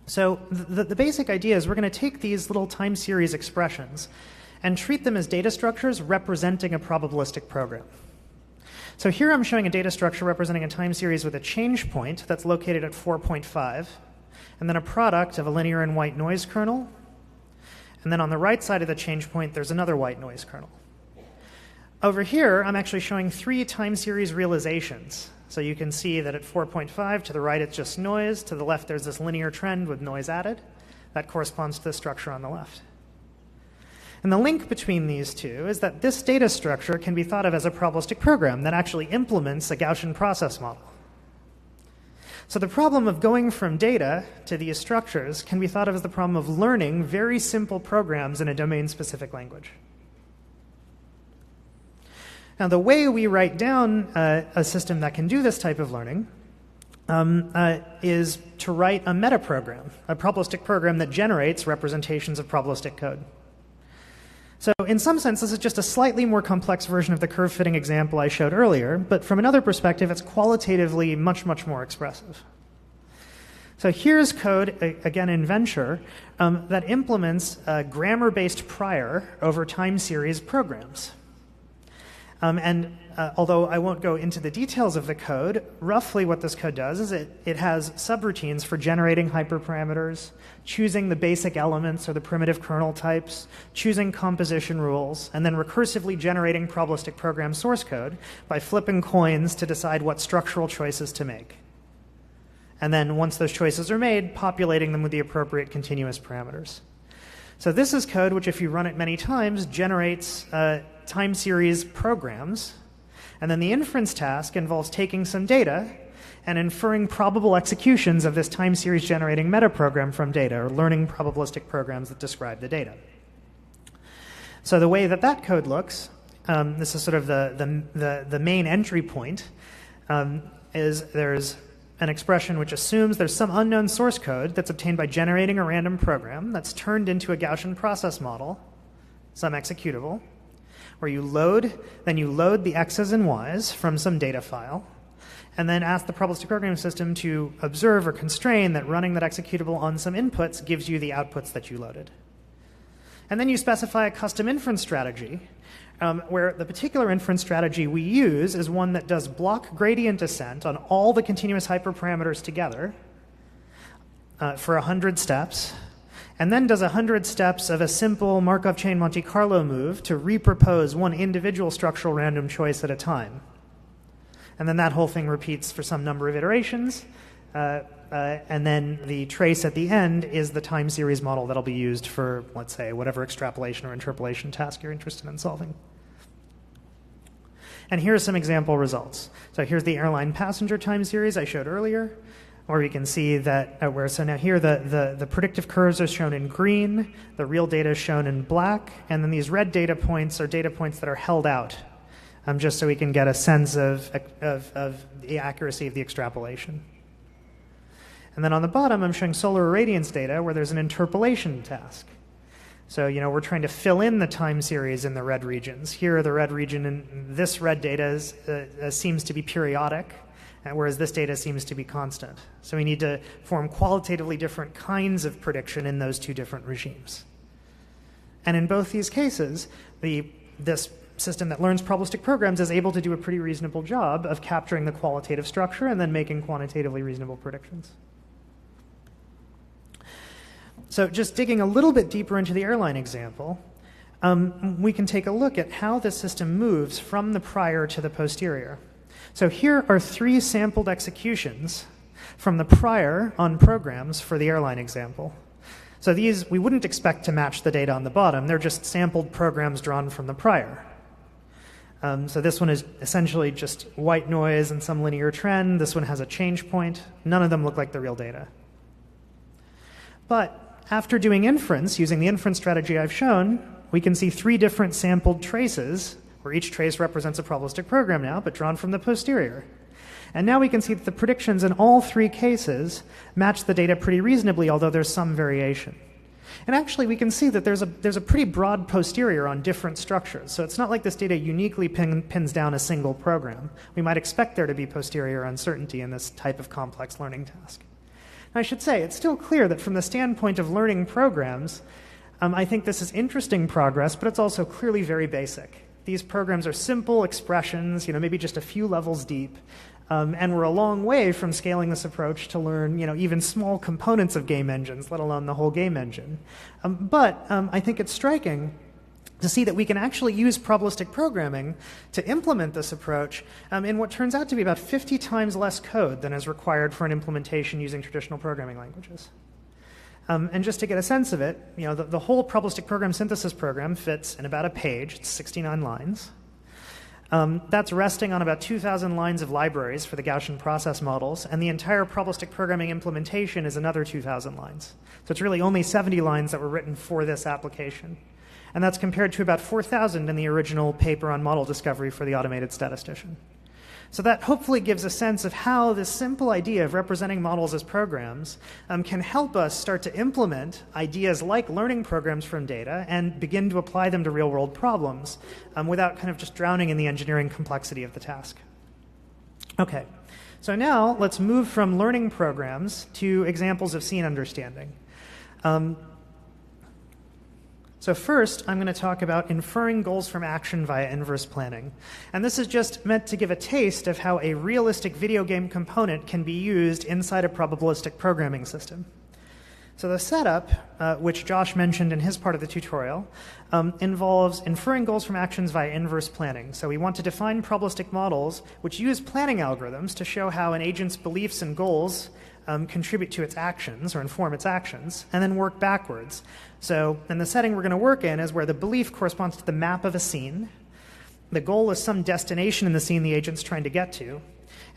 So the basic idea is we're going to take these little time series expressions and treat them as data structures representing a probabilistic program. So here I'm showing a data structure representing a time series with a change point that's located at 4.5, and then a product of a linear and white noise kernel. And then on the right side of the change point, there's another white noise kernel. Over here, I'm actually showing 3 time series realizations. So you can see that at 4.5, to the right it's just noise. To the left, there's this linear trend with noise added. That corresponds to the structure on the left. And the link between these two is that this data structure can be thought of as a probabilistic program that actually implements a Gaussian process model. So the problem of going from data to these structures can be thought of as the problem of learning very simple programs in a domain-specific language. Now, the way we write down a system that can do this type of learning is to write a metaprogram, a probabilistic program that generates representations of probabilistic code. So in some sense, this is just a slightly more complex version of the curve-fitting example I showed earlier, but from another perspective, it's qualitatively much, much more expressive. So here's code, again in Venture, that implements grammar-based prior over time series programs. Although I won't go into the details of the code, roughly what this code does is it has subroutines for generating hyperparameters, choosing the basic elements or the primitive kernel types, choosing composition rules, and then recursively generating probabilistic program source code by flipping coins to decide what structural choices to make. And then once those choices are made, populating them with the appropriate continuous parameters. So this is code which, if you run it many times, generates time series programs. And then the inference task involves taking some data and inferring probable executions of this time series generating metaprogram from data, or learning probabilistic programs that describe the data. So the way that code looks, this is sort of the main entry point, is there's an expression which assumes there's some unknown source code that's obtained by generating a random program that's turned into a Gaussian process model, some executable, where you load the x's and y's from some data file, and then ask the probabilistic programming system to observe or constrain that running that executable on some inputs gives you the outputs that you loaded. And then you specify a custom inference strategy, where the particular inference strategy we use is one that does block gradient descent on all the continuous hyperparameters together for 100 steps, and then does 100 steps of a simple Markov chain Monte Carlo move to repropose one individual structural random choice at a time. And then that whole thing repeats for some number of iterations, and then the trace at the end is the time series model that'll be used for, let's say, whatever extrapolation or interpolation task you're interested in solving. And here are some example results. So here's the airline passenger time series I showed earlier, where you can see that so now here the predictive curves are shown in green, the real data is shown in black, and then these red data points are data points that are held out, just so we can get a sense of the accuracy of the extrapolation. And then on the bottom, I'm showing solar irradiance data where there's an interpolation task. So, we're trying to fill in the time series in the red regions. Here, the red region in this red data seems to be periodic, whereas this data seems to be constant. So we need to form qualitatively different kinds of prediction in those two different regimes. And in both these cases, this system that learns probabilistic programs is able to do a pretty reasonable job of capturing the qualitative structure and then making quantitatively reasonable predictions. So just digging a little bit deeper into the airline example, we can take a look at how the system moves from the prior to the posterior. So here are 3 sampled executions from the prior on programs for the airline example. So these, we wouldn't expect to match the data on the bottom. They're just sampled programs drawn from the prior. So this one is essentially just white noise and some linear trend. This one has a change point. None of them look like the real data. But after doing inference, using the inference strategy I've shown, we can see 3 different sampled traces, where each trace represents a probabilistic program now, but drawn from the posterior. And now we can see that the predictions in all 3 cases match the data pretty reasonably, although there's some variation. And actually, we can see that there's a pretty broad posterior on different structures. So it's not like this data uniquely pins down a single program. We might expect there to be posterior uncertainty in this type of complex learning task. Now, I should say, it's still clear that from the standpoint of learning programs, I think this is interesting progress, but it's also clearly very basic. These programs are simple expressions, maybe just a few levels deep. And we're a long way from scaling this approach to learn, even small components of game engines, let alone the whole game engine. But I think it's striking to see that we can actually use probabilistic programming to implement this approach in what turns out to be about 50 times less code than is required for an implementation using traditional programming languages. And just to get a sense of it, the whole probabilistic program synthesis program fits in about a page. It's 69 lines. That's resting on about 2,000 lines of libraries for the Gaussian process models, and the entire probabilistic programming implementation is another 2,000 lines. So it's really only 70 lines that were written for this application. And that's compared to about 4,000 in the original paper on model discovery for the automated statistician. So that hopefully gives a sense of how this simple idea of representing models as programs can help us start to implement ideas like learning programs from data and begin to apply them to real-world problems without kind of just drowning in the engineering complexity of the task. Okay, so now let's move from learning programs to examples of scene understanding. So first, I'm going to talk about inferring goals from action via inverse planning. And this is just meant to give a taste of how a realistic video game component can be used inside a probabilistic programming system. So the setup, which Josh mentioned in his part of the tutorial, involves inferring goals from actions via inverse planning. So we want to define probabilistic models which use planning algorithms to show how an agent's beliefs and goals contribute to its actions or inform its actions, and then work backwards. So in the setting we're going to work in is where the belief corresponds to the map of a scene, the goal is some destination in the scene the agent's trying to get to,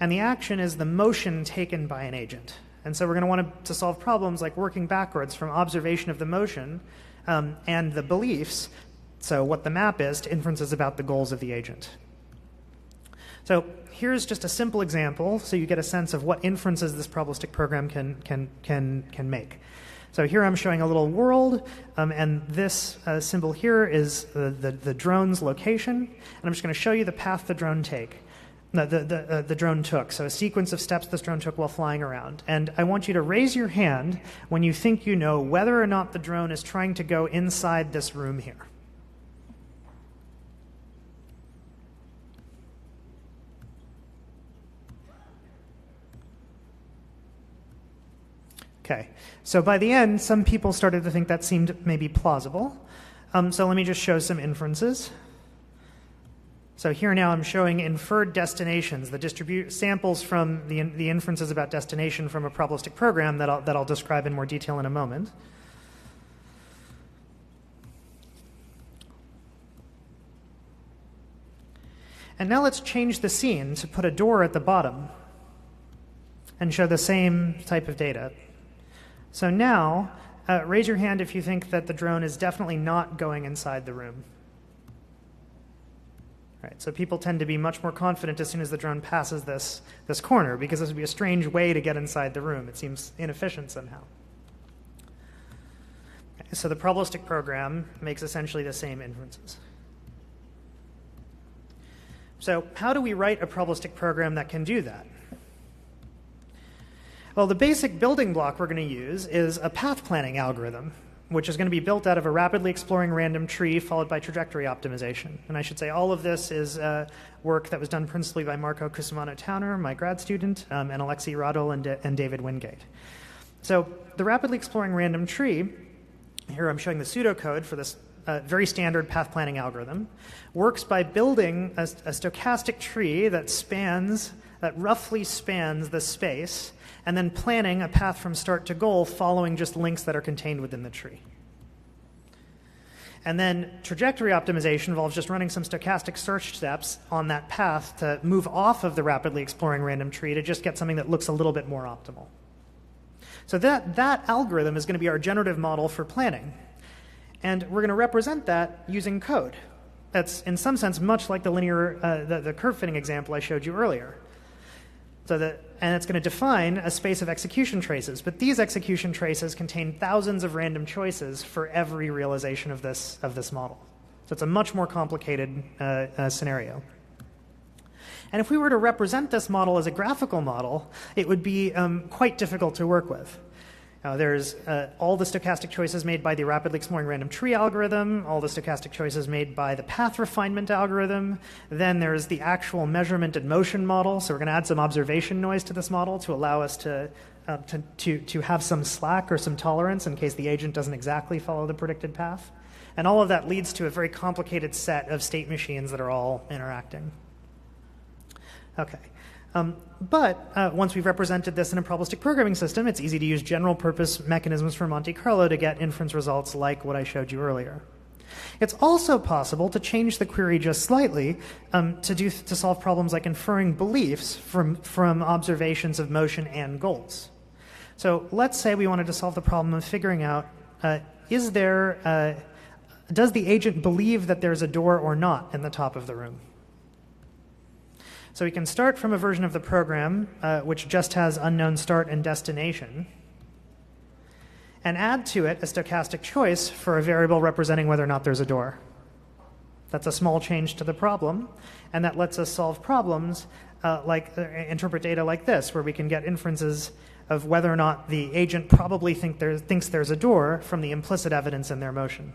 and the action is the motion taken by an agent. And so we're going to want to solve problems like working backwards from observation of the motion and the beliefs, so what the map is, to inferences about the goals of the agent. So here's just a simple example so you get a sense of what inferences this probabilistic program can make. So here I'm showing a little world, and this symbol here is the drone's location. And I'm just going to show you the path the drone took. So a sequence of steps this drone took while flying around. And I want you to raise your hand when you think you know whether or not the drone is trying to go inside this room here. Okay, so by the end, some people started to think that seemed maybe plausible. So let me just show some inferences. So here now I'm showing inferred destinations, the samples from the inferences about destination from a probabilistic program that I'll describe in more detail in a moment. And now let's change the scene to put a door at the bottom and show the same type of data. So now, raise your hand if you think that the drone is definitely not going inside the room. Right, so people tend to be much more confident as soon as the drone passes this corner, because this would be a strange way to get inside the room. It seems inefficient somehow. Okay, so the probabilistic program makes essentially the same inferences. So how do we write a probabilistic program that can do that? Well, the basic building block we're going to use is a path planning algorithm, which is going to be built out of a rapidly exploring random tree followed by trajectory optimization. And I should say all of this is work that was done principally by Marco Cusumano-Towner, my grad student, and Alexei Radul and David Wingate. So the rapidly exploring random tree, here I'm showing the pseudocode for this very standard path planning algorithm, works by building a stochastic tree that roughly spans the space, and then planning a path from start to goal following just links that are contained within the tree. And then trajectory optimization involves just running some stochastic search steps on that path to move off of the rapidly exploring random tree to just get something that looks a little bit more optimal. So that algorithm is going to be our generative model for planning. And we're going to represent that using code. That's, in some sense, much like the the curve fitting example I showed you earlier. And it's going to define a space of execution traces. But these execution traces contain thousands of random choices for every realization of this model. So it's a much more complicated scenario. And if we were to represent this model as a graphical model, it would be quite difficult to work with. There's all the stochastic choices made by the rapidly exploring random tree algorithm, all the stochastic choices made by the path refinement algorithm. Then there's the actual measurement and motion model. So we're going to add some observation noise to this model to allow us to have some slack or some tolerance in case the agent doesn't exactly follow the predicted path. And all of that leads to a very complicated set of state machines that are all interacting. Okay. But once we've represented this in a probabilistic programming system, it's easy to use general purpose mechanisms for Monte Carlo to get inference results like what I showed you earlier. It's also possible to change the query just slightly to solve problems like inferring beliefs from observations of motion and goals. So let's say we wanted to solve the problem of figuring out does the agent believe that there's a door or not in the top of the room? So we can start from a version of the program which just has unknown start and destination, and add to it a stochastic choice for a variable representing whether or not there's a door. That's a small change to the problem, and that lets us solve problems interpret data like this, where we can get inferences of whether or not the agent probably thinks there's a door from the implicit evidence in their motion.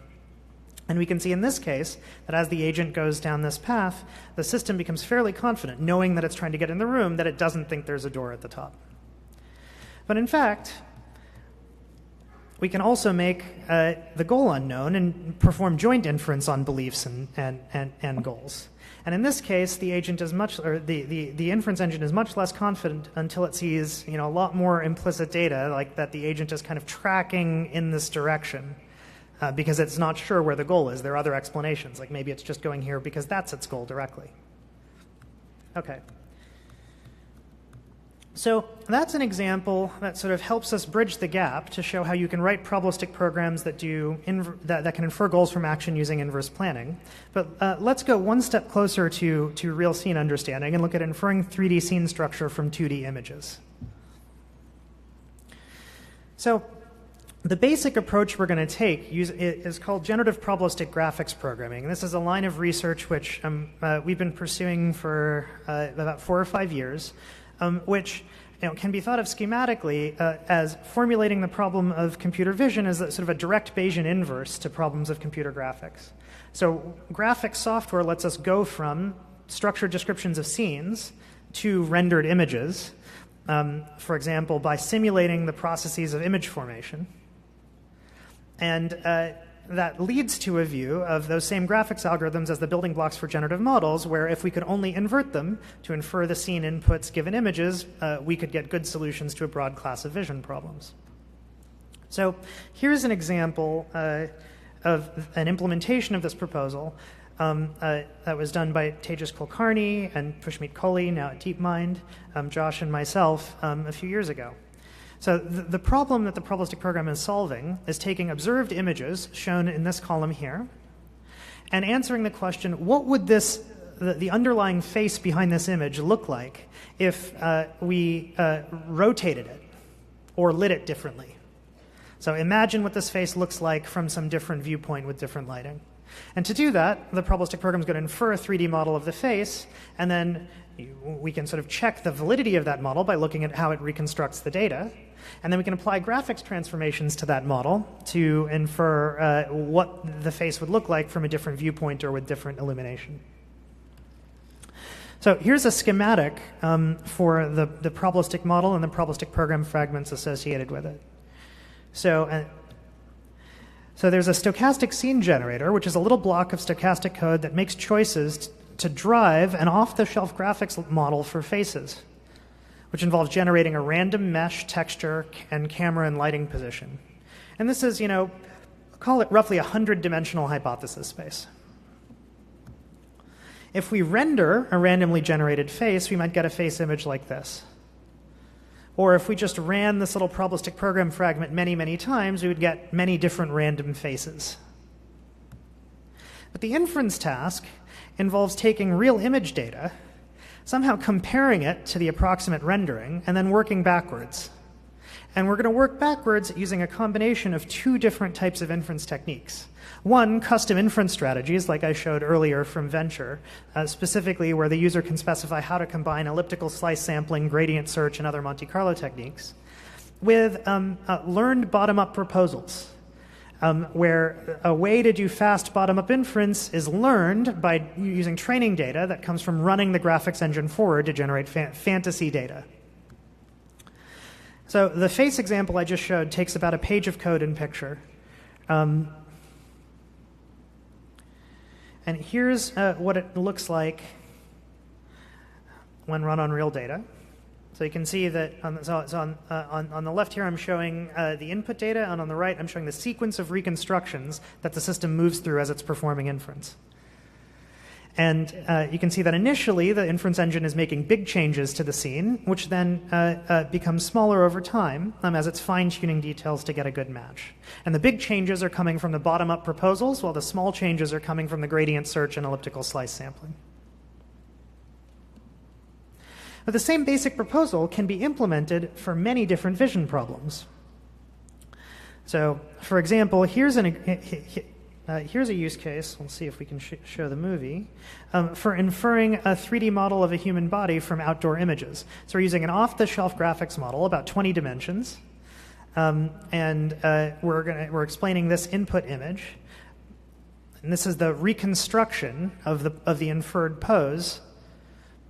And we can see in this case that as the agent goes down this path, the system becomes fairly confident, knowing that it's trying to get in the room, that it doesn't think there's a door at the top. But in fact, we can also make the goal unknown and perform joint inference on beliefs and goals. And in this case, the agent is the inference engine is much less confident until it sees a lot more implicit data, like that the agent is kind of tracking in this direction. Because it's not sure where the goal is. There are other explanations, like maybe it's just going here because that's its goal directly. Okay. So that's an example that sort of helps us bridge the gap to show how you can write probabilistic programs that can infer goals from action using inverse planning. But let's go one step closer to real scene understanding and look at inferring 3D scene structure from 2D images. So the basic approach we're going to take is called generative probabilistic graphics programming. This is a line of research which we've been pursuing for about 4 or 5 years, which can be thought of schematically as formulating the problem of computer vision as sort of a direct Bayesian inverse to problems of computer graphics. So graphics software lets us go from structured descriptions of scenes to rendered images, for example, by simulating the processes of image formation. And that leads to a view of those same graphics algorithms as the building blocks for generative models, where if we could only invert them to infer the scene inputs given images, we could get good solutions to a broad class of vision problems. So here's an example of an implementation of this proposal that was done by Tejas Kulkarni and Pushmeet Kohli, now at DeepMind, Josh and myself a few years ago. So the problem that the probabilistic program is solving is taking observed images, shown in this column here, and answering the question, what would the underlying face behind this image look like if we rotated it or lit it differently? So imagine what this face looks like from some different viewpoint with different lighting. And to do that, the probabilistic program is going to infer a 3D model of the face, and then we can sort of check the validity of that model by looking at how it reconstructs the data. And then we can apply graphics transformations to that model to infer what the face would look like from a different viewpoint or with different illumination. So here's a schematic for the probabilistic model and the probabilistic program fragments associated with it. So there's a stochastic scene generator, which is a little block of stochastic code that makes choices to drive an off-the-shelf graphics model for faces, which involves generating a random mesh texture and camera and lighting position. And this is, call it roughly 100-dimensional hypothesis space. If we render a randomly generated face, we might get a face image like this. Or if we just ran this little probabilistic program fragment many, many times, we would get many different random faces. But the inference task involves taking real image data, somehow comparing it to the approximate rendering, and then working backwards. And we're going to work backwards using a combination of two different types of inference techniques. One, custom inference strategies, like I showed earlier from Venture, specifically where the user can specify how to combine elliptical slice sampling, gradient search, and other Monte Carlo techniques, with learned bottom-up proposals, where a way to do fast bottom-up inference is learned by using training data that comes from running the graphics engine forward to generate fantasy data. So the face example I just showed takes about a page of code in picture. And here's what it looks like when run on real data. So you can see that on the left here I'm showing the input data, and on the right I'm showing the sequence of reconstructions that the system moves through as it's performing inference. And you can see that initially the inference engine is making big changes to the scene, which then becomes smaller over time as it's fine-tuning details to get a good match. And the big changes are coming from the bottom-up proposals, while the small changes are coming from the gradient search and elliptical slice sampling. But the same basic proposal can be implemented for many different vision problems. So, for example, here's a use case. We'll see if we can show the movie for inferring a 3D model of a human body from outdoor images. So we're using an off-the-shelf graphics model, about 20 dimensions, and we're explaining this input image. And this is the reconstruction of the inferred pose,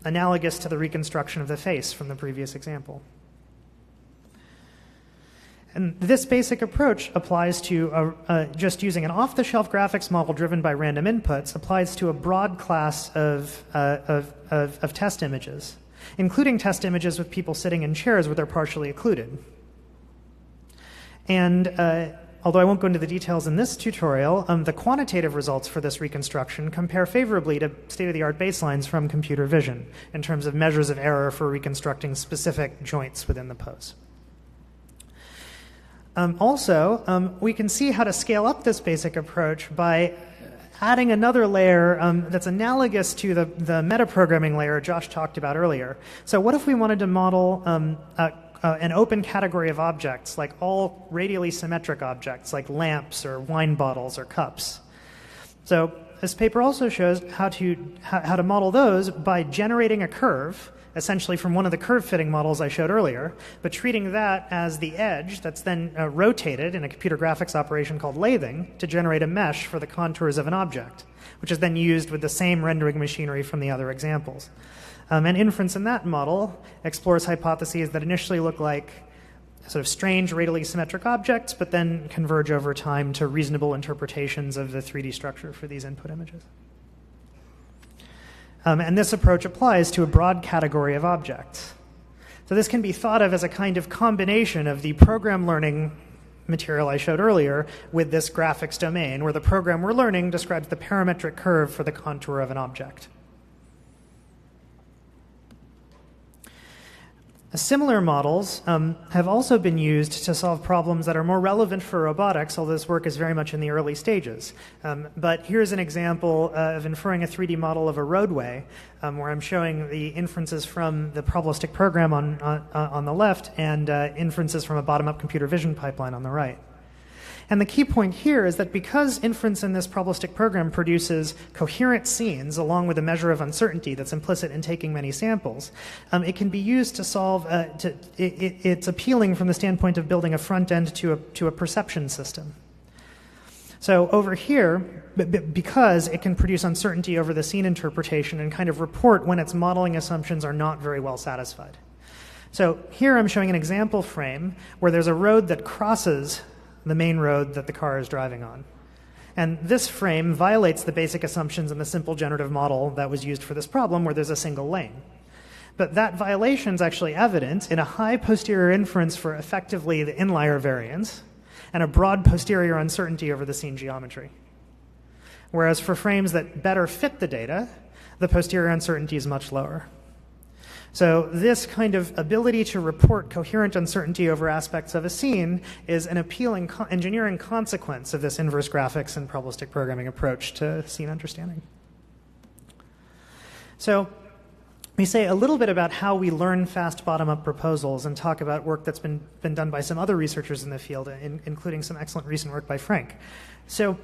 analogous to the reconstruction of the face from the previous example. And this basic approach applies to just using an off-the-shelf graphics model driven by random inputs, applies to a broad class of test images, including test images with people sitting in chairs where they're partially occluded. And although I won't go into the details in this tutorial, the quantitative results for this reconstruction compare favorably to state-of-the-art baselines from computer vision in terms of measures of error for reconstructing specific joints within the pose. We can see how to scale up this basic approach by adding another layer that's analogous to the metaprogramming layer Josh talked about earlier. So what if we wanted to model an open category of objects, like all radially symmetric objects, like lamps or wine bottles or cups? So this paper also shows how to model those by generating a curve, essentially from one of the curve-fitting models I showed earlier, but treating that as the edge that's then rotated in a computer graphics operation called lathing to generate a mesh for the contours of an object, which is then used with the same rendering machinery from the other examples. And inference in that model explores hypotheses that initially look like sort of strange radially symmetric objects, but then converge over time to reasonable interpretations of the 3D structure for these input images. And this approach applies to a broad category of objects. So this can be thought of as a kind of combination of the program learning material I showed earlier with this graphics domain, where the program we're learning describes the parametric curve for the contour of an object. Similar models have also been used to solve problems that are more relevant for robotics, although this work is very much in the early stages. But here's an example of inferring a 3D model of a roadway, where I'm showing the inferences from the probabilistic program on the left and inferences from a bottom-up computer vision pipeline on the right. And the key point here is that because inference in this probabilistic program produces coherent scenes along with a measure of uncertainty that's implicit in taking many samples, it can be used to solve, it's appealing from the standpoint of building a front end to a perception system. So over here, because it can produce uncertainty over the scene interpretation and kind of report when its modeling assumptions are not very well satisfied. So here I'm showing an example frame where there's a road that crosses the main road that the car is driving on. And this frame violates the basic assumptions in the simple generative model that was used for this problem, where there's a single lane. But that violation is actually evident in a high posterior inference for effectively the inlier variance, and a broad posterior uncertainty over the scene geometry. Whereas for frames that better fit the data, the posterior uncertainty is much lower. So this kind of ability to report coherent uncertainty over aspects of a scene is an appealing engineering consequence of this inverse graphics and probabilistic programming approach to scene understanding. So we say a little bit about how we learn fast bottom-up proposals and talk about work that's been done by some other researchers in the field, including some excellent recent work by Frank. So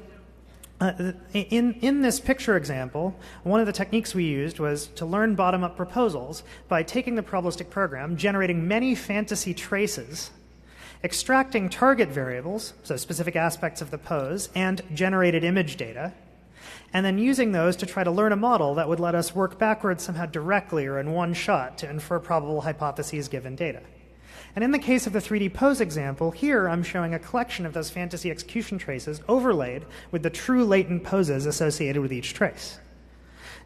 in this picture example, one of the techniques we used was to learn bottom-up proposals by taking the probabilistic program, generating many fantasy traces, extracting target variables, so specific aspects of the pose, and generated image data, and then using those to try to learn a model that would let us work backwards somehow directly or in one shot to infer probable hypotheses given data. And in the case of the 3D pose example, here I'm showing a collection of those fantasy execution traces overlaid with the true latent poses associated with each trace.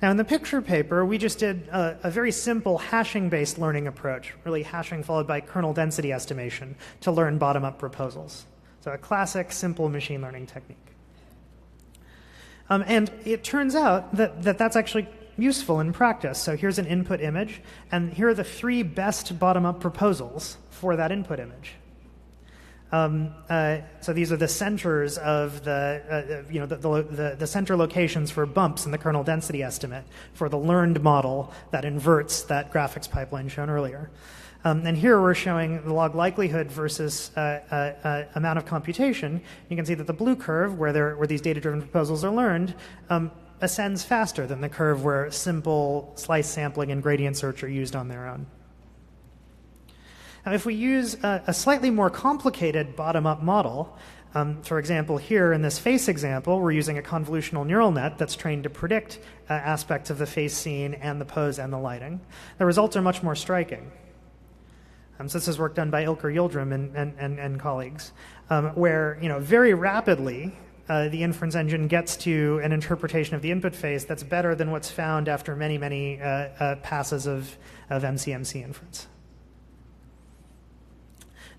Now in the picture paper, we just did a very simple hashing-based learning approach, really hashing followed by kernel density estimation to learn bottom-up proposals. So a classic, simple machine learning technique. And it turns out that that's actually useful in practice. So here's an input image, and here are the 3 best bottom-up proposals for that input image. So these are the centers of the center locations for bumps in the kernel density estimate for the learned model that inverts that graphics pipeline shown earlier. And here we're showing the log likelihood versus amount of computation. You can see that the blue curve, where these data-driven proposals are learned, ascends faster than the curve where simple slice sampling and gradient search are used on their own. Now, if we use a slightly more complicated bottom-up model, for example, here in this face example, we're using a convolutional neural net that's trained to predict aspects of the face scene and the pose and the lighting. The results are much more striking. So this is work done by Ilker Yildirim and colleagues, where very rapidly the inference engine gets to an interpretation of the input face that's better than what's found after many, many passes of MCMC inference.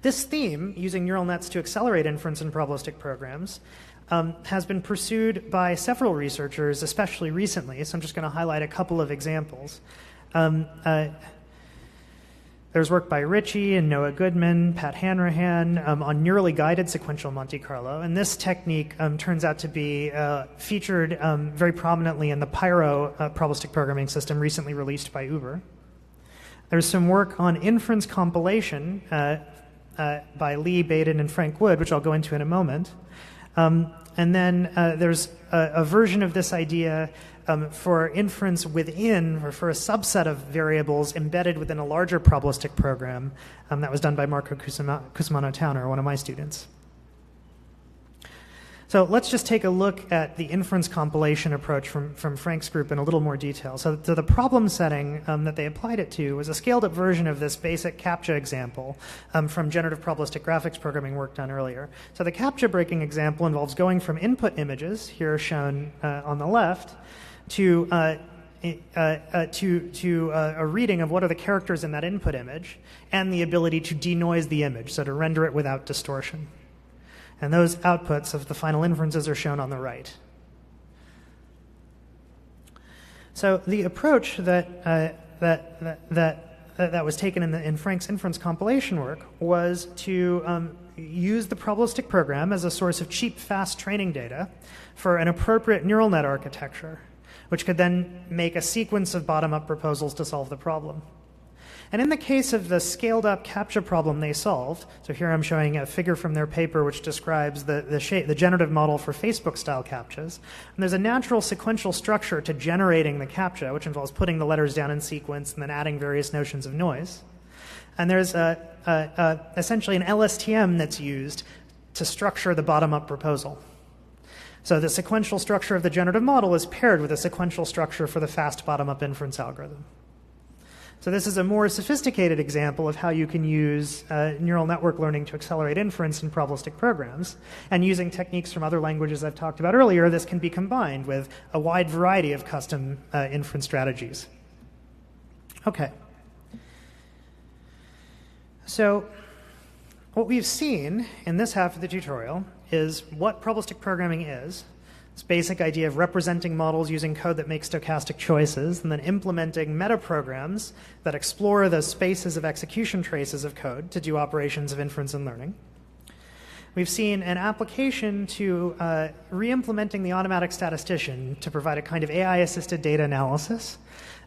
This theme, using neural nets to accelerate inference in probabilistic programs, has been pursued by several researchers, especially recently. So I'm just going to highlight a couple of examples. There's work by Ritchie and Noah Goodman, Pat Hanrahan on neurally guided sequential Monte Carlo. And this technique turns out to be featured very prominently in the Pyro probabilistic programming system recently released by Uber. There's some work on inference compilation by Lee, Baden, and Frank Wood, which I'll go into in a moment. And then there's a version of this idea for inference within, or for a subset of variables embedded within a larger probabilistic program that was done by Marco Cusumano-Towner, one of my students. So let's just take a look at the inference compilation approach from Frank's group in a little more detail. So the problem setting that they applied it to was a scaled-up version of this basic CAPTCHA example from generative probabilistic graphics programming work done earlier. So the CAPTCHA breaking example involves going from input images, here shown on the left, to a reading of what are the characters in that input image and the ability to denoise the image, so to render it without distortion. And those outputs of the final inferences are shown on the right. So the approach that was taken in Frank's inference compilation work was to use the probabilistic program as a source of cheap, fast training data for an appropriate neural net architecture, which could then make a sequence of bottom-up proposals to solve the problem. And in the case of the scaled-up CAPTCHA problem they solved, so here I'm showing a figure from their paper which describes the generative model for Facebook-style CAPTCHAs. And there's a natural sequential structure to generating the CAPTCHA, which involves putting the letters down in sequence and then adding various notions of noise. And there's essentially an LSTM that's used to structure the bottom-up proposal. So the sequential structure of the generative model is paired with a sequential structure for the fast bottom-up inference algorithm. So this is a more sophisticated example of how you can use neural network learning to accelerate inference in probabilistic programs. And using techniques from other languages I've talked about earlier, this can be combined with a wide variety of custom inference strategies. Okay. So what we've seen in this half of the tutorial is what probabilistic programming is. This basic idea of representing models using code that makes stochastic choices, and then implementing metaprograms that explore the spaces of execution traces of code to do operations of inference and learning. We've seen an application to re-implementing the automatic statistician to provide a kind of AI-assisted data analysis.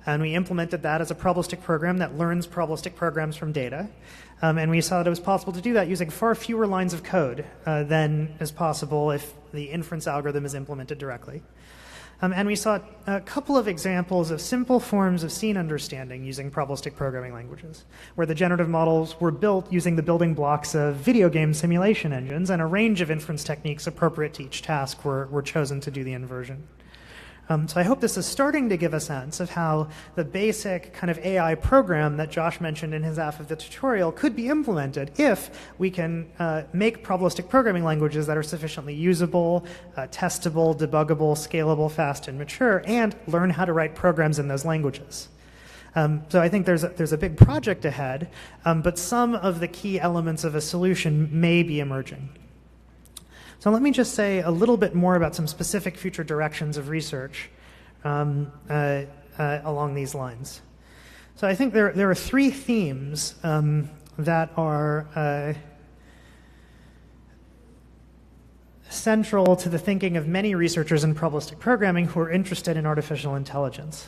And we implemented that as a probabilistic program that learns probabilistic programs from data. And we saw that it was possible to do that using far fewer lines of code than is possible if the inference algorithm is implemented directly. And we saw a couple of examples of simple forms of scene understanding using probabilistic programming languages, where the generative models were built using the building blocks of video game simulation engines, and a range of inference techniques appropriate to each task were chosen to do the inversion. So I hope this is starting to give a sense of how the basic kind of AI program that Josh mentioned in his half of the tutorial could be implemented if we can make probabilistic programming languages that are sufficiently usable, testable, debuggable, scalable, fast, and mature, and learn how to write programs in those languages. So I think there's a big project ahead, but some of the key elements of a solution may be emerging. So let me just say a little bit more about some specific future directions of research along these lines. So I think there are three themes that are central to the thinking of many researchers in probabilistic programming who are interested in artificial intelligence.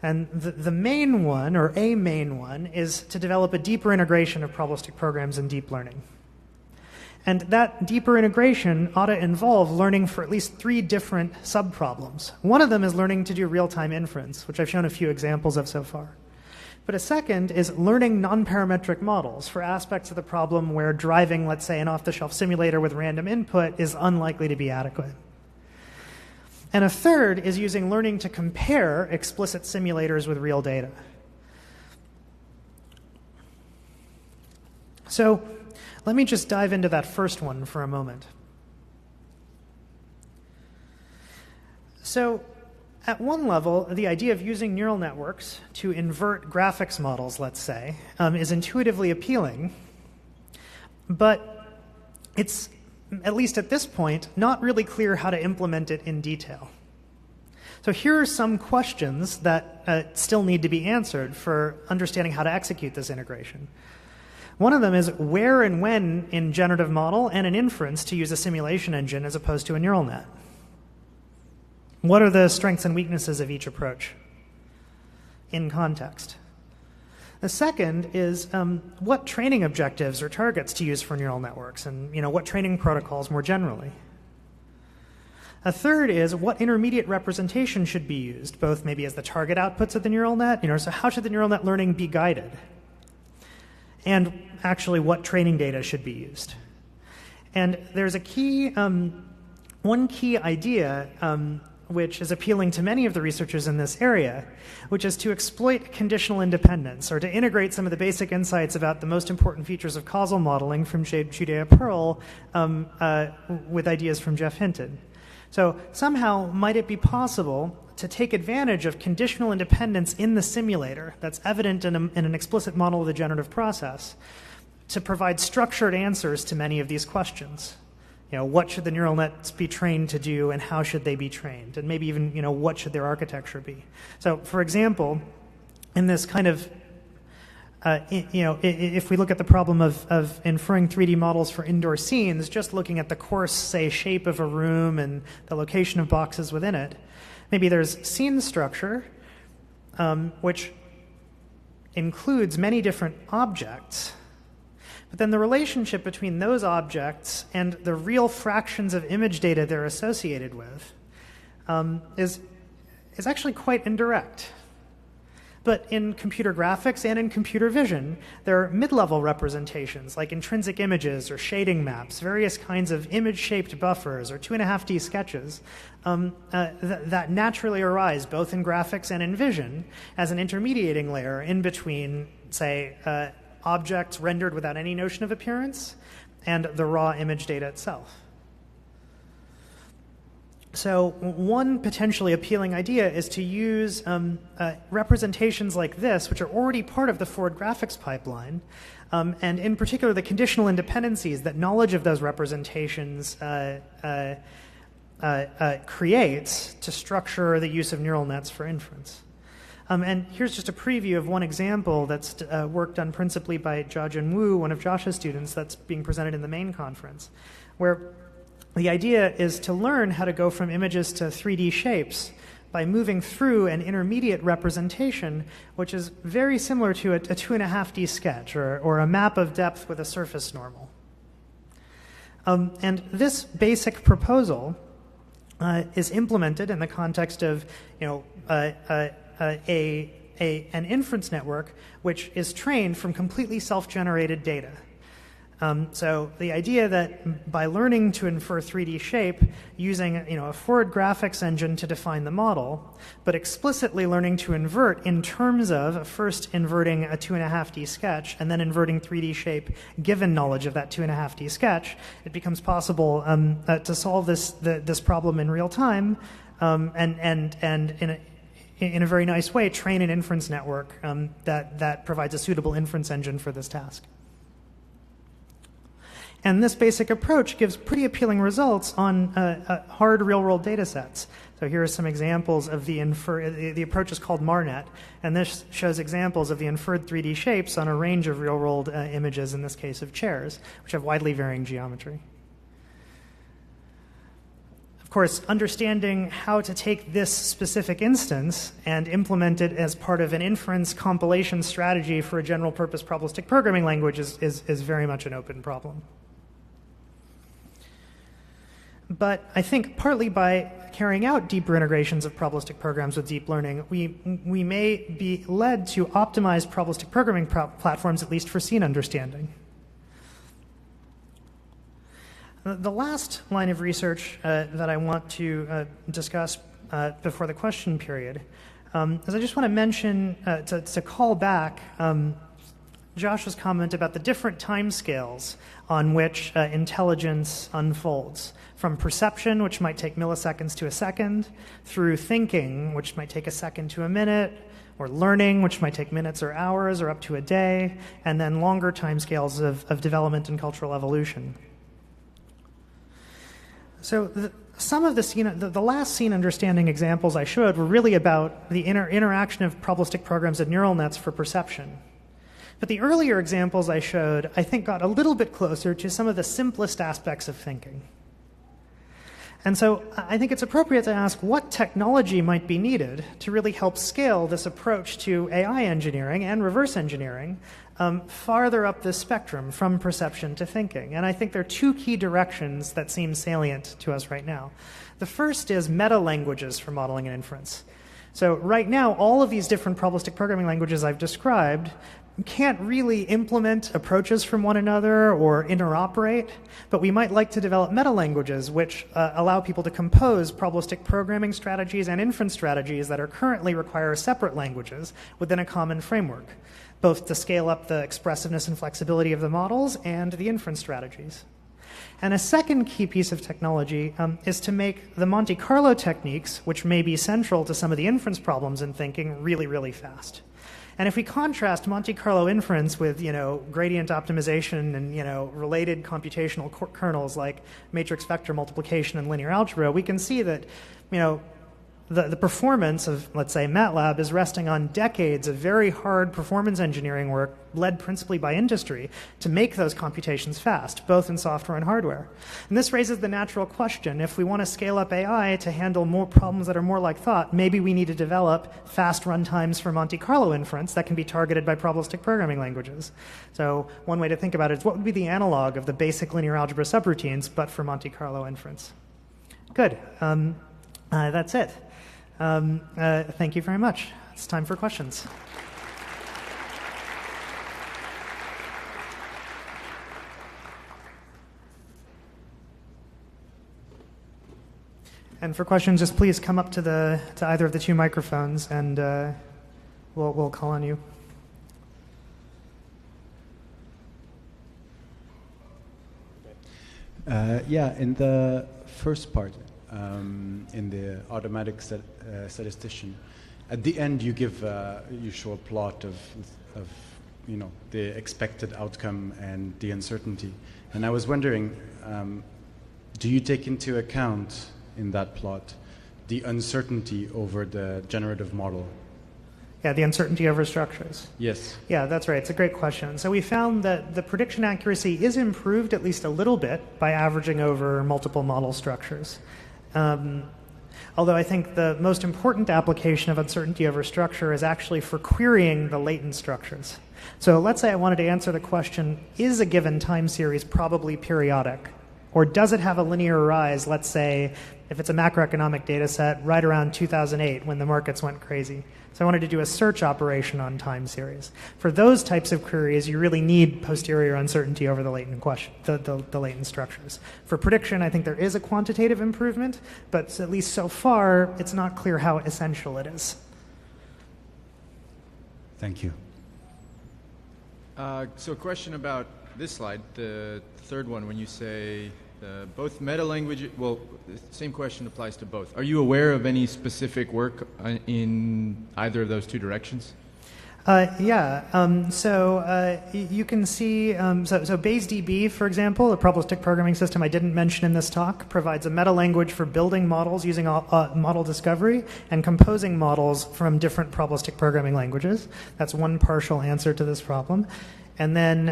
And the main one, or a main one, is to develop a deeper integration of probabilistic programs in deep learning. And that deeper integration ought to involve learning for at least three different subproblems. One of them is learning to do real-time inference, which I've shown a few examples of so far. But a second is learning non-parametric models for aspects of the problem where driving, let's say, an off-the-shelf simulator with random input is unlikely to be adequate. And a third is using learning to compare explicit simulators with real data. So let me just dive into that first one for a moment. So at one level, the idea of using neural networks to invert graphics models, let's say, is intuitively appealing, but it's, at least at this point, not really clear how to implement it in detail. So here are some questions that still need to be answered for understanding how to execute this integration. One of them is where and when in generative model and in inference to use a simulation engine as opposed to a neural net. What are the strengths and weaknesses of each approach in context? The second is what training objectives or targets to use for neural networks, and what training protocols more generally. A third is what intermediate representation should be used, both maybe as the target outputs of the neural net, so how should the neural net learning be guided? And actually what training data should be used. And there's a key, one key idea which is appealing to many of the researchers in this area, which is to exploit conditional independence, or to integrate some of the basic insights about the most important features of causal modeling from Judea-Pearl with ideas from Jeff Hinton. So somehow might it be possible to take advantage of conditional independence in the simulator that's evident in an explicit model of the generative process to provide structured answers to many of these questions. What should the neural nets be trained to do, and how should they be trained? And maybe even, what should their architecture be? So, for example, in this kind of, if we look at the problem of inferring 3D models for indoor scenes, just looking at the coarse, say, shape of a room and the location of boxes within it, maybe there's scene structure, which includes many different objects. But then the relationship between those objects and the real fractions of image data they're associated with is actually quite indirect. But in computer graphics and in computer vision, there are mid-level representations like intrinsic images or shading maps, various kinds of image-shaped buffers or 2.5D sketches that naturally arise both in graphics and in vision as an intermediating layer in between, say, objects rendered without any notion of appearance and the raw image data itself. So one potentially appealing idea is to use representations like this, which are already part of the forward graphics pipeline, and in particular the conditional independencies that knowledge of those representations creates to structure the use of neural nets for inference. And here's just a preview of one example that's work done principally by Jiajun Wu, one of Josh's students, that's being presented in the main conference, where the idea is to learn how to go from images to 3D shapes by moving through an intermediate representation, which is very similar to a 2.5D sketch or a map of depth with a surface normal. And this basic proposal is implemented in the context of, an inference network which is trained from completely self-generated data. So the idea that by learning to infer 3D shape using a forward graphics engine to define the model, but explicitly learning to invert in terms of first inverting a 2.5D sketch and then inverting 3D shape given knowledge of that 2.5D sketch, it becomes possible to solve this problem in real time and in a very nice way train an inference network that provides a suitable inference engine for this task. And this basic approach gives pretty appealing results on hard real-world data sets. So here are some examples of the approach is called MARNet, and this shows examples of the inferred 3D shapes on a range of real-world images, in this case of chairs, which have widely varying geometry. Of course, understanding how to take this specific instance and implement it as part of an inference compilation strategy for a general-purpose probabilistic programming language is very much an open problem. But I think partly by carrying out deeper integrations of probabilistic programs with deep learning, we may be led to optimize probabilistic programming platforms, at least for scene understanding. The last line of research that I want to discuss before the question period is I just want to mention, to call back Josh's comment about the different timescales on which intelligence unfolds, from perception, which might take milliseconds to a second, through thinking, which might take a second to a minute, or learning, which might take minutes or hours or up to a day, and then longer timescales of development and cultural evolution. So some of the last scene understanding examples I showed were really about the interaction of probabilistic programs and neural nets for perception. But the earlier examples I showed, I think, got a little bit closer to some of the simplest aspects of thinking. And so I think it's appropriate to ask what technology might be needed to really help scale this approach to AI engineering and reverse engineering farther up the spectrum from perception to thinking. And I think there are two key directions that seem salient to us right now. The first is meta-languages for modeling and inference. So right now, all of these different probabilistic programming languages I've described can't really implement approaches from one another or interoperate, but we might like to develop meta-languages which allow people to compose probabilistic programming strategies and inference strategies that are currently require separate languages within a common framework, both to scale up the expressiveness and flexibility of the models and the inference strategies. And a second key piece of technology is to make the Monte Carlo techniques, which may be central to some of the inference problems in thinking, really, really fast. And if we contrast Monte Carlo inference with, gradient optimization and, related computational kernels like matrix vector multiplication and linear algebra, we can see that, the performance of, let's say, MATLAB is resting on decades of very hard performance engineering work led principally by industry to make those computations fast, both in software and hardware. And this raises the natural question, if we want to scale up AI to handle more problems that are more like thought, maybe we need to develop fast runtimes for Monte Carlo inference that can be targeted by probabilistic programming languages. So one way to think about it is what would be the analog of the basic linear algebra subroutines, but for Monte Carlo inference? Good. That's it. Thank you very much. It's time for questions. And for questions, just please come up to either of the two microphones, and we'll call on you. In the first part, in the automatic statistician, at the end you give you show a plot of the expected outcome and the uncertainty. And I was wondering, do you take into account in that plot the uncertainty over the generative model? Yeah, the uncertainty over structures. Yes. Yeah, that's right. It's a great question. So we found that the prediction accuracy is improved at least a little bit by averaging over multiple model structures. Although I think the most important application of uncertainty over structure is actually for querying the latent structures. So let's say I wanted to answer the question, is a given time series probably periodic? Or does it have a linear rise, let's say, if it's a macroeconomic data set, right around 2008 when the markets went crazy? So I wanted to do a search operation on time series. For those types of queries, you really need posterior uncertainty over the latent question, the latent structures. For prediction, I think there is a quantitative improvement, but at least so far, it's not clear how essential it is. Thank you. So a question about this slide, the third one, when you say both meta-language, well, the same question applies to both. Are you aware of any specific work in either of those two directions? You can see, so BaseDB, for example, a probabilistic programming system I didn't mention in this talk, provides a meta-language for building models using model discovery and composing models from different probabilistic programming languages. That's one partial answer to this problem. And then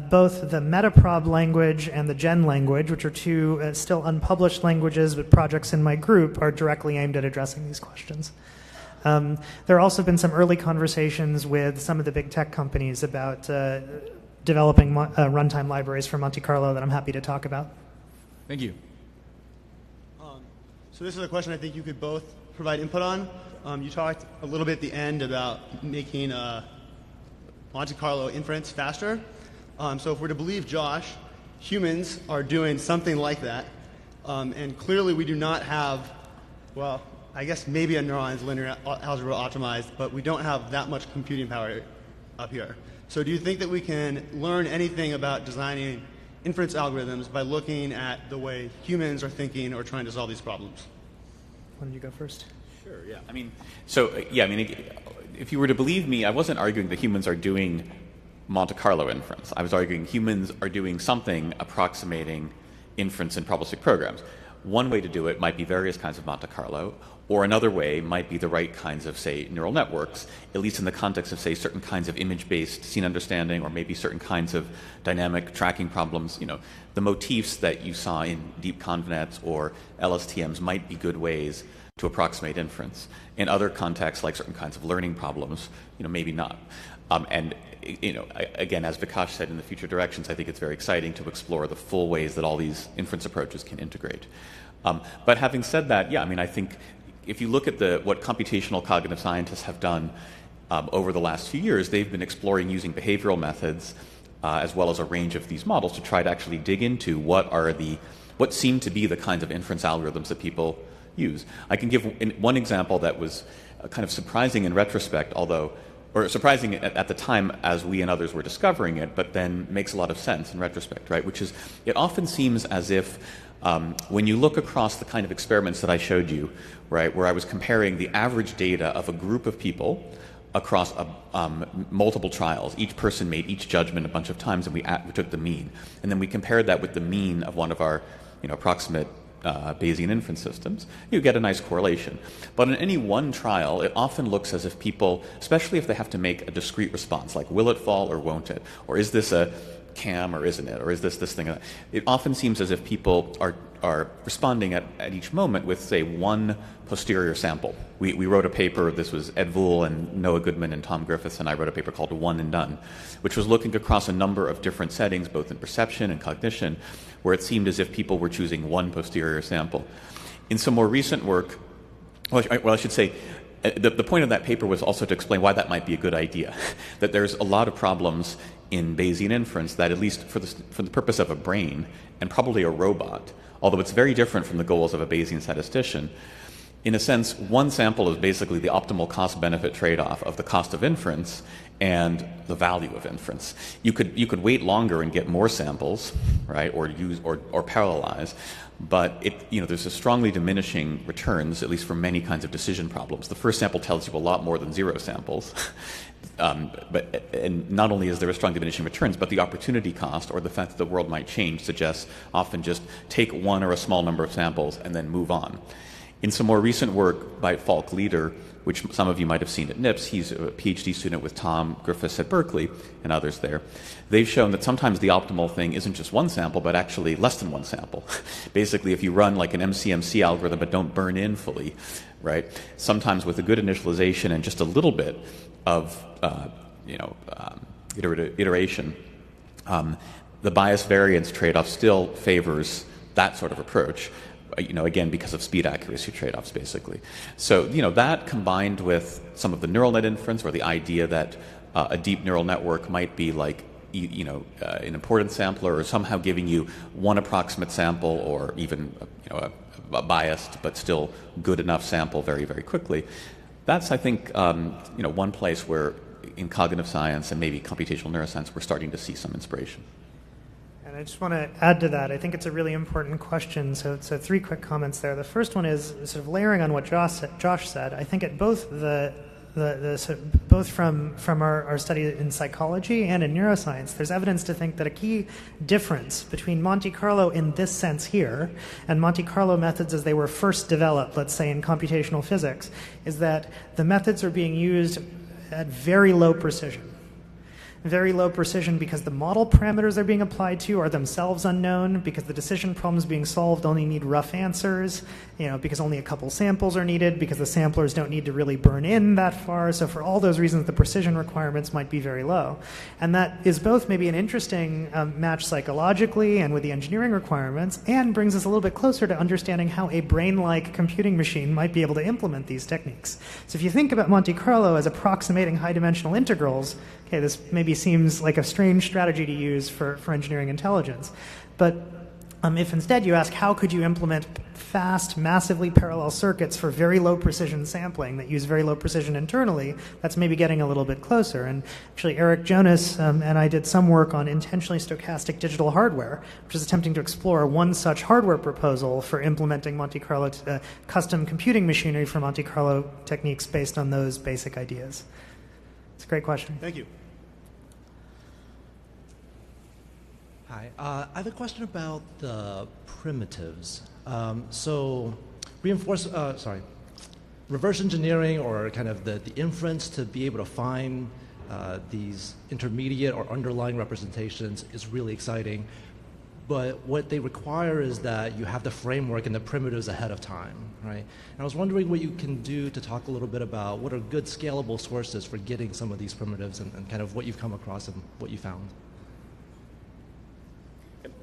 both the Metaprob language and the Gen language, which are two still unpublished languages but projects in my group, are directly aimed at addressing these questions. There have also been some early conversations with some of the big tech companies about developing runtime libraries for Monte Carlo that I'm happy to talk about. Thank you. So this is a question I think you could both provide input on. You talked a little bit at the end about making Monte Carlo inference faster. So if we're to believe Josh, humans are doing something like that. And clearly we do not have, well, I guess maybe a neuron's linear algebra optimized, but we don't have that much computing power up here. So do you think that we can learn anything about designing inference algorithms by looking at the way humans are thinking or trying to solve these problems? Why don't you go first? Sure, yeah. If you were to believe me, I wasn't arguing that humans are doing Monte Carlo inference. I was arguing humans are doing something approximating inference in probabilistic programs. One way to do it might be various kinds of Monte Carlo, or another way might be the right kinds of, say, neural networks, at least in the context of, say, certain kinds of image-based scene understanding, or maybe certain kinds of dynamic tracking problems. The motifs that you saw in deep convnets or LSTMs might be good ways to approximate inference. In other contexts, like certain kinds of learning problems, maybe not. Again, as Vikash said in the future directions, I think it's very exciting to explore the full ways that all these inference approaches can integrate. But having said that, I think if you look at what computational cognitive scientists have done over the last few years, they've been exploring using behavioral methods as well as a range of these models to try to actually dig into what seem to be the kinds of inference algorithms that people use. I can give one example that was kind of surprising in retrospect, or surprising at the time as we and others were discovering it, but then makes a lot of sense in retrospect, right? Which is, it often seems as if when you look across the kind of experiments that I showed you, right, where I was comparing the average data of a group of people across multiple trials, each person made each judgment a bunch of times, and we took the mean, and then we compared that with the mean of one of our approximate Bayesian inference systems, you get a nice correlation. But in any one trial, it often looks as if people, especially if they have to make a discrete response, like will it fall or won't it? Or is this a cam or isn't it? Or is this thing? It often seems as if people are responding at each moment with, say, one posterior sample. We wrote a paper, this was Ed Vool and Noah Goodman and Tom Griffiths and I wrote a paper called One and Done, which was looking across a number of different settings, both in perception and cognition, where it seemed as if people were choosing one posterior sample. In some more recent work, I should say, the point of that paper was also to explain why that might be a good idea, that there's a lot of problems in Bayesian inference that, at least for the purpose of a brain and probably a robot, although it's very different from the goals of a Bayesian statistician, In a sense, one sample is basically the optimal cost-benefit trade-off of the cost of inference and the value of inference. You could wait longer and get more samples, right, or parallelize, but there's a strongly diminishing returns, at least for many kinds of decision problems. The first sample tells you a lot more than 0 samples. And not only is there a strong diminishing returns, but the opportunity cost or the fact that the world might change suggests often just take one or a small number of samples and then move on. In some more recent work by Falk Leader, which some of you might have seen at NIPS, he's a PhD student with Tom Griffiths at Berkeley and others there, they've shown that sometimes the optimal thing isn't just one sample, but actually less than one sample. Basically, if you run like an MCMC algorithm but don't burn in fully, right, sometimes with a good initialization and just a little bit of iteration, the bias variance trade-off still favors that sort of approach. Again, because of speed accuracy trade-offs, basically. So, that combined with some of the neural net inference, or the idea that a deep neural network might be like, an importance sampler, or somehow giving you one approximate sample, or even, a biased but still good enough sample very, very quickly. That's, I think, one place where in cognitive science and maybe computational neuroscience, we're starting to see some inspiration. And I just want to add to that. I think it's a really important question. So 3 quick comments there. The first one is sort of layering on what Josh said. I think at both both from our study in psychology and in neuroscience, there's evidence to think that a key difference between Monte Carlo in this sense here and Monte Carlo methods as they were first developed, let's say in computational physics, is that the methods are being used at very low precision. Very low precision because the model parameters they're being applied to are themselves unknown, because the decision problems being solved only need rough answers, because only a couple samples are needed, because the samplers don't need to really burn in that far. So for all those reasons, the precision requirements might be very low. And that is both maybe an interesting match psychologically and with the engineering requirements, and brings us a little bit closer to understanding how a brain-like computing machine might be able to implement these techniques. So if you think about Monte Carlo as approximating high-dimensional integrals, okay, this maybe seems like a strange strategy to use for engineering intelligence. But if instead you ask, how could you implement fast, massively parallel circuits for very low precision sampling that use very low precision internally, that's maybe getting a little bit closer. And actually, Eric Jonas and I did some work on intentionally stochastic digital hardware, which is attempting to explore one such hardware proposal for implementing Monte Carlo custom computing machinery for Monte Carlo techniques based on those basic ideas. It's a great question. Thank you. Hi, I have a question about the primitives. So reverse engineering, or kind of the inference to be able to find these intermediate or underlying representations is really exciting. But what they require is that you have the framework and the primitives ahead of time, right? And I was wondering what you can do to talk a little bit about what are good scalable sources for getting some of these primitives, and kind of what you've come across and what you found.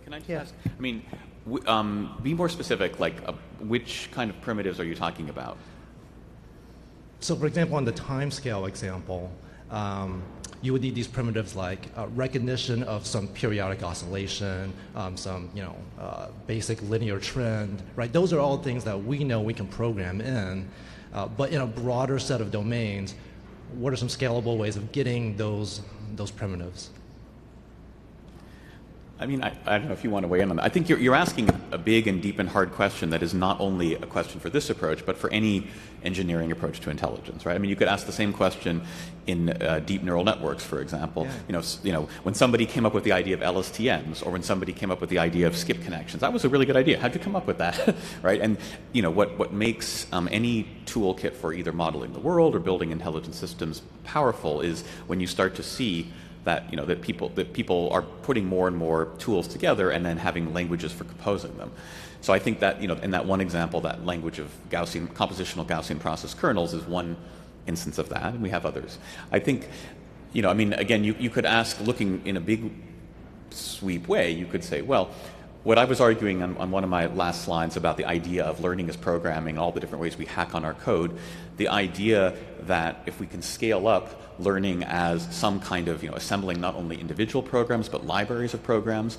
Can I just ask? I mean, be more specific, like which kind of primitives are you talking about? So for example, on the timescale example, you would need these primitives like recognition of some periodic oscillation, some basic linear trend, right? Those are all things that we know we can program in, but in a broader set of domains, what are some scalable ways of getting those primitives? I mean, I don't know if you want to weigh in on that. I think you're asking a big and deep and hard question that is not only a question for this approach, but for any engineering approach to intelligence, right? I mean, you could ask the same question in deep neural networks, for example. Yeah. When somebody came up with the idea of LSTMs, or when somebody came up with the idea of skip connections, that was a really good idea. How'd you come up with that, right? And what makes any toolkit for either modeling the world or building intelligent systems powerful is when you start to see that that people are putting more and more tools together and then having languages for composing them. So I think that in that one example, that language of compositional Gaussian process kernels is one instance of that, and we have others. I think again, you could ask, looking in a big sweep way, you could say, well, what I was arguing on one of my last slides about the idea of learning as programming, all the different ways we hack on our code, the idea that if we can scale up learning as some kind of, assembling not only individual programs but libraries of programs,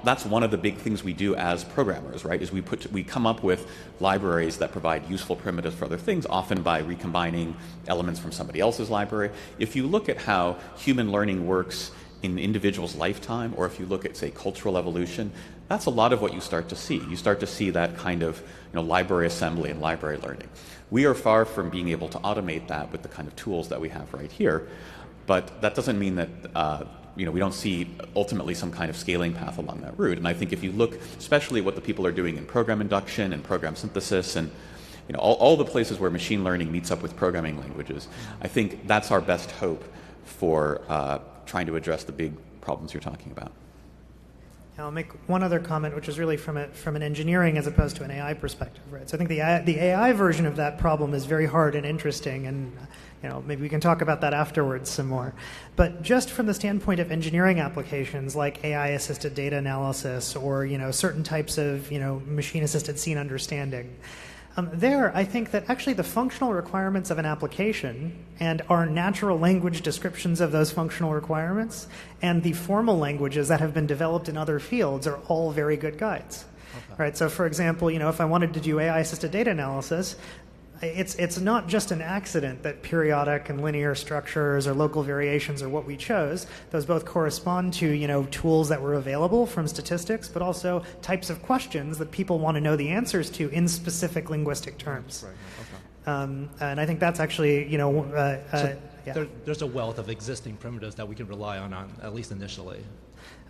that's one of the big things we do as programmers, right? Is we come up with libraries that provide useful primitives for other things, often by recombining elements from somebody else's library. If you look at how human learning works in an individual's lifetime, or if you look at, say, cultural evolution, that's a lot of what you start to see. You start to see that kind of library assembly and library learning. We are far from being able to automate that with the kind of tools that we have right here, but that doesn't mean that we don't see ultimately some kind of scaling path along that route. And I think if you look especially what the people are doing in program induction and program synthesis and all the places where machine learning meets up with programming languages, I think that's our best hope for trying to address the big problems you're talking about. I'll make one other comment, which is really from an engineering as opposed to an AI perspective, right? So I think the AI version of that problem is very hard and interesting, and maybe we can talk about that afterwards some more. But just from the standpoint of engineering applications like AI-assisted data analysis or certain types of machine-assisted scene understanding, I think that actually the functional requirements of an application and our natural language descriptions of those functional requirements and the formal languages that have been developed in other fields are all very good guides. Okay. Right? So for example, if I wanted to do AI-assisted data analysis, it's not just an accident that periodic and linear structures or local variations are what we chose. Those both correspond to tools that were available from statistics, but also types of questions that people want to know the answers to in specific linguistic terms. Right. Okay. And I think that's actually there's a wealth of existing primitives that we can rely on at least initially.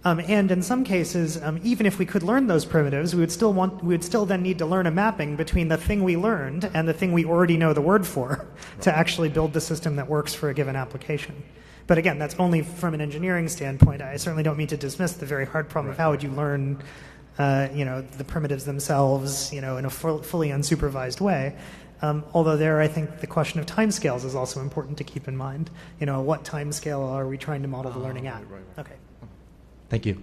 And in some cases, even if we could learn those primitives, we would still then need to learn a mapping between the thing we learned and the thing we already know the word for to actually build the system that works for a given application. But again, that's only from an engineering standpoint. I certainly don't mean to dismiss the very hard problem of how would you learn, the primitives themselves, in a fully unsupervised way. Although there, I think the question of timescales is also important to keep in mind. What timescale are we trying to model the learning at? Right. Okay. Thank you.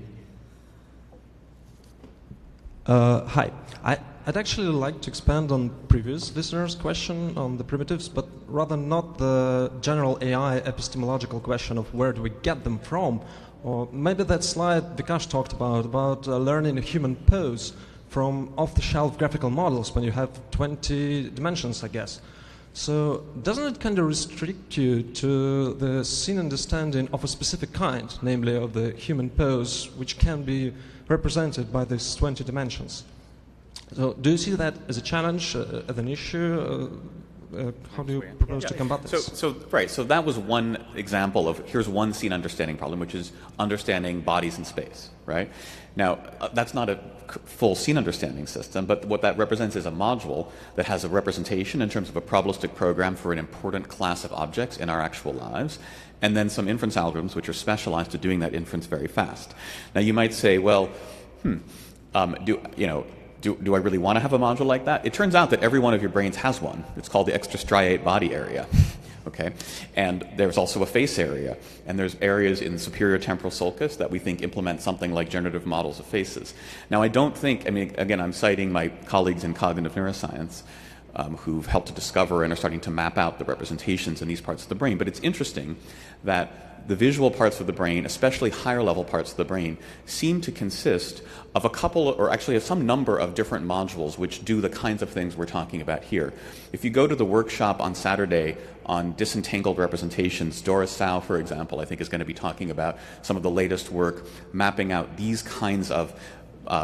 Hi. I'd actually like to expand on previous listeners' question on the primitives, but rather not the general AI epistemological question of where do we get them from, or maybe that slide Vikash talked about learning a human pose from off-the-shelf graphical models when you have 20 dimensions, I guess. So doesn't it kind of restrict you to the scene understanding of a specific kind, namely of the human pose, which can be represented by these 20 dimensions? So do you see that as a challenge, as an issue? How do you propose to combat this? So that was one example of here's one scene understanding problem, which is understanding bodies in space, right? Now, that's not a full scene understanding system, but what that represents is a module that has a representation in terms of a probabilistic program for an important class of objects in our actual lives, and then some inference algorithms which are specialized to doing that inference very fast. Now, you might say, well, do I really want to have a module like that? It turns out that every one of your brains has one. It's called the extrastriate body area. Okay, and there's also a face area, and there's areas in the superior temporal sulcus that we think implement something like generative models of faces. Now, I don't think, again, I'm citing my colleagues in cognitive neuroscience who've helped to discover and are starting to map out the representations in these parts of the brain, but it's interesting that the visual parts of the brain, especially higher level parts of the brain, seem to consist of a couple, or actually of some number of different modules which do the kinds of things we're talking about here. If you go to the workshop on Saturday on disentangled representations, Doris Sau, for example, I think is going to be talking about some of the latest work mapping out these kinds of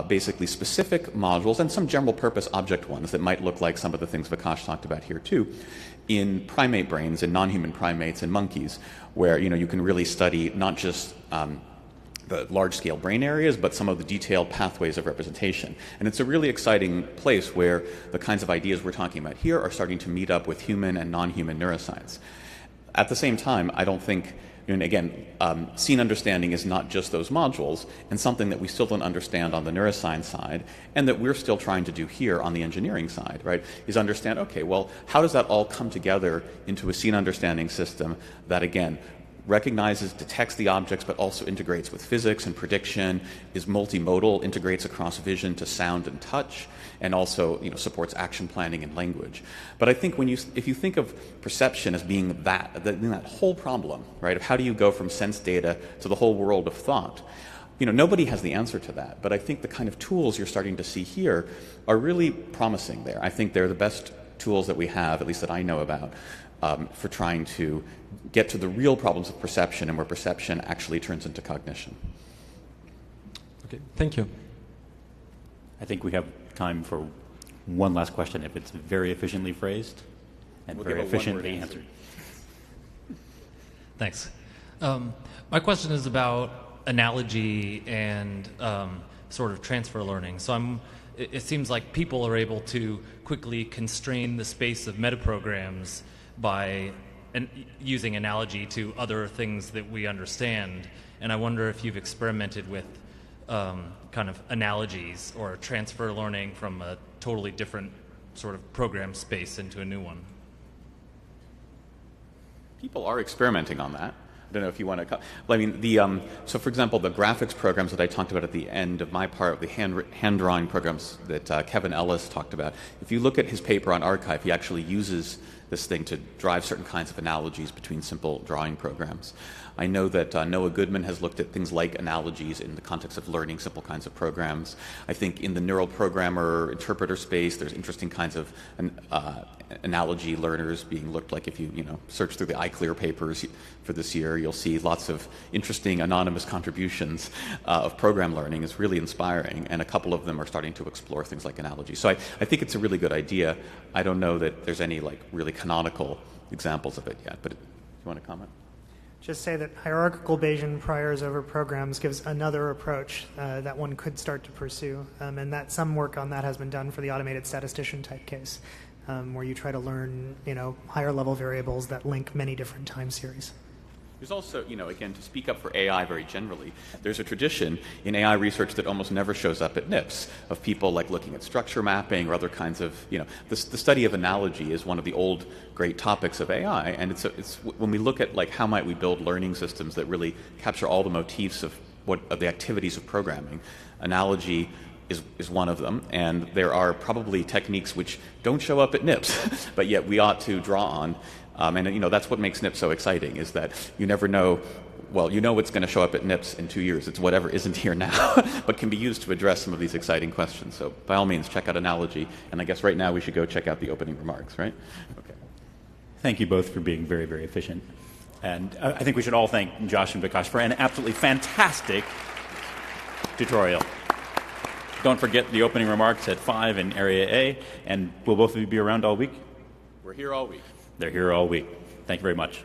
basically specific modules and some general purpose object ones that might look like some of the things Vikash talked about here too, in primate brains, in non-human primates and monkeys, where you can really study not just the large-scale brain areas, but some of the detailed pathways of representation. And it's a really exciting place where the kinds of ideas we're talking about here are starting to meet up with human and non-human neuroscience. At the same time, I don't think, again, scene understanding is not just those modules, and something that we still don't understand on the neuroscience side, and that we're still trying to do here on the engineering side, right, is understand, okay, well, how does that all come together into a scene understanding system that, again, recognizes, detects the objects, but also integrates with physics and prediction, is multimodal, integrates across vision to sound and touch, and also supports action planning and language. But I think if you think of perception as being that whole problem, right, of how do you go from sense data to the whole world of thought, nobody has the answer to that. But I think the kind of tools you're starting to see here are really promising there. I think they're the best tools that we have, at least that I know about, for trying to get to the real problems of perception and where perception actually turns into cognition. Okay, thank you. I think we have time for one last question if it's very efficiently phrased and very efficiently answered. Thanks. My question is about analogy and sort of transfer learning. So it seems like people are able to quickly constrain the space of metaprograms by using analogy to other things that we understand. And I wonder if you've experimented with kind of analogies or transfer learning from a totally different sort of program space into a new one. People are experimenting on that. I don't know if you want to. Well, I mean, so for example, the graphics programs that I talked about at the end of my part, the hand drawing programs that Kevin Ellis talked about. If you look at his paper on Archive, he actually uses this thing to drive certain kinds of analogies between simple drawing programs. I know that Noah Goodman has looked at things like analogies in the context of learning simple kinds of programs. I think in the neural programmer interpreter space, there's interesting kinds of analogy learners being looked like. If you search through the iClear papers for this year, you'll see lots of interesting anonymous contributions of program learning. It's really inspiring, and a couple of them are starting to explore things like analogy. So I think it's a really good idea. I don't know that there's any really canonical examples of it yet, but you want to comment? Just say that hierarchical Bayesian priors over programs gives another approach that one could start to pursue, and that some work on that has been done for the automated statistician type case, where you try to learn, higher level variables that link many different time series. There's also, again, to speak up for AI very generally, there's a tradition in AI research that almost never shows up at NIPS of people looking at structure mapping or other kinds of, the study of analogy is one of the old great topics of AI, and it's when we look at how might we build learning systems that really capture all the motifs of the activities of programming, analogy is one of them, and there are probably techniques which don't show up at NIPS, but yet we ought to draw on. And that's what makes NIPS so exciting, is that you never know, well, what's going to show up at NIPS in 2 years. It's whatever isn't here now, but can be used to address some of these exciting questions. So by all means, check out analogy. And I guess right now we should go check out the opening remarks, right? Okay. Thank you both for being very, very efficient. And I think we should all thank Josh and Vikash for an absolutely fantastic tutorial. Don't forget the opening remarks at 5 in Area A, and will both of you be around all week? We're here all week. They're here all week. Thank you very much.